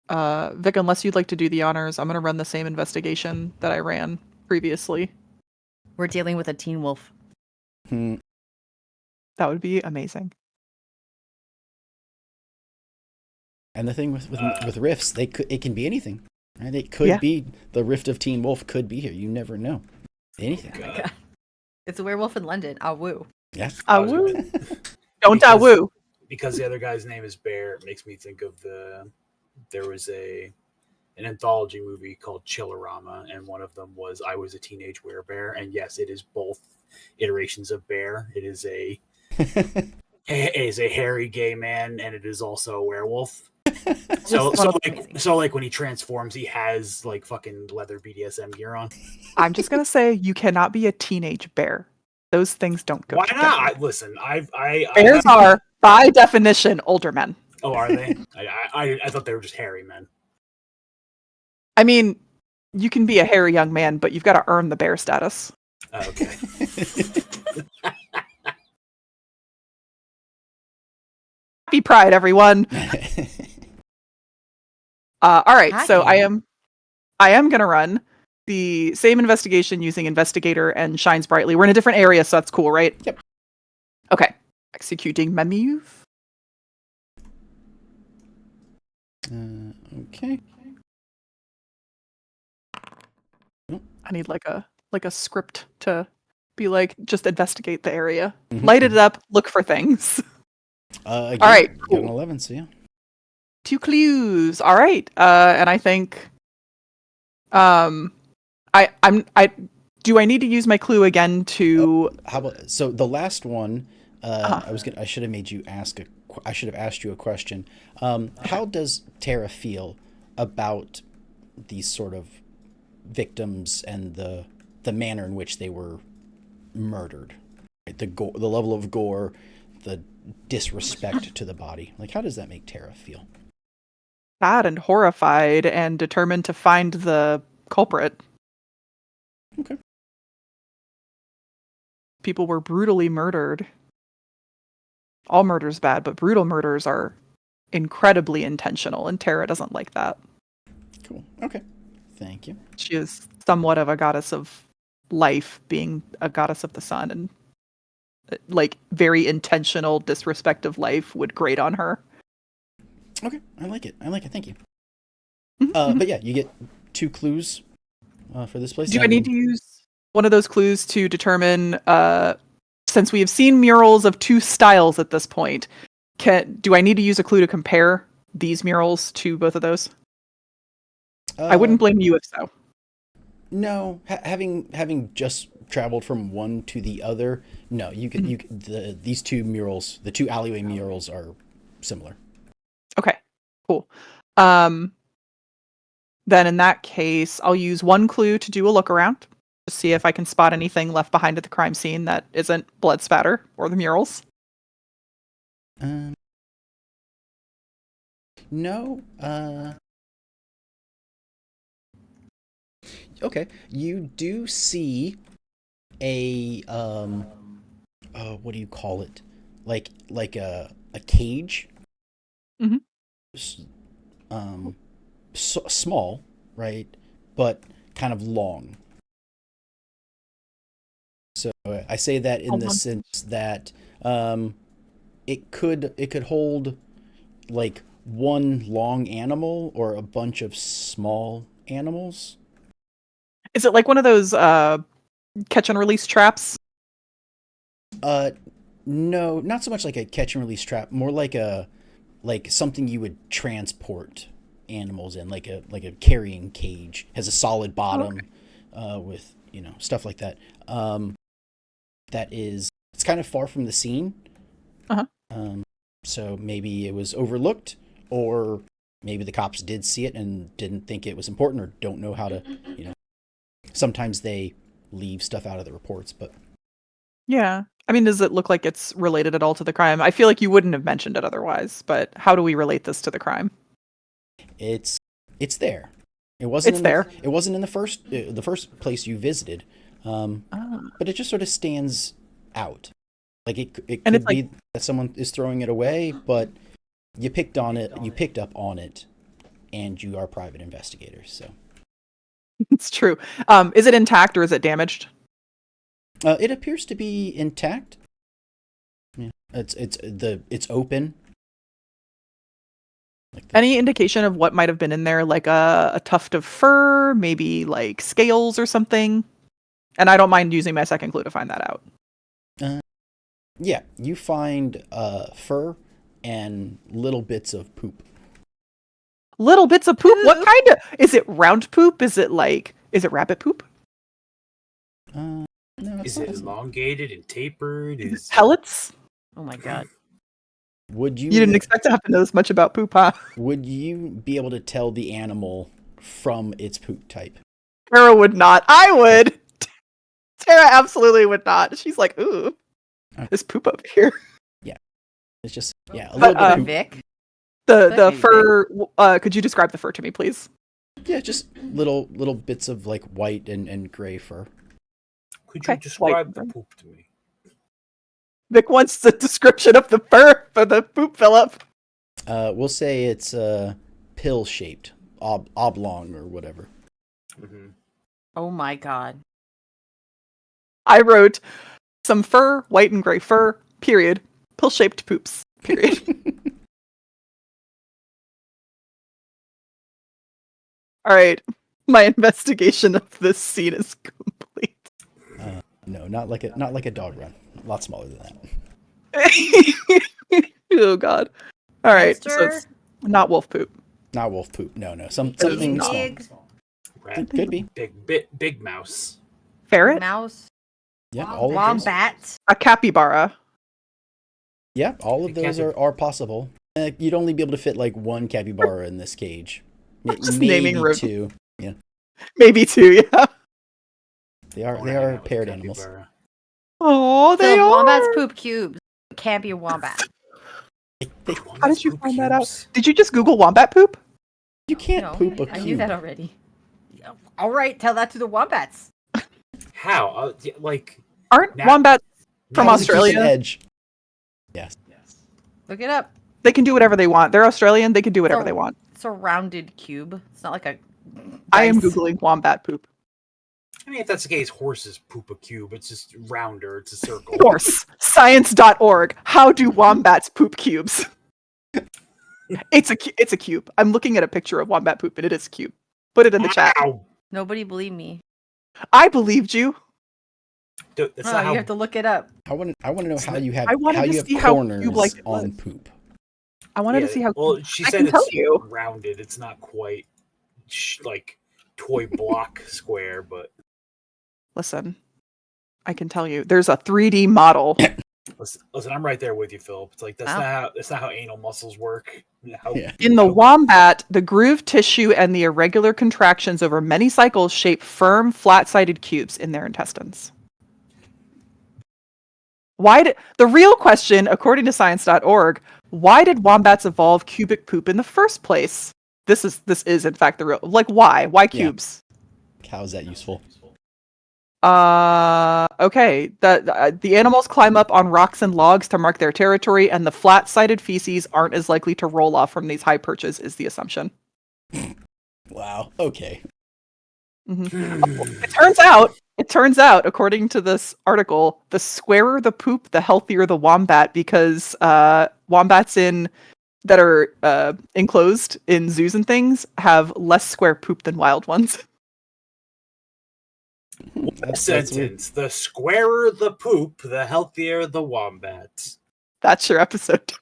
Vic, unless you'd like to do the honors, I'm gonna run the same investigation that I ran previously. We're dealing with a teen wolf. Hmm. That would be amazing. And the thing with rifts, it can be anything. Right? It could be the rift of Teen Wolf could be here. You never know. Anything. Oh my God. It's a werewolf in London. Ah, woo. Yeah. Woo. Don't woo. Because the other guy's name is Bear, it makes me think of there was an anthology movie called Chillerama, and one of them was I Was a Teenage Werebear, and yes, it is both iterations of Bear. It is a hairy gay man, and it is also a werewolf. So like when he transforms, he has like fucking leather BDSM gear on. I'm just gonna say you cannot be a teenage bear. Those things don't go. Why together. not? Listen, Bears are by definition older men. Oh, are they? I thought they were just hairy men. I mean, you can be a hairy young man, but you've got to earn the bear status. Okay. Happy Pride, everyone. All right, so I am gonna run the same investigation using investigator and shines brightly. We're in a different area, so that's cool, right? Yep. Okay. Executing move. Okay. I need like a script to be like, just investigate the area, Mhm. light it up, look for things. Again, All right, got an 11, so yeah. 2 clues. All right. And I think do I need to use my clue again to How about so the last one? Uh-huh. I should have made you I should have asked you a question. How does Tara feel about these sort of victims and the manner in which they were murdered? Right? The level of gore, the disrespect to the body. Like, how does that make Tara feel? sad and horrified and determined to find the culprit. Okay. People were brutally murdered. All murder's bad, but brutal murders are incredibly intentional, and Tara doesn't like that. Cool. Okay. Thank you. She is somewhat of a goddess of life, being a goddess of the sun, and like very intentional disrespect of life would grate on her. Okay. I like it. I like it. Thank you. Mhm. But yeah, you get 2 clues for this place. Do I need to use one of those clues to determine, since we have seen murals of 2 styles at this point, do I need to use a clue to compare these murals to both of those? I wouldn't blame you if so. No, having just traveled from one to the other, no, these 2 murals, the 2 alleyway murals are similar. Okay, cool. Then in that case, I'll use 1 clue to do a look around to see if I can spot anything left behind at the crime scene that isn't blood spatter or the murals. No. Okay. You do see a what do you call it? Like a cage. Mhm. Small, right? But kind of long. So I say that in the sense that it could hold like one long animal or a bunch of small animals. Is it like one of those catch and release traps? No, not so much like a catch and release trap, more like something you would transport animals in, like a carrying cage. Has a solid bottom, with stuff like that. It's kind of far from the scene. Uh-huh. So maybe it was overlooked, or maybe the cops did see it and didn't think it was important, or don't know how to, sometimes they leave stuff out of the reports, but Yeah. I mean, does it look like it's related at all to the crime? I feel like you wouldn't have mentioned it otherwise, but how do we relate this to the crime? it's there. It wasn't It's there. it wasn't in the first place you visited, Ah. but it just sort of stands out. Like it And could it's like, be that someone is throwing it away, but you picked up on it, and you are private investigators. So it's true. Is it intact or is it damaged? it appears to be intact. Yeah. It's open. Like Any indication of what might have been in there, like a tuft of fur, maybe like scales or something? And I don't mind using my second clue to find that out. Yeah, you find fur and little bits of poop. Little bits of poop? What kind of? Is it round poop? Is it rabbit poop? No, Is it elongated and tapered? Is Pellets? Oh my god. Would you You didn't expect to have to know this much about poop, huh? Would you be able to tell the animal from its poop type? Tara would not. I would. Tara absolutely would not. She's like, ooh, there's poop up here. It's just a But, little bit of poop. Vic. The Maybe. fur. Could you describe the fur to me, please? Yeah, just little bits of like white and gray fur. could you Okay, describe white. the poop to me? Vic wants the description of the fur for the poop, Philip. We'll say it's pill shaped, oblong or whatever. Mm-hmm. Oh my god. I wrote some fur, white and gray fur, period. Pill-shaped poops, period. All right. My investigation of this scene is complete. No, not like a dog run. A lot smaller than that. Oh god. All right. So Heister? Not wolf poop. Not wolf poop. No. Guinea Something small. pig, Rat, Could be. big mouse. Ferret? mouse, Yeah, all of those. wombat. A capybara. Yeah, all of those are possible. You'd only be able to fit like one capybara in this cage. Just Maybe naming room. 2. Yeah, Maybe 2, yeah. they are paired animals. Oh, they So are. wombats poop cubes. It can't be a wombat. How did you find that out? Did you just Google wombat poop? You can't No, poop a I knew cube. that already. All right, tell that to the wombats. How? Like Aren't Now- wombats from That was a decent Australia? edge. Yes. Look it up. They can do whatever they want. They're Australian. They can do whatever So- they want. It's a rounded cube. It's not like a. I am dice. Googling wombat poop. I mean, if that's the case, horses poop a cube. It's just rounder. It's a circle. Horse. Science.org. How do wombats poop cubes? It's a cube. I'm looking at a picture of wombat poop and it is a cube. Put it in the chat. Ow! Nobody believed me. I believed you. Dude, that's Oh, not you how. have to look it up. I want to know how you have I wanted how to you have see how corners cube-like it on was. poop. I wanted to Yeah, see how. Well, she I said can tell it's you. rounded. It's not quite like toy block square, but Listen, I can tell you. There's a 3D model. listen, I'm right there with you, Philip. It's like that's not how anal muscles work. Yeah. In the wombat, the grooved tissue and the irregular contractions over many cycles shape firm, flat-sided cubes in their intestines. The real question, according to science.org, why did wombats evolve cubic poop in the first place? This is in fact the real, like, why? Why cubes? How is that useful? Okay. The animals climb up on rocks and logs to mark their territory, and the flat-sided feces aren't as likely to roll off from these high perches, is the assumption. Wow. Okay. It turns out, according to this article, the squarer the poop, the healthier the wombat, because wombats that are enclosed in zoos and things have less square poop than wild ones. That's weird. Sentence: the squarer the poop, the healthier the wombat. That's your episode.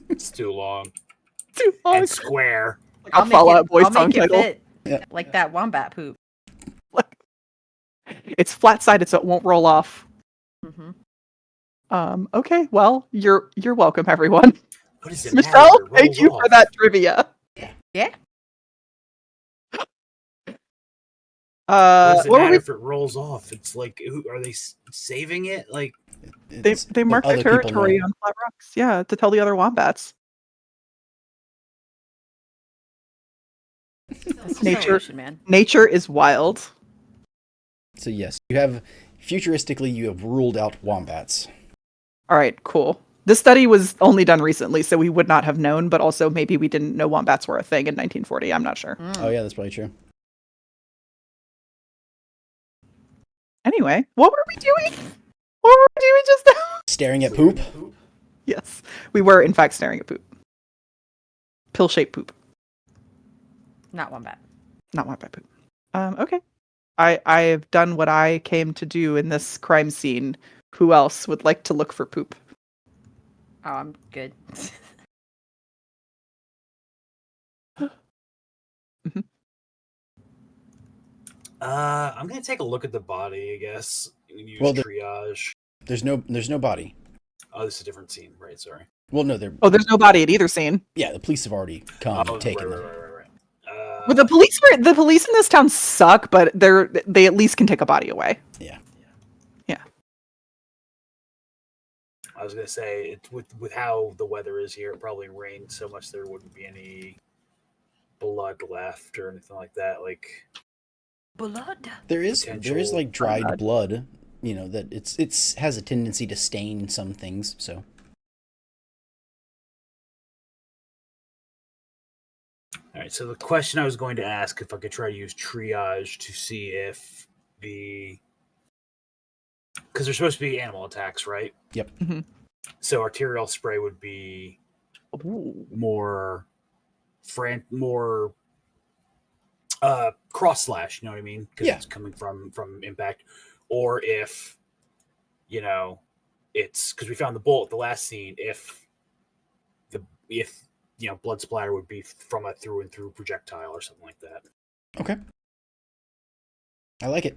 It's too long. Too long. And square. A Fallout Boy I'll song make it title. fit Yeah. like that wombat poop. It's flat-sided, so it won't roll off. Mm-hmm. Okay, well, you're welcome, everyone. What does it matter Michelle, if it thank rolls you off? for that trivia. Yeah. What does it what were matter we? if it rolls off? It's like, are they saving it? Like, It's- They mark their other people territory know. on flat rocks, yeah, to tell the other wombats. That's Nature. evolution, man. Nature is wild. So yes, you have futuristically you have ruled out wombats. All right, cool. This study was only done recently, so we would not have known, but also maybe we didn't know wombats were a thing in 1940. I'm not sure. Mm. Oh yeah, that's probably true. Anyway, what were we doing? What were we doing just now? Staring at poop. Yes, we were in fact staring at poop. Pill-shaped poop, Not wombat. not wombat poop. Okay. I have done what I came to do in this crime scene. Who else would like to look for poop? Oh, I'm good. I'm gonna take a look at the body, I guess. Use Well, triage. There's no body. Oh, this is a different scene, right? Sorry. Well, no, they're Oh, there's no body at either scene. yeah. The police have already come and taken them. right. Well, the police in this town suck, but they at least can take a body away. Yeah. I was gonna say with how the weather is here, it probably rained so much there wouldn't be any blood left or anything like that. Like, Blood. There is Potential like dried blood. blood. You know that it's has a tendency to stain some things. So all right. So the question I was going to ask, if I could try to use triage to see if because there's supposed to be animal attacks, right? Yep. Mhm. So arterial spray would be Ooh. more cross slash, you know what I mean? Because Yeah. it's coming from impact. Or if it's because we found the bullet the last scene, if blood splatter would be from a through and through projectile or something like that. Okay. I like it.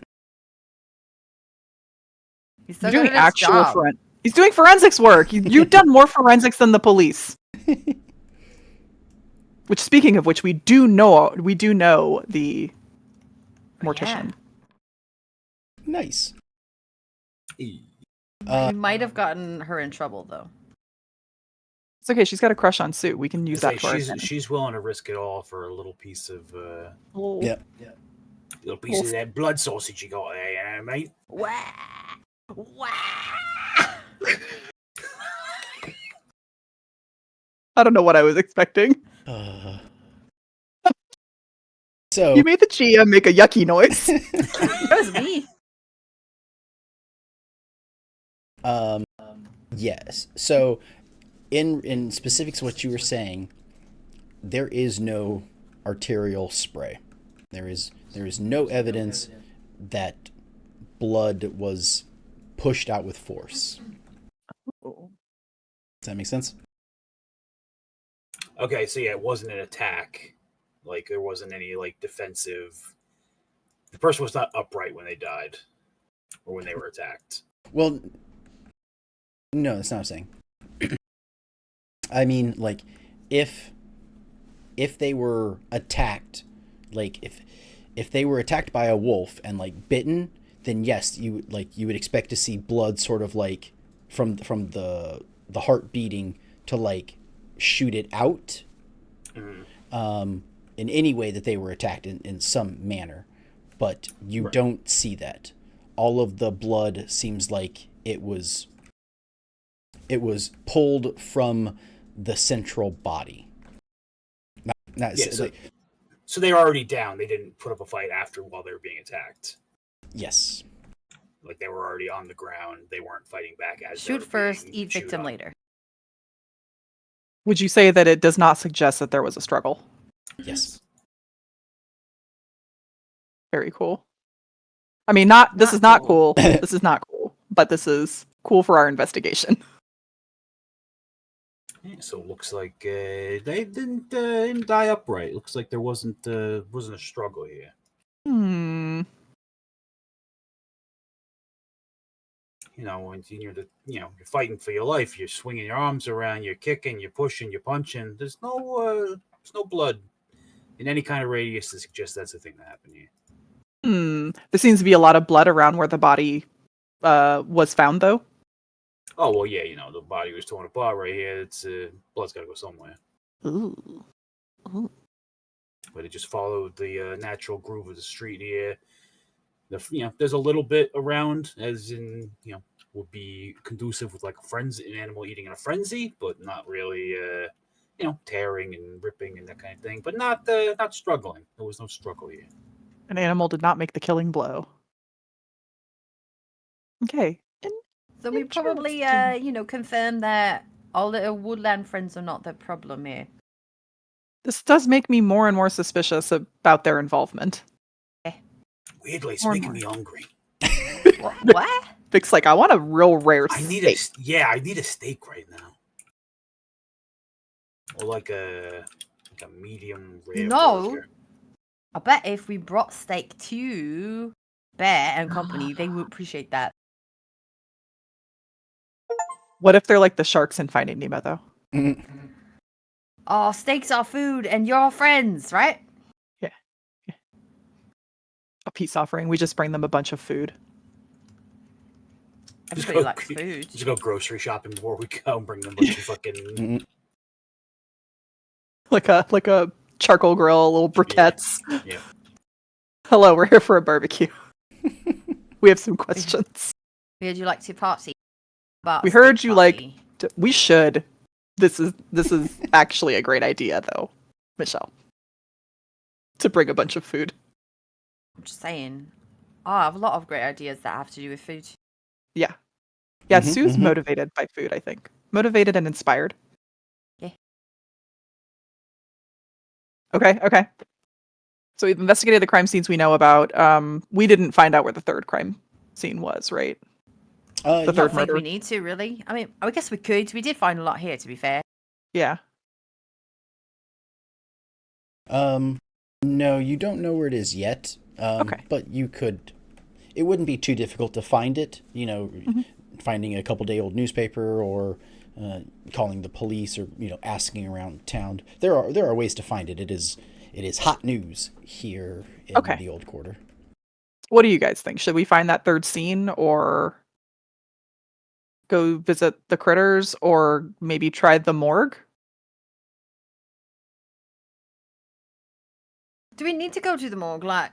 He's He's so good doing at his actual job. He's doing forensics work. You've done more forensics than the police. Which, speaking of which, we do know the mortician. Nice. We Uh, might have gotten her in trouble though. It's okay. She's got a crush on Sue. We can use that to our advantage. She's willing to risk it all for a little piece of Oh. yeah. little piece of that blood sausage you got there, mate. Wah! Wah! I don't know what I was expecting. So You made the Chia make a yucky noise. That was me. Yes. So in specifics what you were saying, there is no arterial spray. There is no evidence that blood was pushed out with force. Does that make sense? Okay, so yeah, it wasn't an attack. Like there wasn't any like defensive. The person was not upright when they died, or when they were attacked. Well, no, that's not what I'm saying. I mean, like, if they were attacked, like if they were attacked by a wolf and like bitten, then yes, you would expect to see blood sort of like from the heart beating to like shoot it out. Mm-hmm. In any way that they were attacked in some manner, but you Right. don't see that. All of the blood seems like it was pulled from the central body. So they were already down. They didn't put up a fight after while they were being attacked. Yes. Like they were already on the ground. They weren't fighting back as they Shoot were first, being eat chewed victim on. later. Would you say that it does not suggest that there was a struggle? Yes. Very cool. I mean, this is not cool. cool. This is not cool, but this is cool for our investigation. Yeah, so it looks like they didn't die upright. Looks like there wasn't a struggle here. When you're fighting for your life, you're swinging your arms around, you're kicking, you're pushing, you're punching. There's no blood in any kind of radius to suggest that's the thing that happened here. There seems to be a lot of blood around where the body was found, though. Oh well, yeah, the body was torn apart right here. It's blood's got to go somewhere. Ooh. But it just followed the natural groove of the street here. There's a little bit around, as in would be conducive with like an animal eating in a frenzy, but not really tearing and ripping and that kind of thing. But not struggling. There was no struggle here. An animal did not make the killing blow. Okay. So we probably, confirm that all the woodland friends are not the problem here. This does make me more and more suspicious about their involvement. Weirdly, it's More making and me hungry. What? Vic's like, I want a real rare I steak. need a steak right now, or like a medium rare. No. burger. I bet if we brought steak to Bear and company, they would appreciate that. What if they're like the sharks in Finding Nemo, though? Oh, steaks are food and you're friends, right? Yeah. A peace offering. We just bring them a bunch of food. Everybody likes food. Just go grocery shopping before we go and bring them a bunch of fucking. Like a charcoal grill, little briquettes. Yeah. Hello, we're here for a barbecue. We have some questions. We heard you like to party. About We a heard steak you like. party. We should. This is actually a great idea, though, Michelle. To bring a bunch of food. I'm just saying. Oh, I have a lot of great ideas that have to do with food. Yeah. Yeah, Mhm, Sue's mhm. motivated by food, I think. Motivated and inspired. Yeah. Okay. So we've investigated the crime scenes we know about. We didn't find out where the third crime scene was, right? The I third don't think murder. we need to, really. I mean, I guess we could. We did find a lot here, to be fair. Yeah. No, you don't know where it is yet. Okay. But you could. It wouldn't be too difficult to find it. Mhm. Finding a couple day old newspaper or calling the police or asking around town. There are ways to find it. It is hot news here in Okay. the old quarter. What do you guys think? Should we find that third scene or go visit the critters or maybe try the morgue? Do we need to go to the morgue? Like,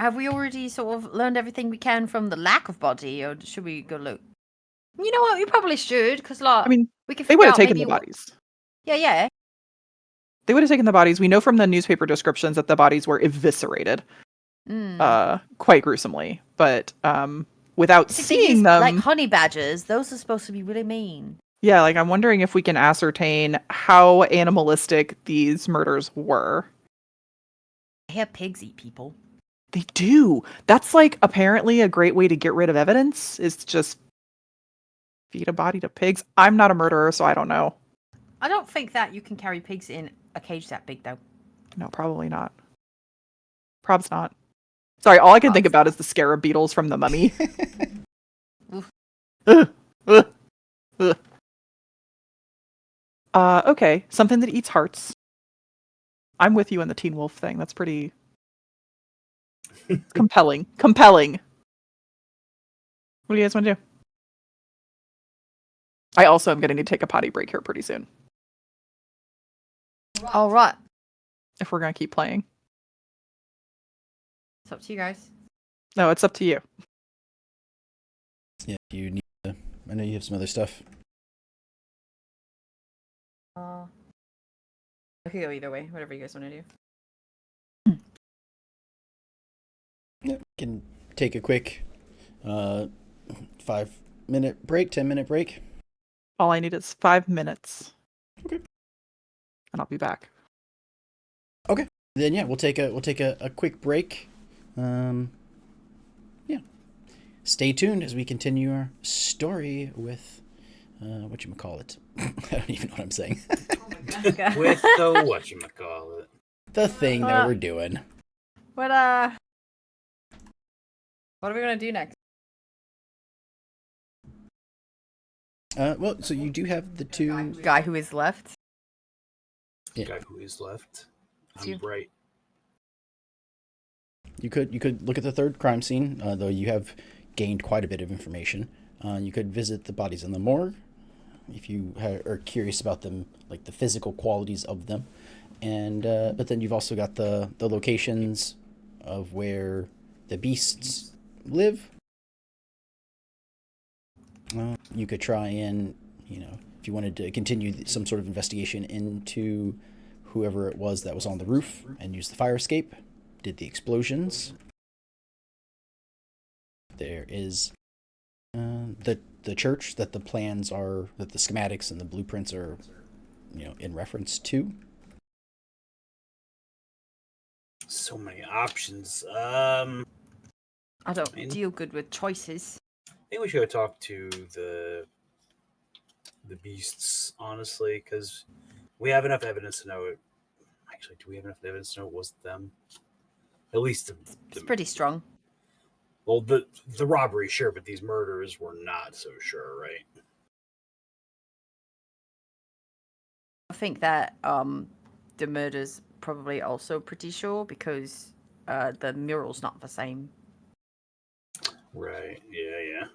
have we already sort of learned everything we can from the lack of body, or should we go look? You know what? We probably should, because like I mean, we can they figure would have out taken maybe the bodies. Yeah. They would have taken the bodies. We know from the newspaper descriptions that the bodies were eviscerated, quite gruesomely. But without I think they seeing used, them, like honey badgers. Those are supposed to be really mean. yeah, like I'm wondering if we can ascertain how animalistic these murders were. I hear pigs eat people. They do. That's like apparently a great way to get rid of evidence is to just feed a body to pigs. I'm not a murderer, so I don't know. I don't think that you can carry pigs in a cage that big, though. No, probably not. Probs not. Sorry, all I can think Probs about not. is the scarab beetles from the mummy. Oof. Ugh, ugh, ugh. Okay, something that eats hearts. I'm with you on the Teen Wolf thing. That's pretty compelling. Compelling. What do you guys want to do? I also am going to need to take a potty break here pretty soon All right. if we're going to keep playing. It's up to you guys. No, it's up to you. Yeah, you need to. I know you have some other stuff. I could go either way. Whatever you guys want to do. Yeah, can take a quick 5-minute break, 10-minute break. All I need is 5 minutes. Okay. And I'll be back. Then yeah, we'll take a quick break. Yeah. Stay tuned as we continue our story with whatchamacallit. I don't even know what I'm saying. With the whatchamacallit. The thing that we're doing. What are we gonna do next? Well, so you do have the two. Guy who is left. Yeah. Guy who is left. It's you. I'm right. You could look at the third crime scene, though you have gained quite a bit of information. You could visit the bodies in the morgue if you are curious about them, like the physical qualities of them, and but then you've also got the locations of where the beasts live. You could try and, if you wanted to continue some sort of investigation into whoever it was that was on the roof and use the fire escape, did the explosions. There is the church that the plans are, that the schematics and the blueprints are, in reference to. So many options. I don't deal good with choices. I think we should talk to the beasts, honestly, because we have enough evidence to know it. Actually, do we have enough evidence to know it was them? At least It's pretty strong. Well, the robbery, sure, but these murders were not so sure, right? I think that the murder's probably also pretty sure because the mural's not the same. Right. Yeah.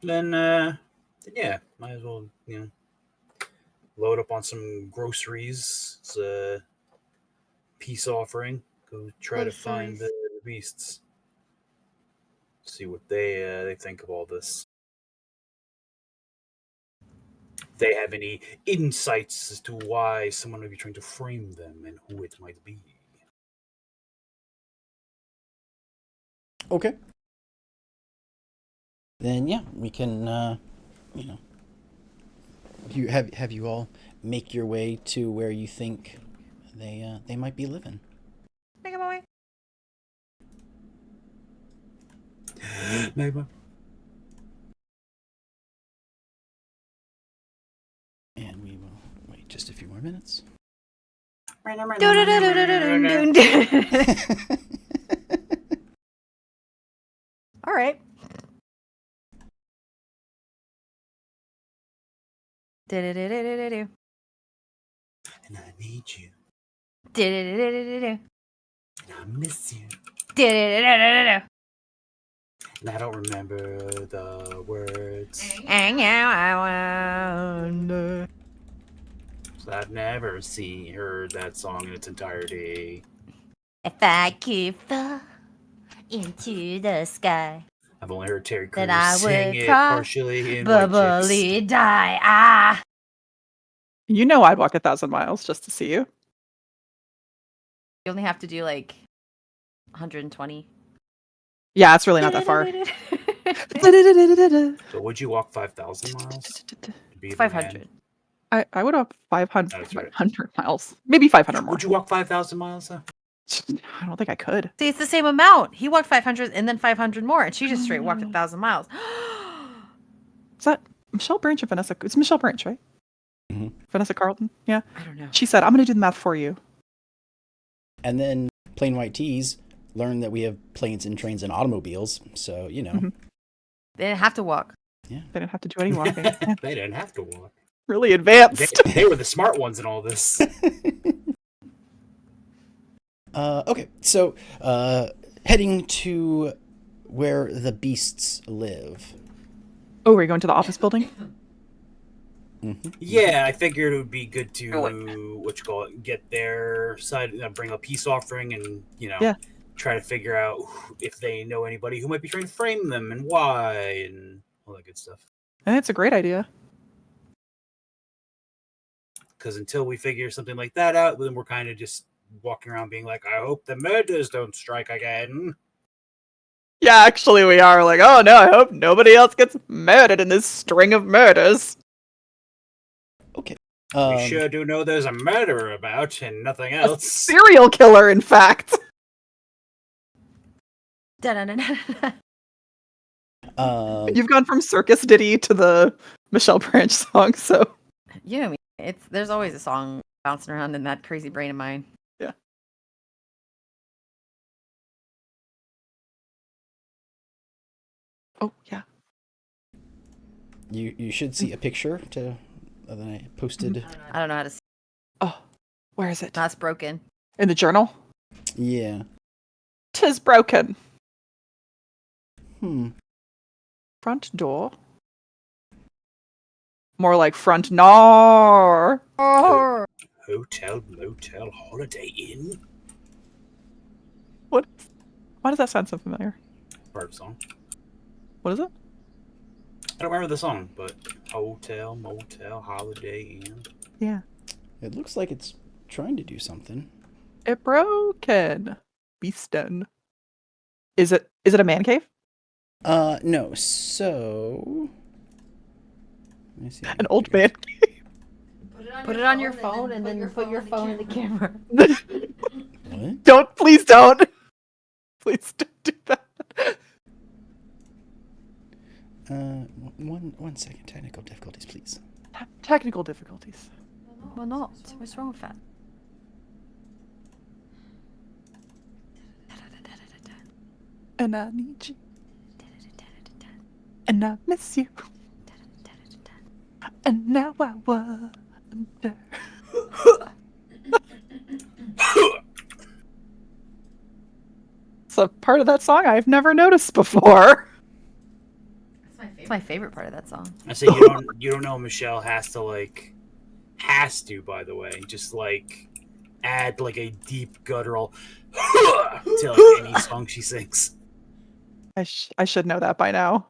Then yeah, might as well, load up on some groceries. It's a peace offering. Go try to find the beasts. See what they think of all this. If they have any insights as to why someone may be trying to frame them and who it might be. Okay. Then yeah, we can you have you all make your way to where you think they might be living. Make him away. Neighbor. just a few more minutes. All right. Do-do-do-do-do-do. And I need you. Do-do-do-do-do-do. And I miss you. Do-do-do-do-do-do. And I don't remember the words. And now I wonder. So I've never heard that song in its entirety. If I could fall into the sky, I've only heard Terry then Crews I sing would it partially in White Chicks. bubbly die. Ah. You know I'd walk 1,000 miles just to see you. You only have to do like 120. Yeah, it's really not that far. So would you walk 5,000 miles? To be the 500. man? I would walk 500, That's right. 500 miles. Maybe 500 more. Would you walk 5,000 miles though? I don't think I could. See, it's the same amount. He walked 500 and then 500 more, and she just straight walked 1,000 miles. Is that Michelle Branch or Vanessa? It's Michelle Branch, right? Mm-hmm. Vanessa Carlton? Yeah. I don't know. She said, I'm going to do the math for you. And then Plain White Tees learned that we have planes and trains and automobiles. So, you know. Mhm. They didn't have to walk. They didn't have to do any walking. Yeah. They didn't have to walk. Really advanced. They were the smart ones in all this. Okay, so heading to where the beasts live. Oh, are you going to the office building? Mm-hmm. Yeah, I figured it would be good to get their side, bring a peace offering, and Yeah. try to figure out if they know anybody who might be trying to frame them and why and all that good stuff. I think it's a great idea. Because until we figure something like that out, then we're kind of just walking around being like, I hope the murders don't strike again. Yeah, actually, we are like, oh no, I hope nobody else gets murdered in this string of murders. Okay. We sure do know there's a murderer about and nothing A else. serial killer, in fact. Da-da-da-da-da. You've gone from circus ditty to the Michelle Branch song, so You know me. There's always a song bouncing around in that crazy brain of mine. yeah. Oh yeah. You should see a picture that I posted. I don't know how to. Oh, where is it? That's broken. In the journal? Yeah. 'Tis broken. Front door. More like front door. Oh. Hotel, motel, holiday inn. What? Why does that sound so familiar? Bird song. What is it? I don't remember the song, but hotel, motel, holiday inn. Yeah. It looks like it's trying to do something. It broken. Beastin. Is it a man cave? No. So let me see. An old man cave? Put it on your phone and then put your phone in the camera. What? Don't, please don't. Please don't do that. One second. Technical difficulties, please. Technical difficulties. Well, not. What's wrong with that? And I need you. And I miss you. And now I wonder. It's a part of that song I've never noticed before. It's my favorite part of that song. I say you don't know Michelle has to, by the way, just like add like a deep guttural to like any song she sings. I should know that by now.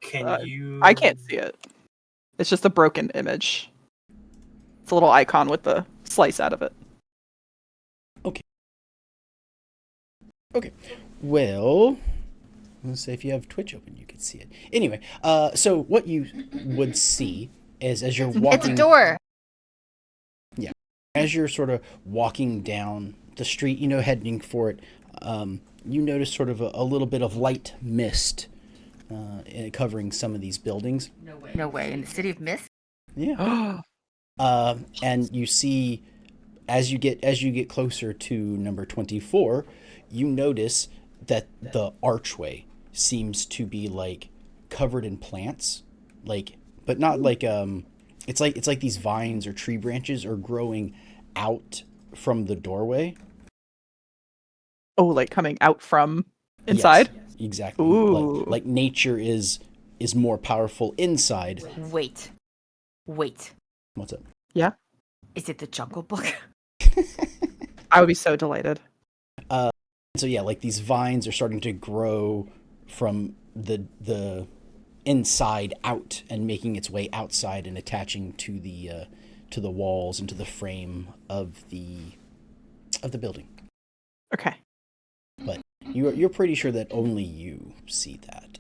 Can you? I can't see it. It's just a broken image. It's a little icon with the slice out of it. Okay. Well, let's say if you have Twitch open, you could see it. Anyway, so what you would see is as you're walking. It's a door. Yeah. As you're sort of walking down the street, heading for it, you notice sort of a little bit of light mist covering some of these buildings. No way. In the city of mist? Yeah. And you see, as you get closer to number 24, you notice that the archway seems to be like covered in plants, like, but not like it's like these vines or tree branches are growing out from the doorway. Oh, like coming out from inside? Yes, exactly. Ooh. Like nature is more powerful inside. Wait. What's up? Yeah. Is it the Jungle Book? I would be so delighted. So yeah, like these vines are starting to grow from the inside out and making its way outside and attaching to the walls and to the frame of the building. Okay. But you're pretty sure that only you see that.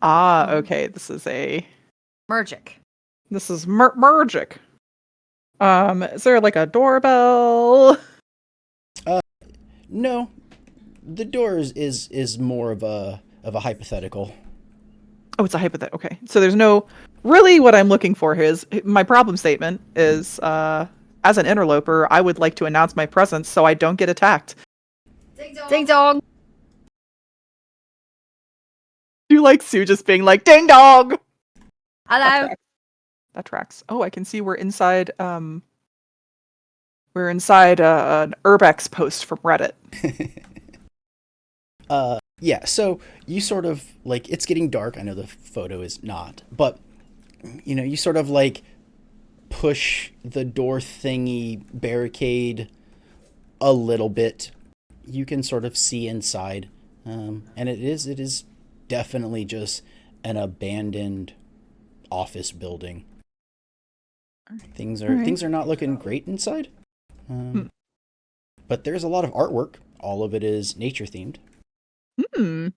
Ah, okay. This is Mergic. Mergic. Is there like a doorbell? No, the door is more of a hypothetical. Oh, it's a hypothetical. Okay. So there's no really what I'm looking for here is my problem statement is as an interloper, I would like to announce my presence so I don't get attacked. Ding dong. Do you like Sue just being like ding dong? Hello. That tracks. Oh, I can see we're inside an Urbex post from Reddit. Yeah, so you sort of like, it's getting dark. I know the photo is not, but you sort of like push the door thingy barricade a little bit. You can sort of see inside, and it is definitely just an abandoned office building. Things are not looking great inside, but there's a lot of artwork. All of it is nature themed. Is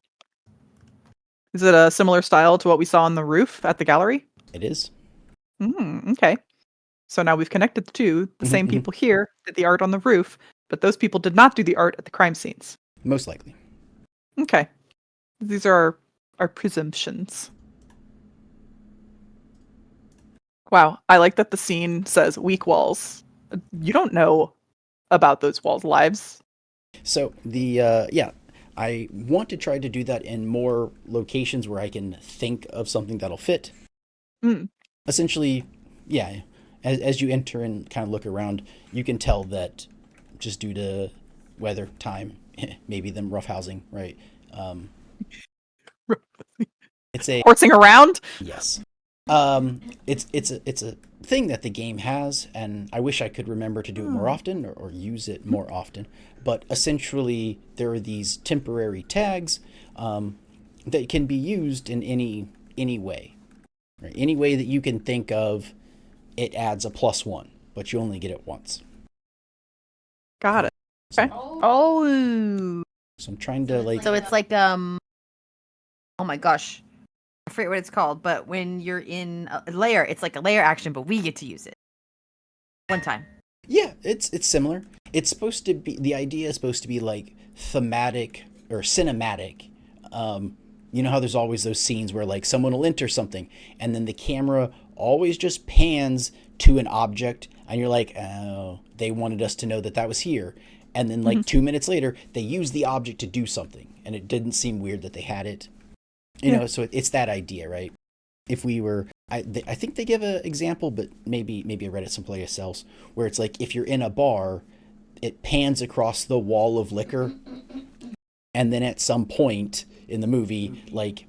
it a similar style to what we saw on the roof at the gallery? It is. Okay. So now we've connected the two. The same people here did the art on the roof, but those people did not do the art at the crime scenes. Most likely. Okay. These are our presumptions. Wow. I like that the scene says weak walls. You don't know about those walls' lives. So I want to try to do that in more locations where I can think of something that'll fit. Essentially, yeah, as you enter and kind of look around, you can tell that just due to weather, time, maybe them roughhousing, right? It's a Horsing around? yes. It's a thing that the game has, and I wish I could remember to do it more often or use it more often. But essentially, there are these temporary tags that can be used in any way, right? Any way that you can think of. It adds a +1, but you only get it once. Got it. Okay. Oh. So I'm trying to like. So it's like oh my gosh. I forget what it's called, but when you're in a layer, it's like a layer action, but we get to use it. One time. Yeah, it's similar. It's supposed to be, the idea is supposed to be like thematic or cinematic. You know how there's always those scenes where like someone will enter something and then the camera always just pans to an object and you're like, oh, they wanted us to know that was here. And then like 2 minutes later, they use the object to do something and it didn't seem weird that they had it. You know, so it's that idea, right? If we were, I think they give an example, but maybe I read it someplace else, where it's like if you're in a bar, it pans across the wall of liquor, and then at some point in the movie, like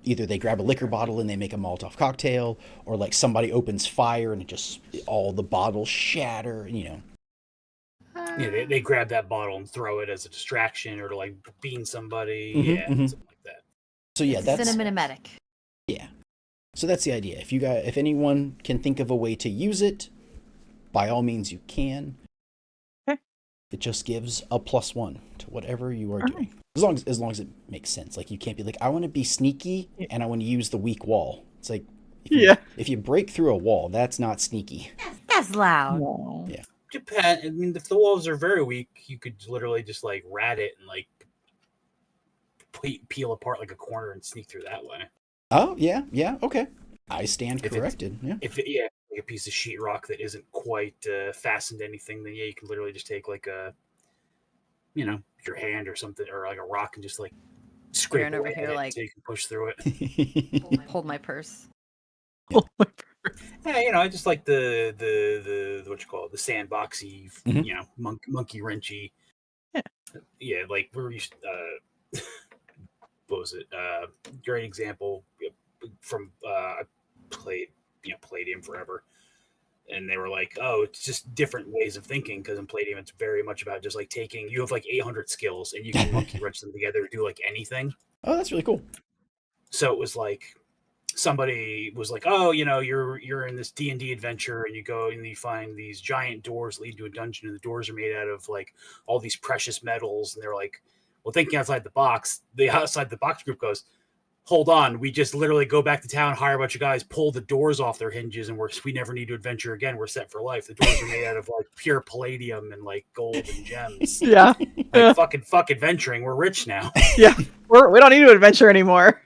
either they grab a liquor bottle and they make a Molotov cocktail, or like somebody opens fire and it just all the bottles shatter, you know. Yeah, they grab that bottle and throw it as a distraction or to like bean somebody, something like that. So yeah, that's cinematic. Yeah. So that's the idea. If anyone can think of a way to use it, by all means you can. Okay. It just gives a +1 to whatever you are doing. As long as it makes sense. Like you can't be like, I want to be sneaky and I want to use the weak wall. It's like if you break through a wall, that's not sneaky. That's loud. No. Yeah. Japan, I mean, if the walls are very weak, you could literally just like rat it and like peel apart like a corner and sneak through that way. Oh yeah, okay. I stand corrected. Yeah. If like a piece of sheetrock that isn't quite fastened to anything, then you can literally just take like a, your hand or something, or like a rock, and just like scrape Aaron over away here, at it like- so you can push through it. Hold my purse. Oh my Yeah, I just like the what you call it, the sandboxy, Mhm. monkey wrenchy. Yeah. Yeah, like we're used. What was it? Great example from I played Palladium forever, and they were like, "Oh, it's just different ways of thinking." Because in Palladium, it's very much about just like you have like 800 skills, and you can monkey wrench them together to do like anything. Oh, that's really cool. So it was like somebody was like, "Oh, you're in this D&D adventure, and you go and you find these giant doors lead to a dungeon, and the doors are made out of like all these precious metals." And they're like, "Well, thinking outside the box." The outside the box group goes, "Hold on, we just literally go back to town, hire a bunch of guys, pull the doors off their hinges, and we never need to adventure again. We're set for life. The doors are made out of like pure palladium and like gold and gems. Yeah. Like fuck adventuring. We're rich now." Yeah. We don't need to adventure anymore.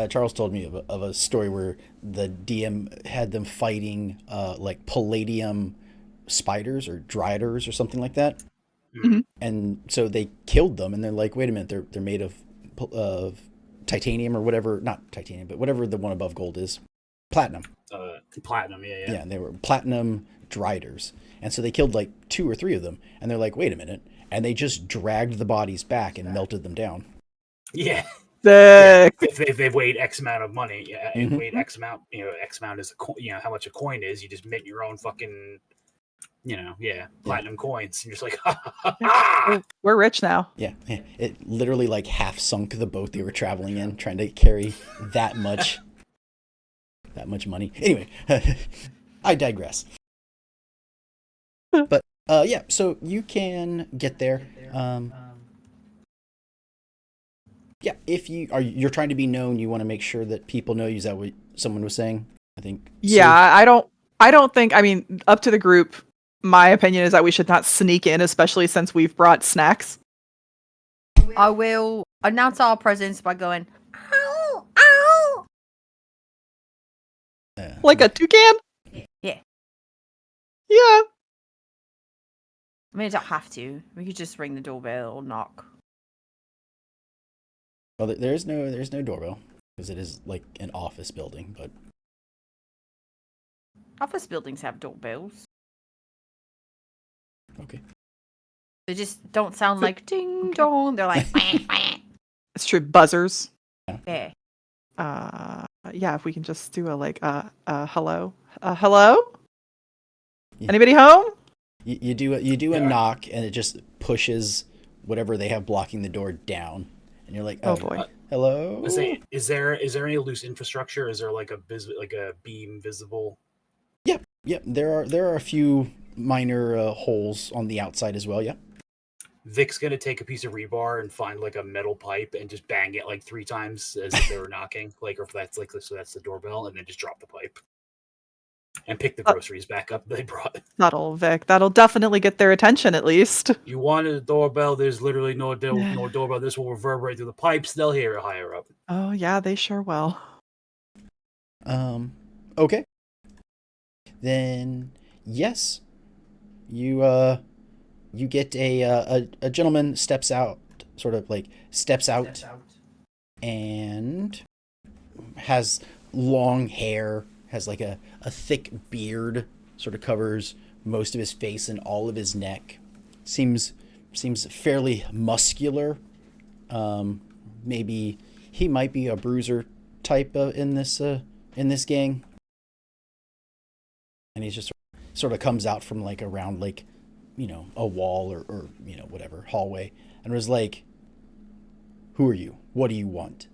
Charles told me of a story where the DM had them fighting like palladium spiders or dryaders or something like that. Mhm. And so they killed them, and they're like, "Wait a minute, they're made of titanium or whatever, not titanium, but whatever the one above gold is, platinum." Platinum, yeah. Yeah, and they were platinum driders. And so they killed like 2 or 3 of them, and they're like, "Wait a minute," and they just dragged the bodies back and melted them down. Yeah. Sick. They've weighed X amount of money. Yeah, and Mhm. weighed X amount. X amount is how much a coin is. You just mint your own fucking, platinum coins. And you're just like, ha, ha, ha, ha. We're rich now. Yeah, it literally like half sunk the boat they were traveling in, trying to carry that much money. Anyway, I digress. But yeah, so you can get there. Yeah, if you're trying to be known, you want to make sure that people know you. Is that what someone was saying? I think. Yeah, I don't think, I mean, up to the group, my opinion is that we should not sneak in, especially since we've brought snacks. I will announce our presence by going, ow, ow. Like a toucan? Yeah. Yeah. I mean, I don't have to. We could just ring the doorbell or knock. Well, there's no doorbell because it is like an office building, but Office buildings have doorbells. okay. They just don't sound like ding dong. They're like, wah, wah. It's true. Buzzers. Yeah. Yeah, if we can just do a hello. Hello? Yeah. Anybody home? You do a knock, and it just pushes whatever they have blocking the door down, and you're like, Oh boy. hello. Is there any loose infrastructure? Is there like a beam visible? Yep. There are a few minor holes on the outside as well. Yeah. Vic's gonna take a piece of rebar and find like a metal pipe and just bang it like 3 times as if they were knocking, like, or if that's like so that's the doorbell, and then just drop the pipe and pick the groceries back up they brought. Subtle, Vic. That'll definitely get their attention at least. You wanted a doorbell. There's literally no doorbell. This will reverberate through the pipes. They'll hear it higher up. Oh yeah, they sure will. Okay. Then yes, you get a gentleman steps out and has long hair, has like a thick beard, sort of covers most of his face and all of his neck. Seems fairly muscular. Maybe he might be a bruiser type in this gang. And he's just sort of comes out from like around like, a wall or whatever hallway, and was like, "Who are you? What do you want?"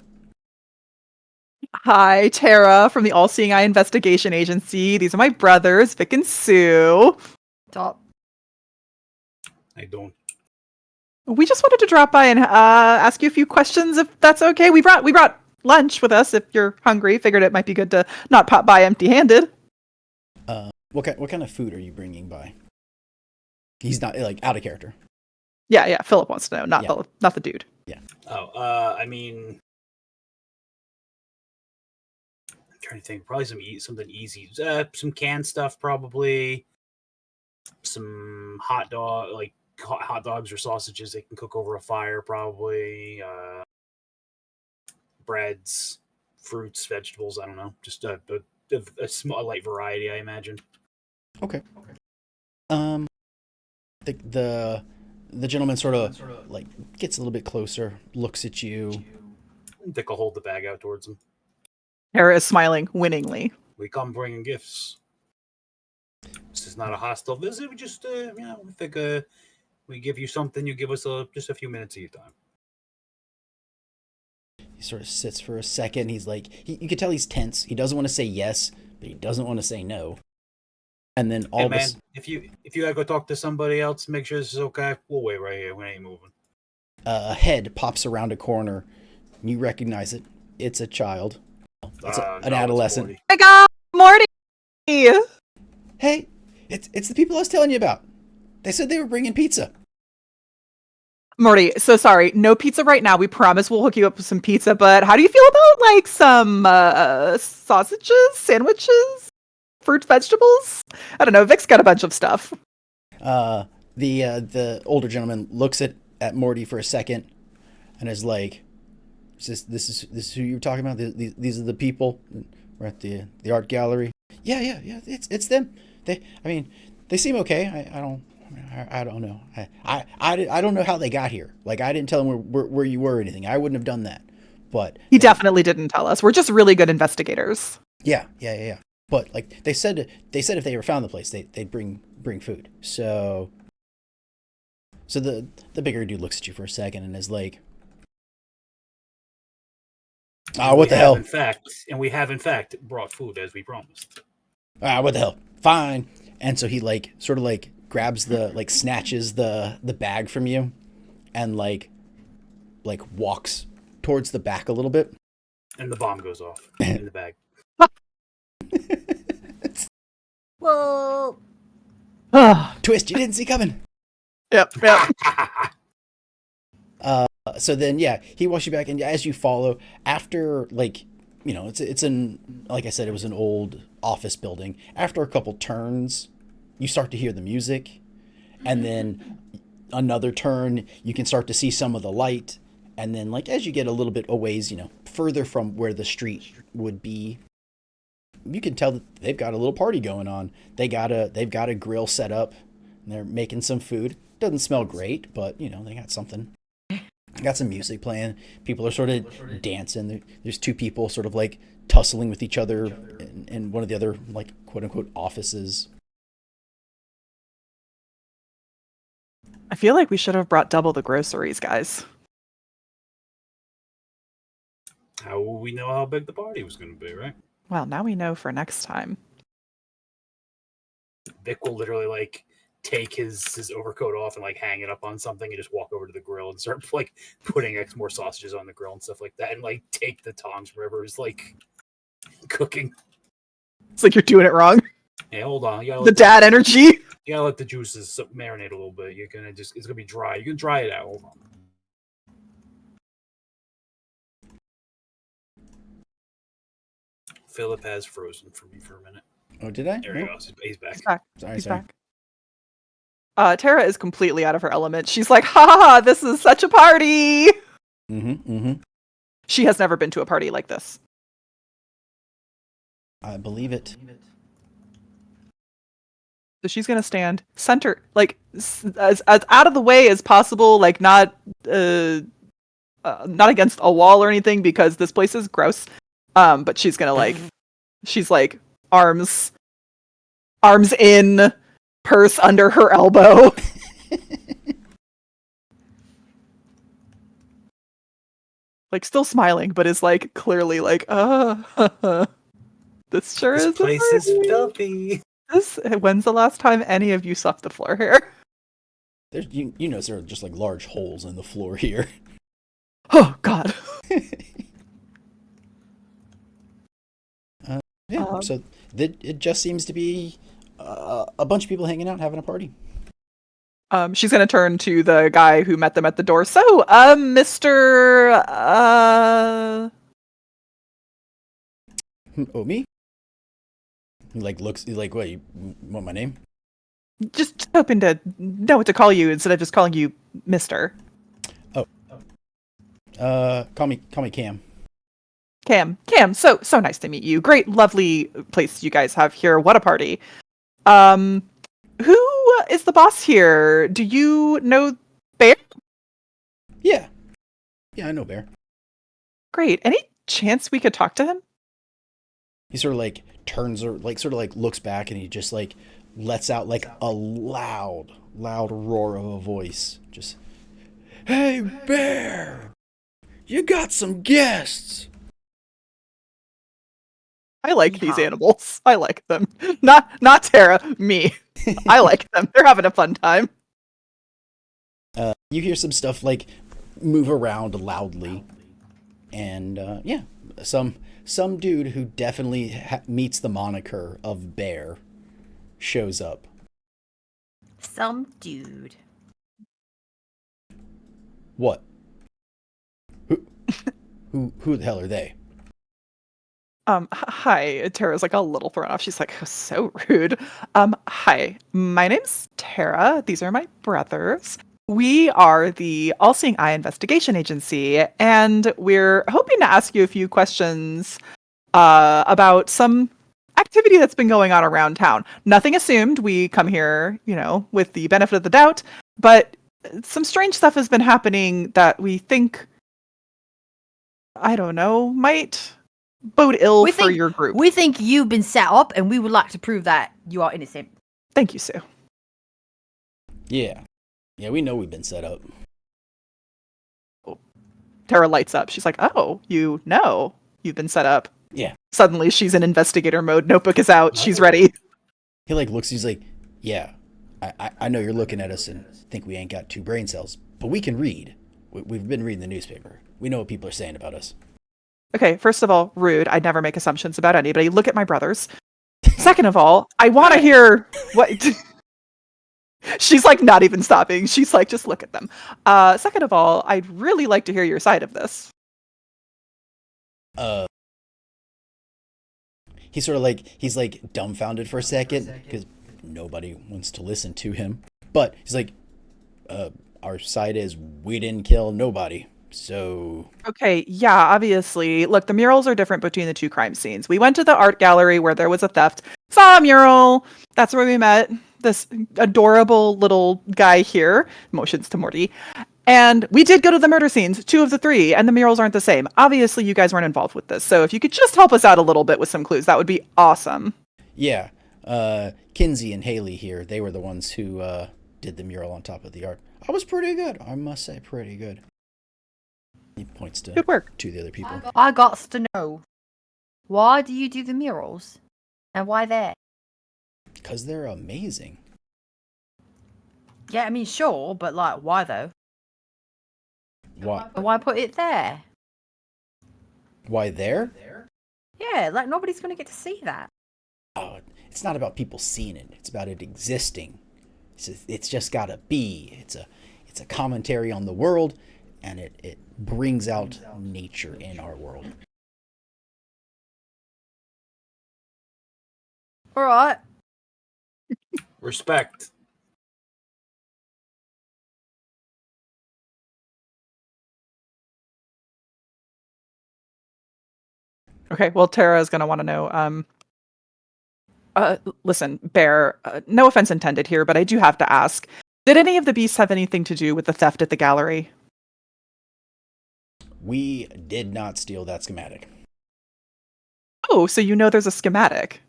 Hi, Tara from the All Seeing Eye Investigation Agency. These are my brothers, Vic and Sue. Top. I don't. We just wanted to drop by and ask you a few questions, if that's okay. We brought lunch with us. If you're hungry, figured it might be good to not pop by empty-handed. What kind of food are you bringing by? He's not like out of character. Yeah. Philip wants to know, not Yeah. the dude. I mean, I'm trying to think. Probably something easy. Some canned stuff, probably. Some hot dogs or sausages they can cook over a fire, probably. Breads, fruits, vegetables. I don't know. Just a small, light variety, I imagine. Okay. The gentleman sort of like gets a little bit closer, looks at you. Dick will hold the bag out towards him. Tara is smiling winningly. We come bringing gifts. This is not a hostile visit. We just, we think we give you something. You give us just a few minutes of your time. He sort of sits for a second. He's like, you can tell he's tense. He doesn't want to say yes, but he doesn't want to say no. And then all Hey of man, us, if you gotta go talk to somebody else, make sure this is okay. We'll wait right here. We ain't moving. a head pops around a corner. You recognize it. It's a child. It's an adolescent. It's Oh my god, Morty! Hey, it's the people I was telling you about. They said they were bringing pizza. Morty, so sorry. No pizza right now. We promise we'll hook you up with some pizza, but how do you feel about like some sausages, sandwiches, fruit, vegetables? I don't know. Vic's got a bunch of stuff. The older gentleman looks at Morty for a second, and is like, "This is who you were talking about? These are the people. We're at the art gallery. Yeah. It's them. They seem okay. I don't know. I don't know how they got here. Like, I didn't tell them where you were or anything. I wouldn't have done that. But He definitely didn't tell us. We're just really good investigators. yeah. But like they said if they ever found the place, they'd bring food. So the bigger dude looks at you for a second and is like, what the hell? We have in fact brought food as we promised. What the hell? Fine. And so he sort of grabs snatches the bag from you and like walks towards the back a little bit. And the bomb goes off in the bag. Well, Twist, you didn't see coming. Yep. So then, yeah, he walks you back, and as you follow, after it's an, like I said, it was an old office building. After a couple turns, you start to hear the music, and then another turn, you can start to see some of the light, and then as you get a little bit a ways, further from where the street would be, you can tell that they've got a little party going on. They've got a grill set up, and they're making some food. Doesn't smell great, but they got something. Got some music playing. People are sort of dancing. There's two people sort of tussling with each other in one of the other quote unquote offices. I feel like we should have brought double the groceries, guys. How will we know how big the party was going to be, right? Well, now we know for next time. Vic will literally take his overcoat off and hang it up on something and just walk over to the grill and start putting more sausages on the grill and stuff like that, and take the tongs from wherever is cooking. It's like you're doing it wrong. Hey, hold on. The dad energy. You gotta let the juices marinate a little bit. It's gonna be dry. You can dry it out. Hold on. Philip has frozen for me for a minute. Oh, did I? There he goes. He's back. He's back. Sorry. He's back. Tara is completely out of her element. She's like, ha ha ha, this is such a party. She has never been to a party like this. I believe it. So she's gonna stand center, as out of the way as possible, not against a wall or anything, because this place is gross. But she's gonna she's arms in, purse under her elbow. Still smiling, but is clearly this sure This is. place is filthy. When's the last time any of you swept the floor here? There's you notice there are just large holes in the floor here. Oh God. Yeah. So it just seems to be a bunch of people hanging out, having a party. She's gonna turn to the guy who met them at the door. So, Mr. Oh, me? He like looks. He's like, what? You want my name? Just hoping to know what to call you instead of just calling you Mister. Call me Cam. Cam, so nice to meet you. Great, lovely place you guys have here. What a party. Who is the boss here? Do you know Bear? Yeah, I know Bear. Great. Any chance we could talk to him? He sort of like turns or like sort of like looks back, and he just like lets out like a loud roar of a voice. Just, hey Bear, you got some guests. I like these Yeah. animals. I like them. Not Tara, me. I like them. They're having a fun time. You hear some stuff like move around loudly, and yeah, some dude who definitely meets the moniker of Bear shows up. Some dude. What? Who the hell are they? Hi. Tara's like a little thrown off. She's like, so rude. Hi. My name's Tara. These are my brothers. We are the All Seeing Eye Investigation Agency, and we're hoping to ask you a few questions about some activity that's been going on around town. Nothing assumed. We come here, with the benefit of the doubt, but some strange stuff has been happening that we think, I don't know, might bode ill for your group. We think you've been set up, and we would like to prove that you are innocent. Thank you, Sue. Yeah, we know we've been set up. Tara lights up. She's like, oh, you've been set up. Yeah. Suddenly she's in investigator mode. Notebook is out. She's ready. He like looks. He's like, yeah, I know you're looking at us and think we ain't got 2 brain cells, but we can read. We've been reading the newspaper. We know what people are saying about us. Okay, first of all, rude. I'd never make assumptions about anybody. Look at my brothers. Second of all, I want to hear what... She's like not even stopping. She's like, just look at them. Second of all, I'd really like to hear your side of this. He's sort of like, he's like dumbfounded for a second because nobody wants to listen to him. But he's like, our side is we didn't kill nobody. So... Okay, yeah, obviously. Look, the murals are different between the 2 crime scenes. We went to the art gallery where there was a theft, saw a mural. That's where we met this adorable little guy here, motions to Morty. And we did go to the murder scenes, 2 of the 3, and the murals aren't the same. Obviously, you guys weren't involved with this. So if you could just help us out a little bit with some clues, that would be awesome. Yeah, Kinsey and Haley here, they were the ones who did the mural on top of the art. I was pretty good, I must say, pretty good. He points to Good work. 2 of the other people. I got to know, why do you do the murals? And why there? Because they're amazing. Yeah, I mean, sure, but like, why though? Why? Why put it there? Why there? Yeah, like nobody's gonna get to see that. Oh, it's not about people seeing it. It's about it existing. It's just gotta be. It's a commentary on the world, and it brings out nature in our world. All right. Respect. Okay, well, Tara is going to want to know. Listen, Bear, no offense intended here, but I do have to ask. Did any of the beasts have anything to do with the theft at the gallery? We did not steal that schematic. Oh, so you know there's a schematic.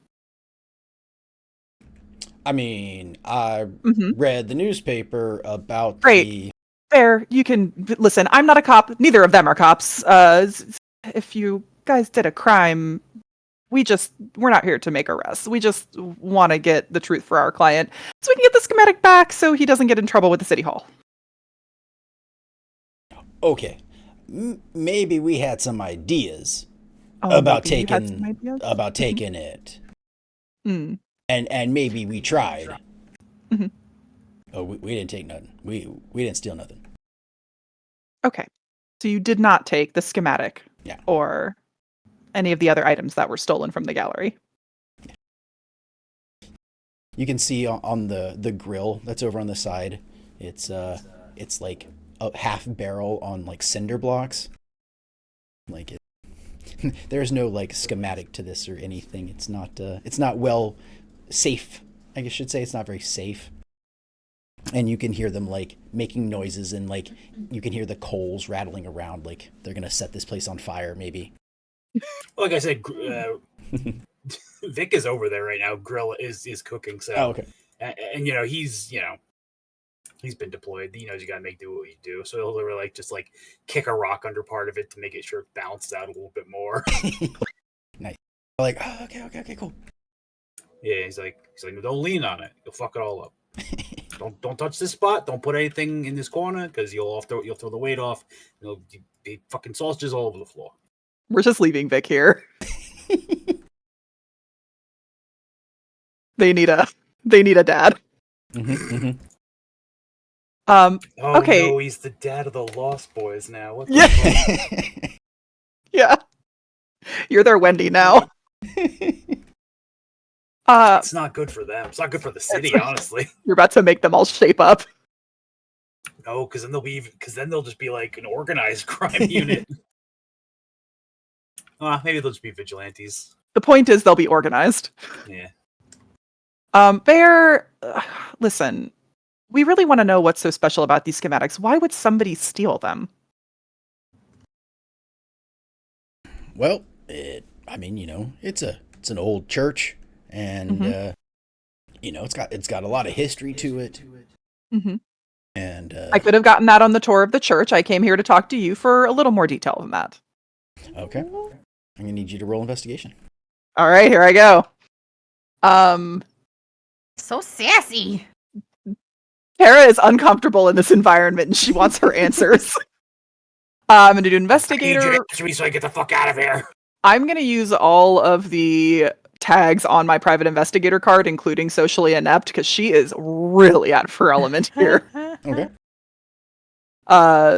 I mean, I Mm-hmm. read the newspaper about Great. Bear, you can... Listen, I'm not a cop. Neither of them are cops. If you guys did a crime... We're not here to make arrests. We just want to get the truth for our client so we can get the schematic back so he doesn't get in trouble with the city hall. Okay, maybe we had some ideas Oh, about maybe you had taking some ideas? about taking it, Mm. and maybe we tried. Mhm. Oh, we didn't take nothing. We didn't steal nothing. Okay. So you did not take the schematic Yeah. or any of the other items that were stolen from the gallery. You can see on the grill that's over on the side, it's like a half barrel on like cinder blocks. Like there's no like schematic to this or anything. It's not well safe. I guess I should say it's not very safe. And you can hear them like making noises and like you can hear the coals rattling around like they're gonna set this place on fire maybe. Like I said, Vic is over there right now. Grill is cooking. So Oh, okay. and he's been deployed. He knows you gotta make do what you do. So he'll literally like just like kick a rock under part of it to make it sure it bounces out a little bit more. Nice. Like, oh, okay, cool. Yeah, he's like, don't lean on it. You'll fuck it all up. Don't touch this spot. Don't put anything in this corner because you'll throw the weight off. There'll be fucking sausages all over the floor. We're just leaving Vic here. They need a dad. Mm-hmm. Oh Okay. no, he's the dad of the Lost Boys now. What the Yeah. fuck? Yeah. You're their Wendy now. It's not good for them. It's not good for the city, honestly. You're about to make them all shape up. No, because then they'll just be like an organized crime unit. Maybe they'll just be vigilantes. The point is they'll be organized. Yeah. Bear, listen, we really want to know what's so special about these schematics. Why would somebody steal them? Well, it's an old church, and it's got a lot of history to it. Mm-hmm. And I could have gotten that on the tour of the church. I came here to talk to you for a little more detail than that. Okay, I'm gonna need you to roll investigation. All right, here I go. So sassy. Kara is uncomfortable in this environment, and she wants her answers. I'm going to do I need investigator. you to answer me so I get the fuck out of here. I'm going to use all of the tags on my private investigator card, including socially inept, because she is really out of her element here. Okay.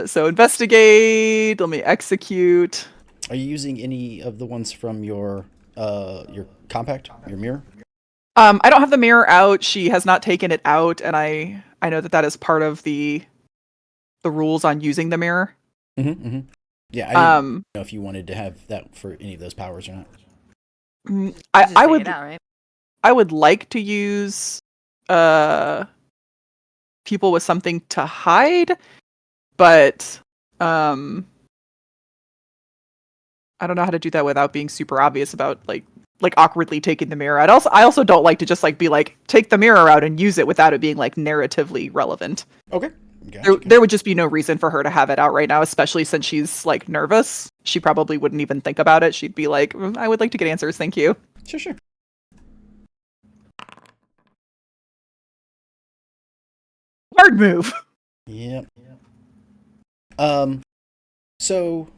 So investigate. Let me execute. Are you using any of the ones from your compact, your mirror? I don't have the mirror out. She has not taken it out, and I know that is part of the rules on using the mirror. Mm-hmm. Yeah, I didn't know if you wanted to have that for any of those powers or not. I would. Out, right? I would like to use people with something to hide, but I don't know how to do that without being super obvious about like awkwardly taking the mirror out. I also don't like to just like be like take the mirror out and use it without it being like narratively relevant. Okay. Gotcha. There would just be no reason for her to have it out right now, especially since she's like nervous. She probably wouldn't even think about it. She'd be like, I would like to get answers, thank you. Sure. Hard move. Yep. So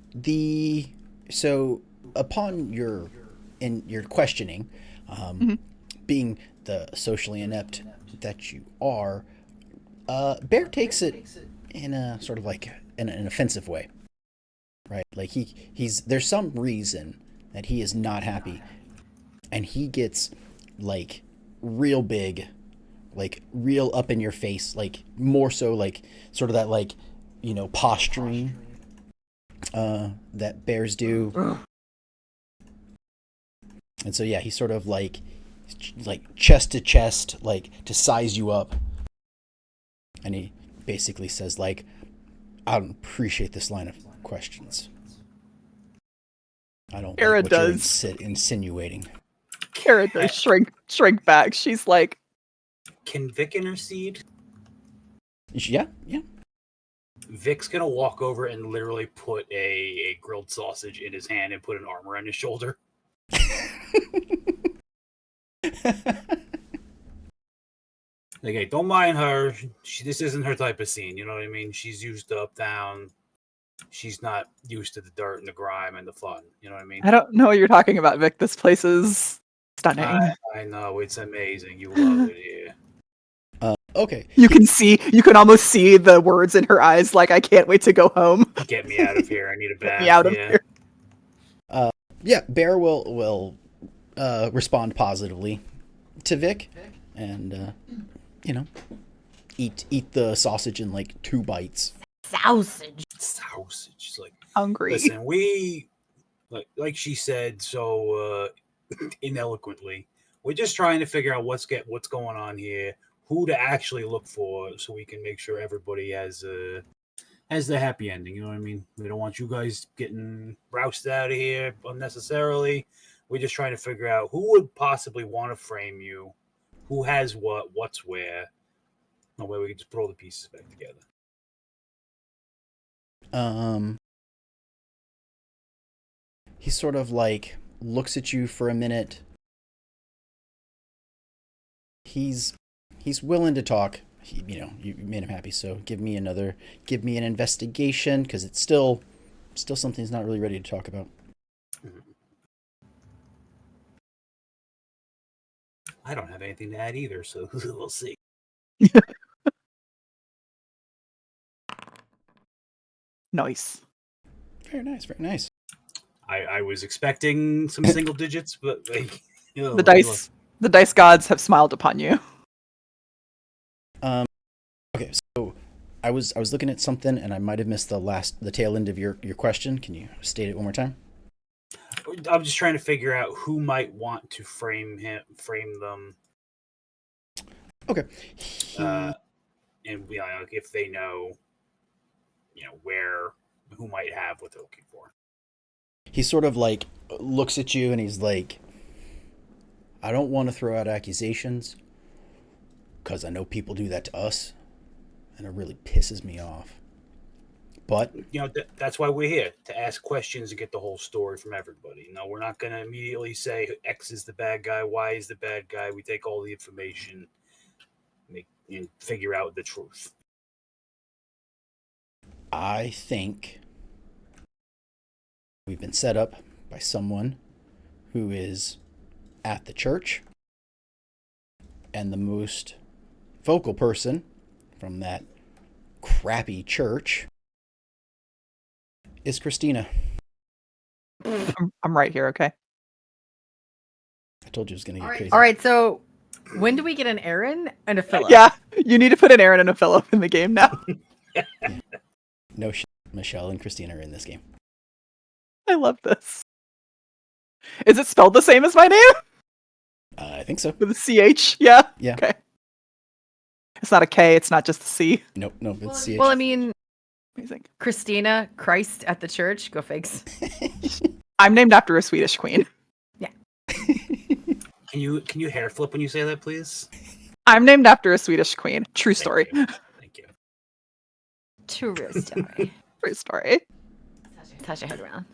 upon your questioning, being the socially inept that you are, Bear takes it in a sort of like an offensive way, right? Like he's there's some reason that he is not happy, and he gets like real big, like real up in your face, like more so like sort of that like posturing that bears do. And so yeah, he's sort of like chest to chest, like to size you up. And he basically says like, I don't appreciate this line of questions. I don't Kara like what does. you're insinuating. Kara does shrink back. She's like, Can Vic intercede? Yeah. Vic's gonna walk over and literally put a grilled sausage in his hand and put an arm around his shoulder. Like, hey, don't mind her. This isn't her type of scene. You know what I mean? She's used to uptown. She's not used to the dirt and the grime and the fun. You know what I mean? I don't know what you're talking about, Vic. This place is stunning. I know, it's amazing. You love it here. Okay. You can almost see the words in her eyes, like, I can't wait to go home. Get me out of here. I need a bath. Get me out of yeah. here. Yeah, Bear will respond positively to Vic, and eat the sausage in like 2 bites. Sausage. Sausage. It's like, Hungry. listen, we like she said so ineloquently. We're just trying to figure out what's going on here, who to actually look for, so we can make sure everybody has the happy ending. You know what I mean? We don't want you guys getting roused out of here unnecessarily. We're just trying to figure out who would possibly want to frame you, who has what's where. No way we can just throw the pieces back together. He sort of like looks at you for a minute. He's willing to talk. You made him happy, so give me an investigation, because it's still something he's not really ready to talk about. I don't have anything to add either, so we'll see. Nice. Very nice, very nice. I was expecting some single digits, but like, The dice gods have smiled upon you. Okay, so I was looking at something, and I might have missed the tail end of your question. Can you state it one more time? I'm just trying to figure out who might want to frame them. Okay. And if they know, who might have what they're looking for. He sort of like looks at you, and he's like, I don't want to throw out accusations, because I know people do that to us, and it really pisses me off. But that's why we're here, to ask questions and get the whole story from everybody. We're not going to immediately say X is the bad guy, Y is the bad guy. We take all the information and figure out the truth. I think we've been set up by someone who is at the church, and the most vocal person from that crappy church is Christina. I'm right here, okay? I told you it was going to get crazy. All right, so when do we get an Aaron and a Philip? Yeah, you need to put an Aaron and a Philip in the game now. Yeah. No shit. Michelle and Christina are in this game. I love this. Is it spelled the same as my name? I think so. With a CH? Yeah? Yeah. Okay. It's not a K, it's not just a C. Nope, it's CH. Well, I mean, Amazing. Christina, Christ at the church, go figs. I'm named after a Swedish queen. Yeah. Can you hair flip when you say that, please? I'm named after a Swedish queen. True story. Thank you. True story. True story. Touch your head around.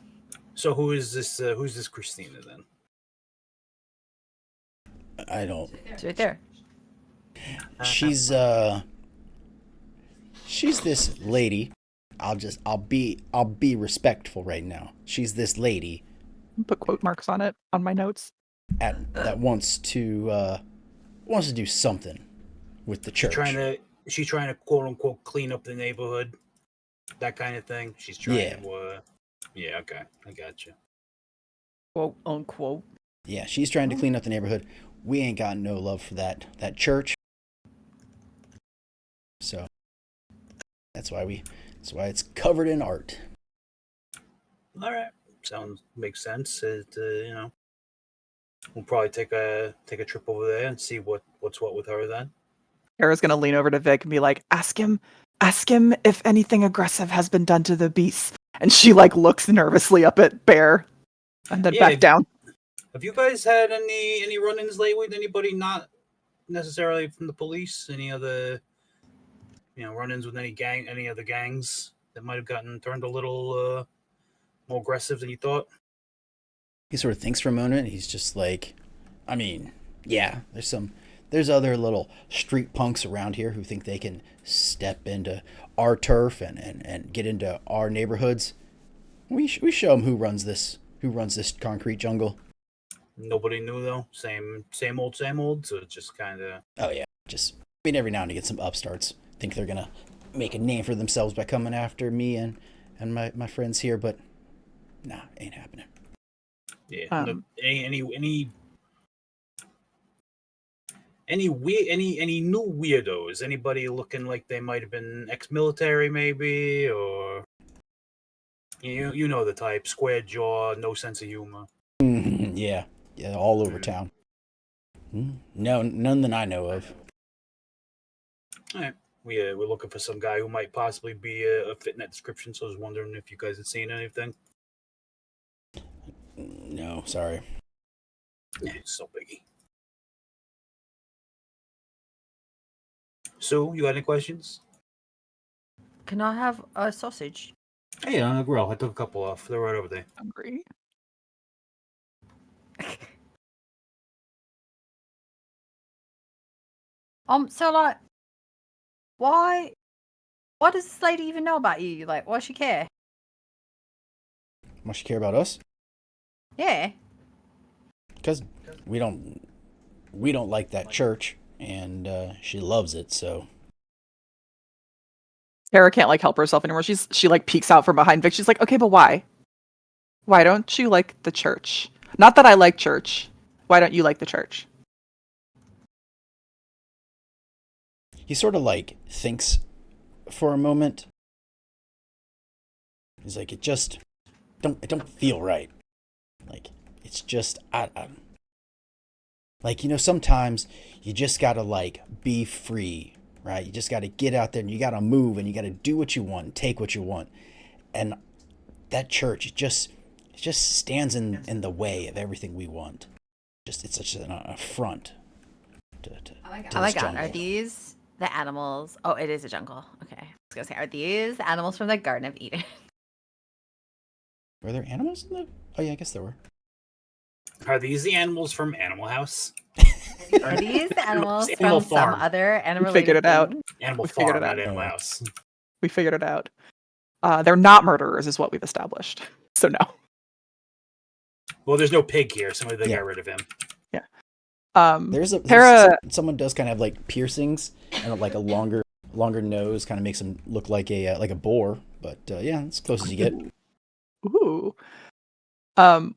So who's this Christina then? I don't. It's right there. She's this lady. I'll be respectful right now. She's this lady Put quote marks on it on my notes. that wants to do something with the church. She's trying to quote unquote clean up the neighborhood, that kind of thing. She's trying to. Yeah, okay, I got you. Quote unquote. Yeah, she's trying to clean up the neighborhood. We ain't got no love for that church. So that's why it's covered in art. All right, makes sense. We'll probably take a trip over there and see what's what with her then. Kara's gonna lean over to Vic and be like, ask him if anything aggressive has been done to the beasts. And she like looks nervously up at Bear and then back down. Have you guys had any run-ins lately with anybody not necessarily from the police? Any other run-ins with any other gangs that might have gotten turned a little more aggressive than you thought? He sort of thinks for a moment, and he's just like, I mean, yeah, there's other little street punks around here who think they can step into our turf and get into our neighborhoods. We show them who runs this concrete jungle. Nobody knew though. Same old. So it's just kind of. Oh yeah, just mean, every now and again, some upstarts think they're gonna make a name for themselves by coming after me and my friends here, but nah, ain't happening. Yeah. Um, Any new weirdos? Anybody looking like they might have been ex-military, maybe, or you know the type: square jaw, no sense of humor. Yeah, all over town. No, none that I know of. All right. We're looking for some guy who might possibly be a fit in that description. So I was wondering if you guys had seen anything. No, sorry. Yeah, it's no biggie. Sue, you got any questions? Can I have a sausage? Hey, on the grill. I took a couple off. They're right over there. hungry. So like, why does this lady even know about you? Like, why does she care? Much you care about us? Yeah. Because we don't like that church, and she loves it. So Tara can't like help herself anymore. She like peeks out from behind Vic. She's like, okay, but why? Why don't you like the church? Not that I like church. Why don't you like the church? he sort of like thinks for a moment. He's like, it don't feel right. Like, it's just I like, sometimes you just gotta like be free, right? You just gotta get out there and you gotta move and you gotta do what you want, and take what you want. And that church, it just stands in the way of everything we want. It's such an affront to Oh my this god, jungle. are these the animals? Oh, it is a jungle. Okay. I was gonna say, are these the animals from the Garden of Eden? Were there animals in the? Oh yeah, I guess there were. Are these the animals from Animal House? Are these the animals Animal from Farm. some other animal? We figured it out. Animal We figured Farm, it not out. Animal House. We figured it out. They're not murderers, is what we've established. So no. Well, there's no pig here, so maybe they Yeah. got rid of him. There's Tara. someone does kind of have like piercings and like a longer nose, kind of makes him look like a boar. But yeah, it's as close as you get. Ooh.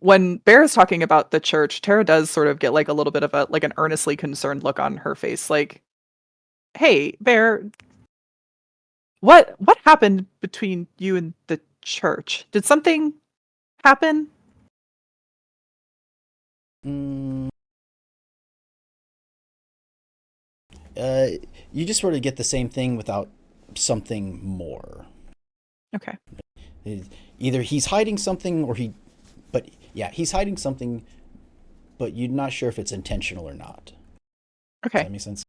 When Bear is talking about the church, Tara does sort of get like a little bit of an earnestly concerned look on her face. Like, hey, Bear, what happened between you and the church? Did something happen? You just sort of get the same thing without something more. Okay. Either he's hiding something he's hiding something, but you're not sure if it's intentional or not. Okay. Does that make sense?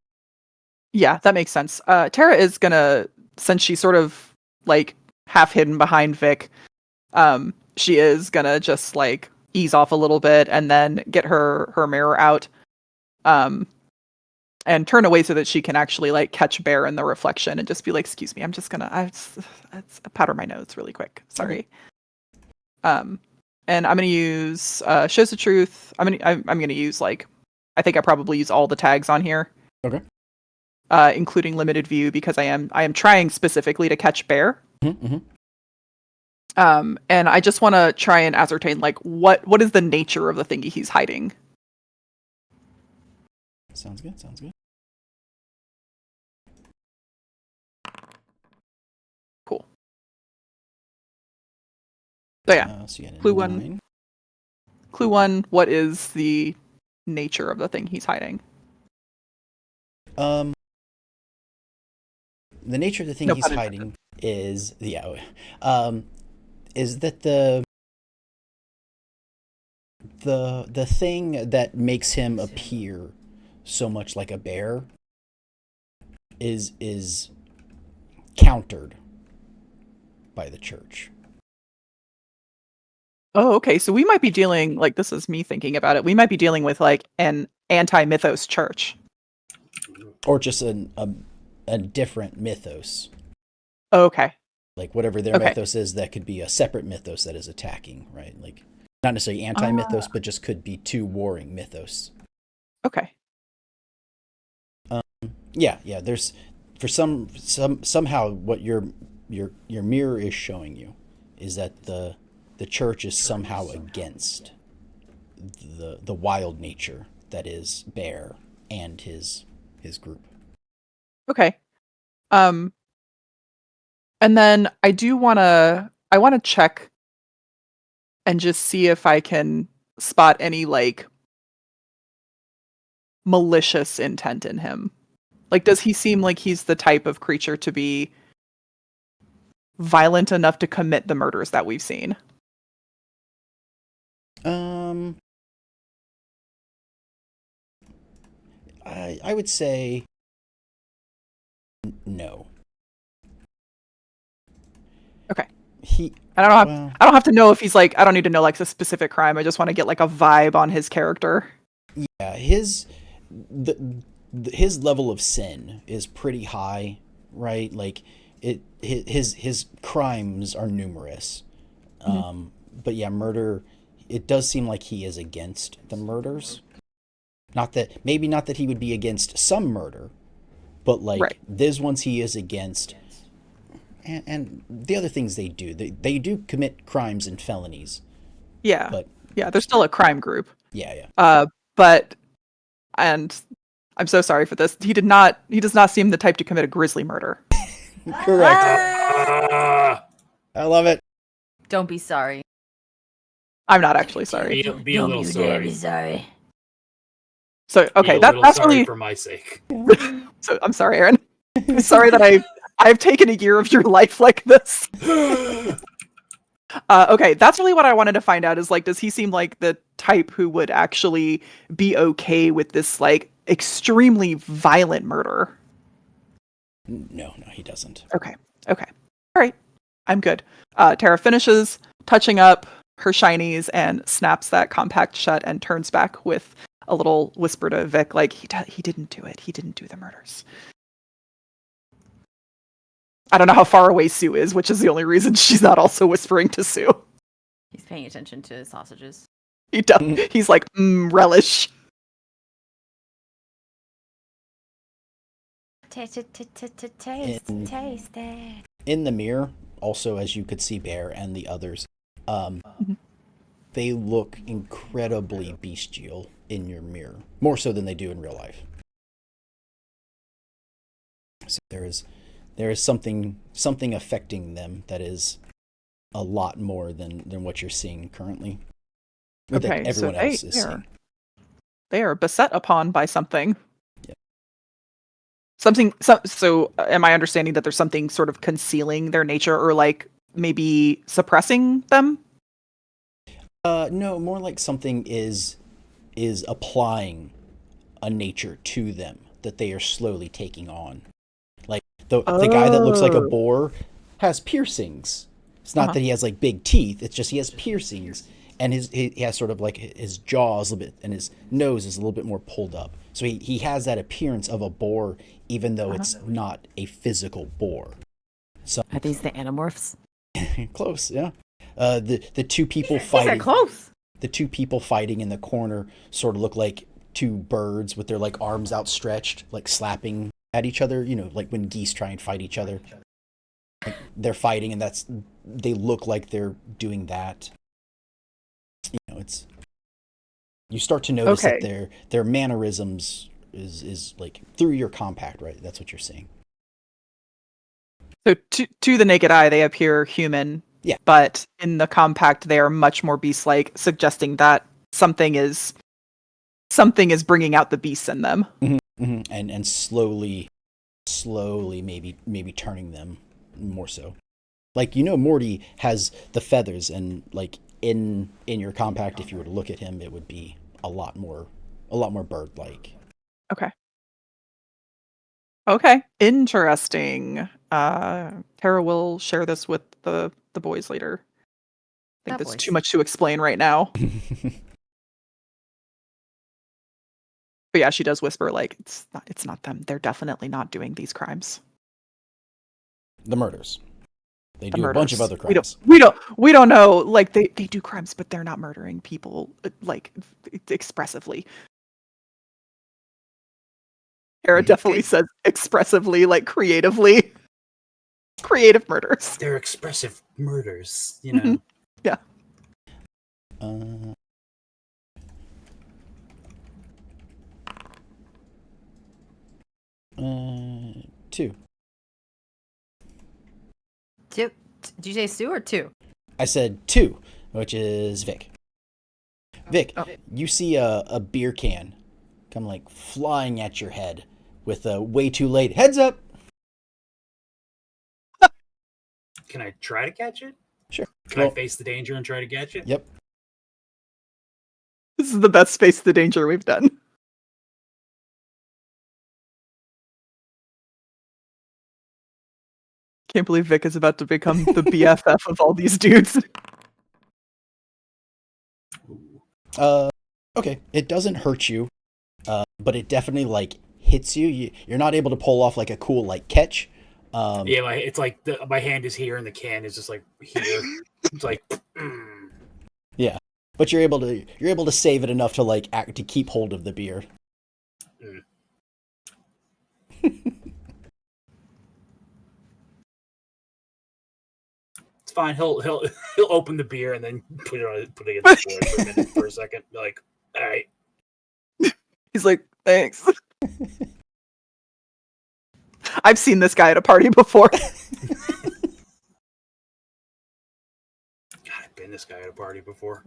Yeah, that makes sense. Tara is gonna, since she's sort of like half hidden behind Vic, she is gonna just like ease off a little bit and then get her mirror out, and turn away so that she can actually like catch Bear in the reflection and just be like, "Excuse me, I'm just gonna I powder my nose really quick. Sorry." And I'm gonna use shows the truth. I'm gonna use like, I think I probably use all the tags on here. Okay. Including limited view, because I am trying specifically to catch Bear. Mm-hmm. And I just want to try and ascertain like what is the nature of the thing he's hiding. Sounds good. Cool. So yeah, So you had a Clue 9. one. Clue 1, what is the nature of the thing he's hiding? The nature of the thing No he's pun hiding is is that the thing that makes him appear so much like a bear is countered by the church. Oh, okay. So we might be dealing, like, this is me thinking about it. We might be dealing with like an anti-mythos church. Or just a different mythos. Oh, okay. Like whatever their Okay. mythos is, that could be a separate mythos that is attacking, right? Like not necessarily anti-mythos, but just could be two warring mythos. Okay. Yeah. There's for somehow what your mirror is showing you is that the church is somehow against the wild nature that is Bear and his group. Okay. Um, and then I want to check and just see if I can spot any like malicious intent in him. Like, does he seem like he's the type of creature to be violent enough to commit the murders that we've seen? I would say no. Okay. He I don't have well, I don't have to know if he's like I don't need to know like a specific crime. I just want to get like a vibe on his character. yeah, his level of sin is pretty high, right? Like his crimes are numerous. But yeah, murder. It does seem like he is against the murders. Not that he would be against some murder, but like Right. there's ones he is against, and the other things they do commit crimes and felonies, Yeah. but Yeah, they're still a crime group. yeah. But and I'm so sorry for this. He does not seem the type to commit a grisly murder. Correct. Ah, I love it. Don't be sorry. I'm not actually sorry. be a little sorry. sorry. So okay, Be a little that's sorry really for my sake. so I'm sorry, Aaron. I'm sorry that I've taken a year of your life like this. Okay, that's really what I wanted to find out is like, does he seem like the type who would actually be okay with this like extremely violent murder? No, he doesn't. Okay. All right. I'm good. Tara finishes touching up her shinies and snaps that compact shut and turns back with a little whisper to Vic, like, he didn't do it. He didn't do the murders. I don't know how far away Sue is, which is the only reason she's not also whispering to Sue. He's paying attention to sausages. He does. He's like, relish. Taste In- it. In the mirror, also as you could see Bear and the others, they look incredibly bestial in your mirror, more so than they do in real life. So there is something affecting them that is a lot more than what you're seeing currently. That Okay, everyone so else is seeing. they are beset upon by something. Yep. So am I understanding that there's something sort of concealing their nature or like maybe suppressing them? No, more like something is applying a nature to them that they are slowly taking on. Like the guy that looks like a boar has piercings. It's not that he has like big teeth. It's just he has piercings, and he has sort of like his jaw is a little bit, and his nose is a little bit more pulled up. So he has that appearance of a boar, even though it's not a physical boar. So Are these the Animorphs? close, yeah. The two people These are fighting. close. The two people fighting in the corner sort of look like two birds with their like arms outstretched, like slapping at each other. You know, like when geese try and fight each other. Like they're fighting, and they look like they're doing that. You know, you start to notice that their mannerisms is like through your compact, right? That's what you're seeing. So to the naked eye, they appear human. Yeah. But in the compact, they are much more beast-like, suggesting that something is bringing out the beasts in them. And slowly, maybe turning them more so. Like, you know, Morty has the feathers, and like in your compact, if you were to look at him, it would be a lot more bird-like. Okay. Interesting. Tara will share this with the boys later. I think that's too much to explain right now. But yeah, she does whisper like it's not them. They're definitely not doing these crimes. The murders. They do a bunch of other crimes. We don't know. Like they do crimes, but they're not murdering people like expressively. Hera definitely says expressively, like creatively. Creative murders. They're expressive murders, you Mhm. know. Yeah. Uh, two. Two. Did you say Sue or two? I said two, which is Vic. Vic, Oh. you see a beer can come like flying at your head with a way too late heads up. Can I try to catch it? Sure. Can I face the danger and try to catch it? Yep. This is the best Face the Danger we've done. Can't believe Vic is about to become the BFF of all these dudes. Okay. It doesn't hurt you, but it definitely like hits you. You're not able to pull off like a cool like catch. Yeah, it's like my hand is here and the can is just like here. It's like, Yeah, but you're able to save it enough to like act to keep hold of the beer. Mm. It's fine. He'll open the beer and then put it against the board for a minute for a second. Be like, all right. He's like, thanks. I've seen this guy at a party before. God, I've been this guy at a party before.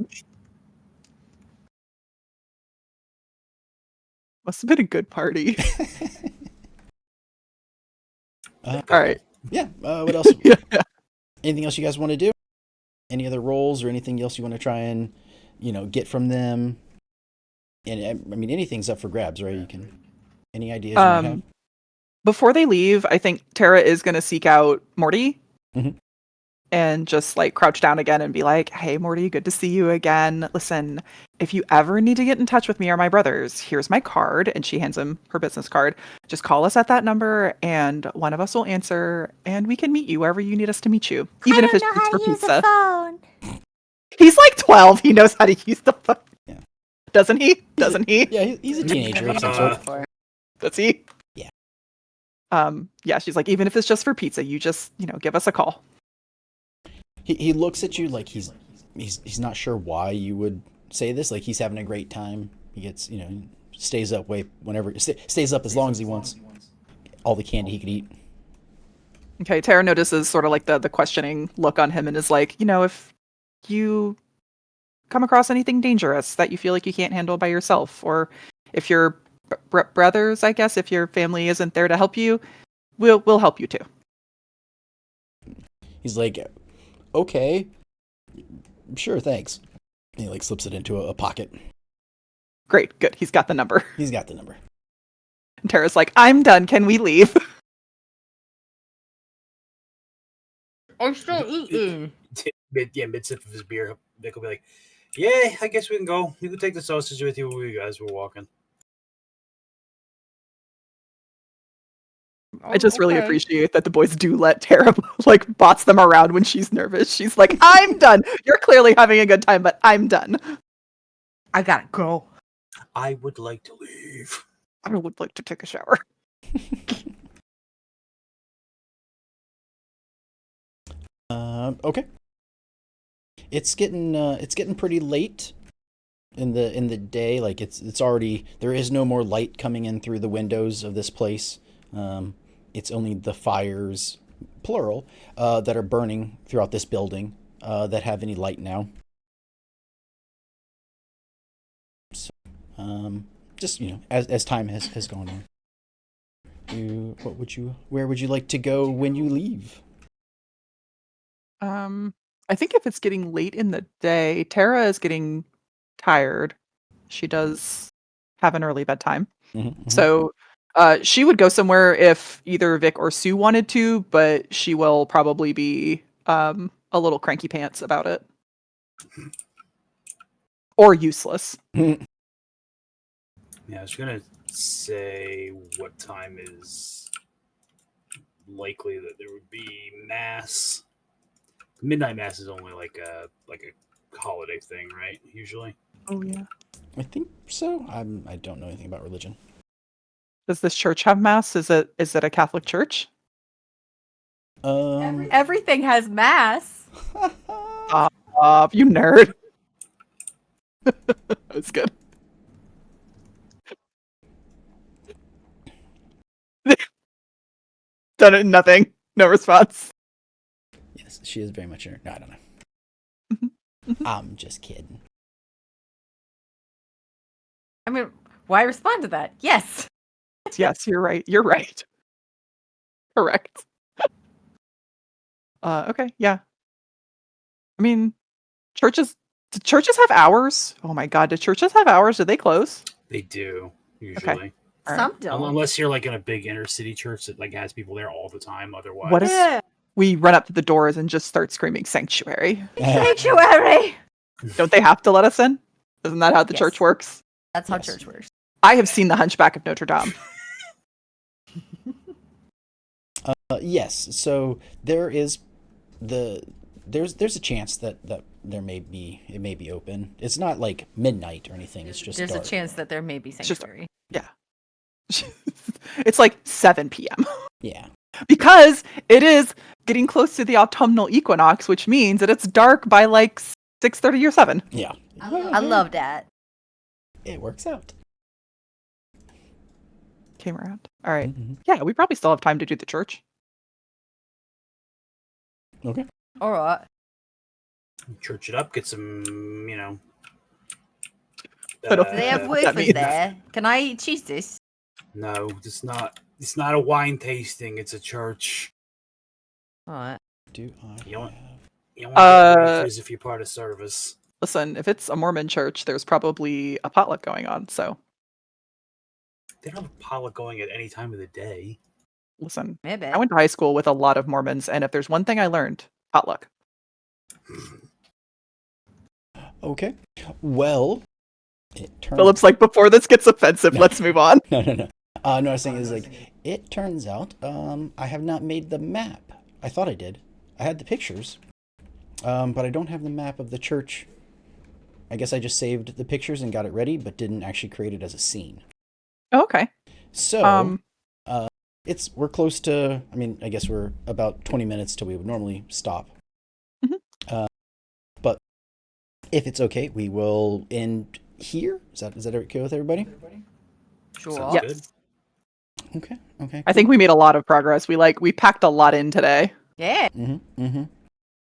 Must have been a good party. All right. Yeah. What else? Yeah. Anything else you guys want to do? Any other roles or anything else you want to try and, get from them? And I mean, anything's up for grabs, right? You can. Any ideas you might have? Before they leave, I think Tara is going to seek out Morty. Mhm. And just like crouch down again and be like, hey, Morty, good to see you again. Listen, if you ever need to get in touch with me or my brothers, here's my card. And she hands him her business card. Just call us at that number and one of us will answer and we can meet you wherever you need us to meet you. Even if it's just for pizza. phone. He's like 12. He knows how to use the phone. Yeah. Doesn't he? Doesn't he? Yeah, he's a teenager of some sort. Does he? Yeah. Yeah, she's like, even if it's just for pizza, you just, give us a call. He looks at you like he's not sure why you would say this. Like he's having a great time. He gets stays up stays up as long as he wants. All the candy he could eat. Okay, Tara notices sort of like the questioning look on him and is like, if you come across anything dangerous that you feel like you can't handle by yourself, or if your brothers, I guess, if your family isn't there to help you, we'll help you too. He's like, okay, sure, thanks. And he like slips it into a pocket. Great, good. He's got the number. He's got the number. And Tara's like, I'm done. Can we leave? I'm still eating. Mid sip of his beer, Vic will be like, yeah, I guess we can go. You can take the sausage with you when you guys were walking. I just really appreciate that the boys do let Tara like boss them around when she's nervous. She's like, I'm done. You're clearly having a good time, but I'm done. I gotta go. I would like to leave. I would like to take a shower. Okay. It's getting pretty late in the day. Like it's already, there is no more light coming in through the windows of this place. It's only the fires, plural, that are burning throughout this building that have any light now. So, just as time has gone on. Where would you like to go when you leave? I think if it's getting late in the day, Tara is getting tired. She does have an early bedtime. Mm-hmm. So she would go somewhere if either Vic or Sue wanted to, but she will probably be a little cranky pants about it. Or useless. Yeah, I was gonna say what time is likely that there would be mass. Midnight mass is only like a holiday thing, right? Usually. Oh yeah. I think so. I don't know anything about religion. Does this church have mass? Is it a Catholic church? Everything has mass. You nerd. That's good. Done it. Nothing. No response. Yes, she is very much. No, I don't know. I'm just kidding. I mean, why respond to that? Yes. Yes, you're right. You're right. Correct. Okay, yeah. I mean, do churches have hours? Oh my god, do churches have hours? Do they close? They do usually. All Some right. don't. Unless you're like in a big inner city church that like has people there all the time. Otherwise, What if Yeah. we run up to the doors and just start screaming sanctuary? Sanctuary. Don't they have to let us in? Isn't that how the Yes. church works? That's how Yes. church works. I have seen the Hunchback of Notre Dame. Yes. So there's a chance that it may be open. It's not like midnight or anything. It's just There's dark. a chance that there may be just- sanctuary. Yeah. It's like 7 p.m. Yeah. because it is getting close to the autumnal equinox, which means that it's dark by like 6:30 or 7. Yeah. I love that. It works out. Came around. All right. Mhm. Yeah, we probably still have time to do the church. Okay. All right. church it up, get some, I don't Do they have what that wafers means. there? Can I choose this? No, it's not. It's not a wine tasting. It's a church. All right. Do I You don't- have... You don't want to get wafers if you're part of service. Listen, if it's a Mormon church, there's probably a potluck going on. So, They don't have a potluck going at any time of the day. listen, Maybe. I went to high school with a lot of Mormons, and if there's one thing I learned, potluck. Okay. Well, it turns... Philip's like, before this gets offensive, No. let's move on. No. No, I was saying is like, it turns out I have not made the map. I thought I did. I had the pictures, but I don't have the map of the church. I guess I just saved the pictures and got it ready, but didn't actually create it as a scene. Oh, okay. So, we're close to, I mean, I guess we're about 20 minutes till we would normally stop. Mhm. But if it's okay, we will end here. Is that okay with everybody? Sure. Sounds Yes. good. Okay. I think we made a lot of progress. We packed a lot in today. Yeah. Mm-hmm.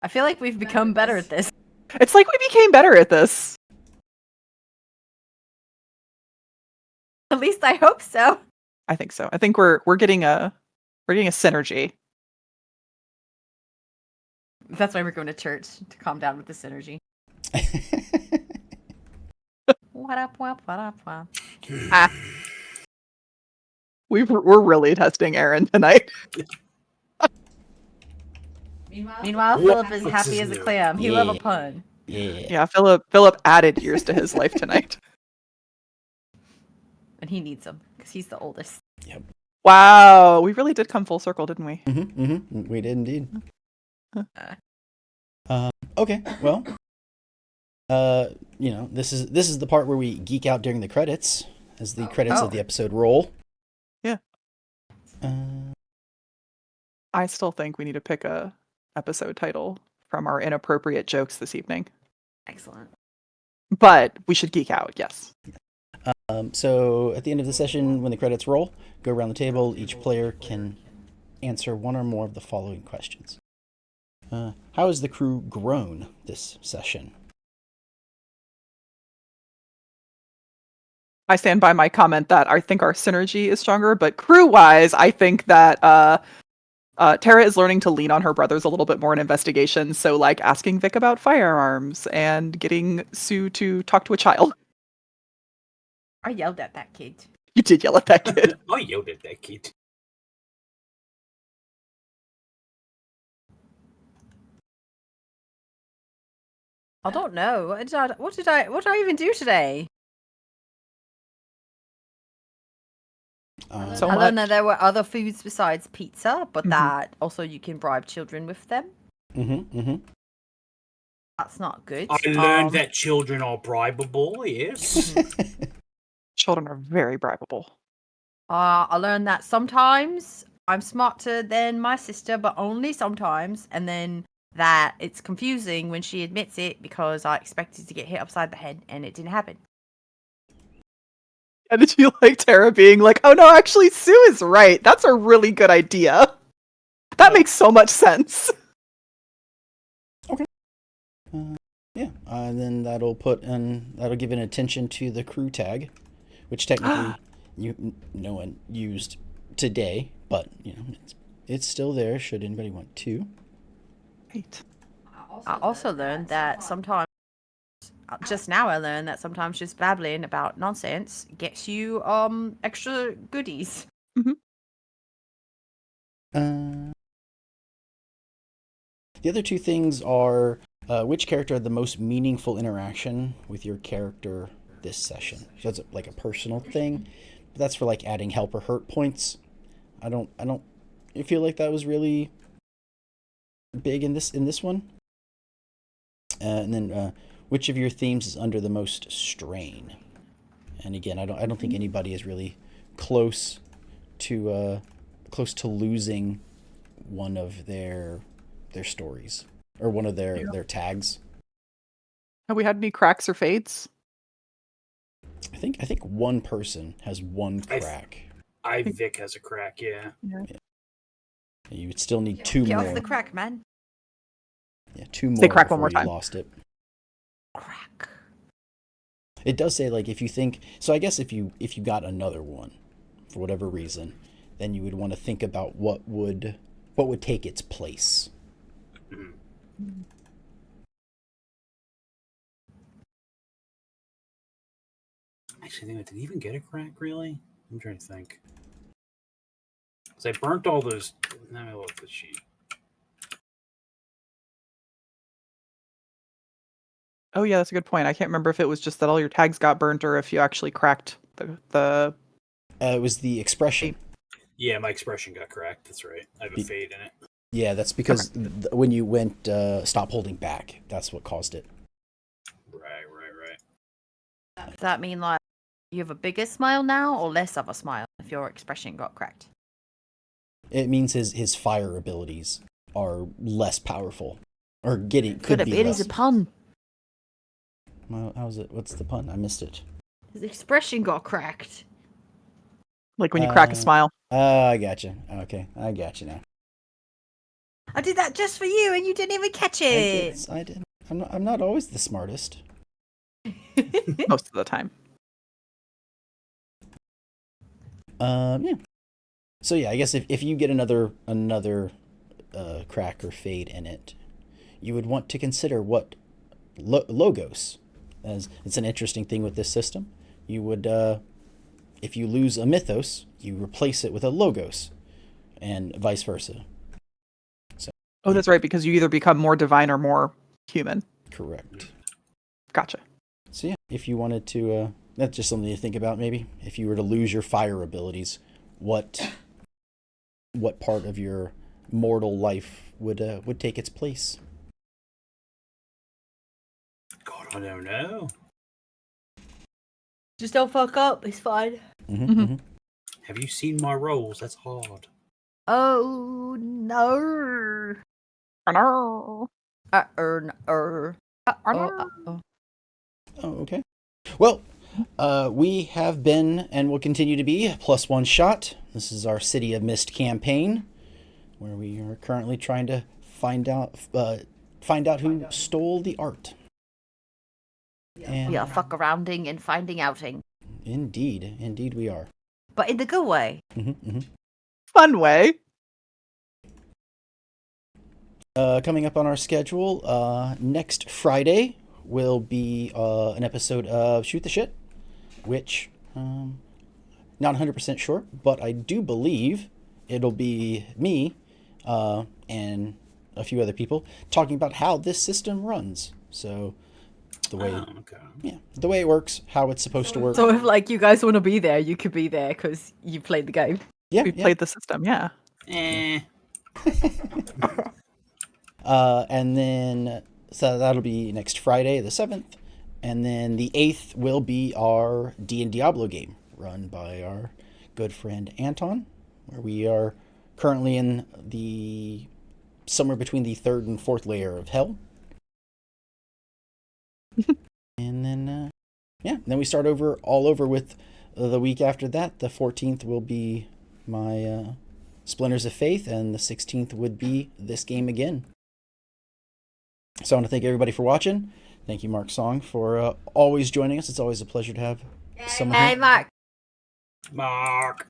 I feel like we've become better at this. It's like we became better at this. At least I hope so. I think so. I think we're getting a synergy. That's why we're going to church, to calm down with this energy. What up? Ah. We're really testing Aaron tonight. Meanwhile, What? Philip is What's happy his as a new? clam. He love a Yeah. pun. Yeah. Yeah, Philip added years to his life tonight. And he needs them, because he's the oldest. Wow, we really did come full circle, didn't we? We did indeed. Uh. Okay. Well, this is the part where we geek out during the credits, as the credits Oh. of the episode roll. Yeah. Uh, I still think we need to pick a episode title from our inappropriate jokes this evening. Excellent. But we should geek out, yes. So at the end of the session, when the credits roll, go around the table. Each player can answer one or more of the following questions. How has the crew grown this session? I stand by my comment that I think our synergy is stronger, but crew-wise, I think that Tara is learning to lean on her brothers a little bit more in investigations. So, like, asking Vic about firearms and getting Sue to talk to a child. I yelled at that kid. You did yell at that kid. I yelled at that kid. I don't know. What did I even do today? Uh, So I learned much. that there were other foods besides pizza, but Mhm. that also you can bribe children with them. That's not good. I learned that children are bribable. Yes. Children are very bribable. I learned that sometimes I'm smarter than my sister, but only sometimes. And then that it's confusing when she admits it because I expected to get hit upside the head and it didn't happen. And did you like Tara being like, oh no, actually Sue is right. That's a really good idea. That makes so much sense. And then that'll give an attention to the crew tag, which technically no one used today, but it's still there should anybody want to. Right. I also learned that sometimes, just now I learned that sometimes just babbling about nonsense gets you extra goodies. The other two things are which character had the most meaningful interaction with your character this session. So that's like a personal thing, but that's for like adding help or hurt points. I don't feel like that was really big in this one. And then which of your themes is under the most strain? And again, I don't think anybody is really close to losing one of their stories or one of their tags. Have we had any cracks or fades? I think one person has one crack. Vic has a crack, yeah. You would still need two Get more. off the crack, man. Yeah, two more. Say crack one before more time. You lost it. Crack. It does say like if you think so. I guess if you got another one, for whatever reason, then you would want to think about what would take its place. Actually, did he even get a crack, really? I'm trying to think. Because I burnt all those... Let me look at the sheet. Oh yeah, that's a good point. I can't remember if it was just that all your tags got burnt or if you actually cracked the It was the expression. Yeah, my expression got cracked. That's right. I have a fade in it. Yeah, that's because when you went stop holding back, that's what caused it. Right. Does that mean like you have a bigger smile now or less of a smile if your expression got cracked? It means his fire abilities are less powerful, or could have be been less. as a pun. Well, how's it? What's the pun? I missed it. His expression got cracked. like when you crack a smile. I gotcha. Okay, I gotcha now. I did that just for you and you didn't even catch it. I did. I'm not always the smartest. Most of the time. Yeah. So yeah, I guess if you get another crack or fade in it, you would want to consider what logos, as it's an interesting thing with this system. You would, if you lose a mythos, you replace it with a logos, and vice versa. So. Oh, that's right, because you either become more divine or more human. Correct. Gotcha. So yeah, if you wanted to, that's just something to think about. Maybe if you were to lose your fire abilities, what part of your mortal life would take its place? God, I don't know. Just don't fuck up. It's fine. Have you seen my rolls? That's hard. Oh no. No. Oh, okay. Well, we have been and will continue to be +1 shot. This is our City of Mist campaign, where we are currently trying to find out who stole the art. And We are fuck arounding and finding outing. Indeed we are. But in the good way. Fun way. Coming up on our schedule, next Friday will be an episode of Shoot the Shit, which not 100% sure, but I do believe it'll be me and a few other people talking about how this system runs. So the way it works, how it's supposed to work. So if like you guys want to be there, you could be there because you played the game. Yeah, We played the system, yeah. And then so that'll be next Friday, the 7th, and then the 8th will be our D&D Diablo game run by our good friend Anton, where we are currently in the somewhere between the third and fourth layer of hell. And then, then we start all over with the week after that. The 14th will be my Splinters of Faith, and the 16th would be this game again. So I want to thank everybody for watching. Thank you, Mark Song, for always joining us. It's always a pleasure to have someone Hey, here. Mark. Mark.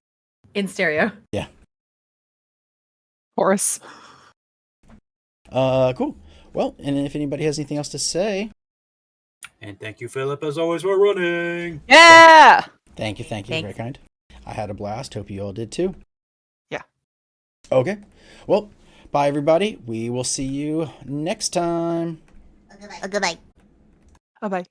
In stereo. Yeah. Horus. Cool. Well, and if anybody has anything else to say, And thank you, Philip, as always, for running. Yeah. thank you. Thanks. Very kind. I had a blast. Hope you all did too. Yeah. Okay. Well, bye, everybody. We will see you next time. Goodbye. Bye bye.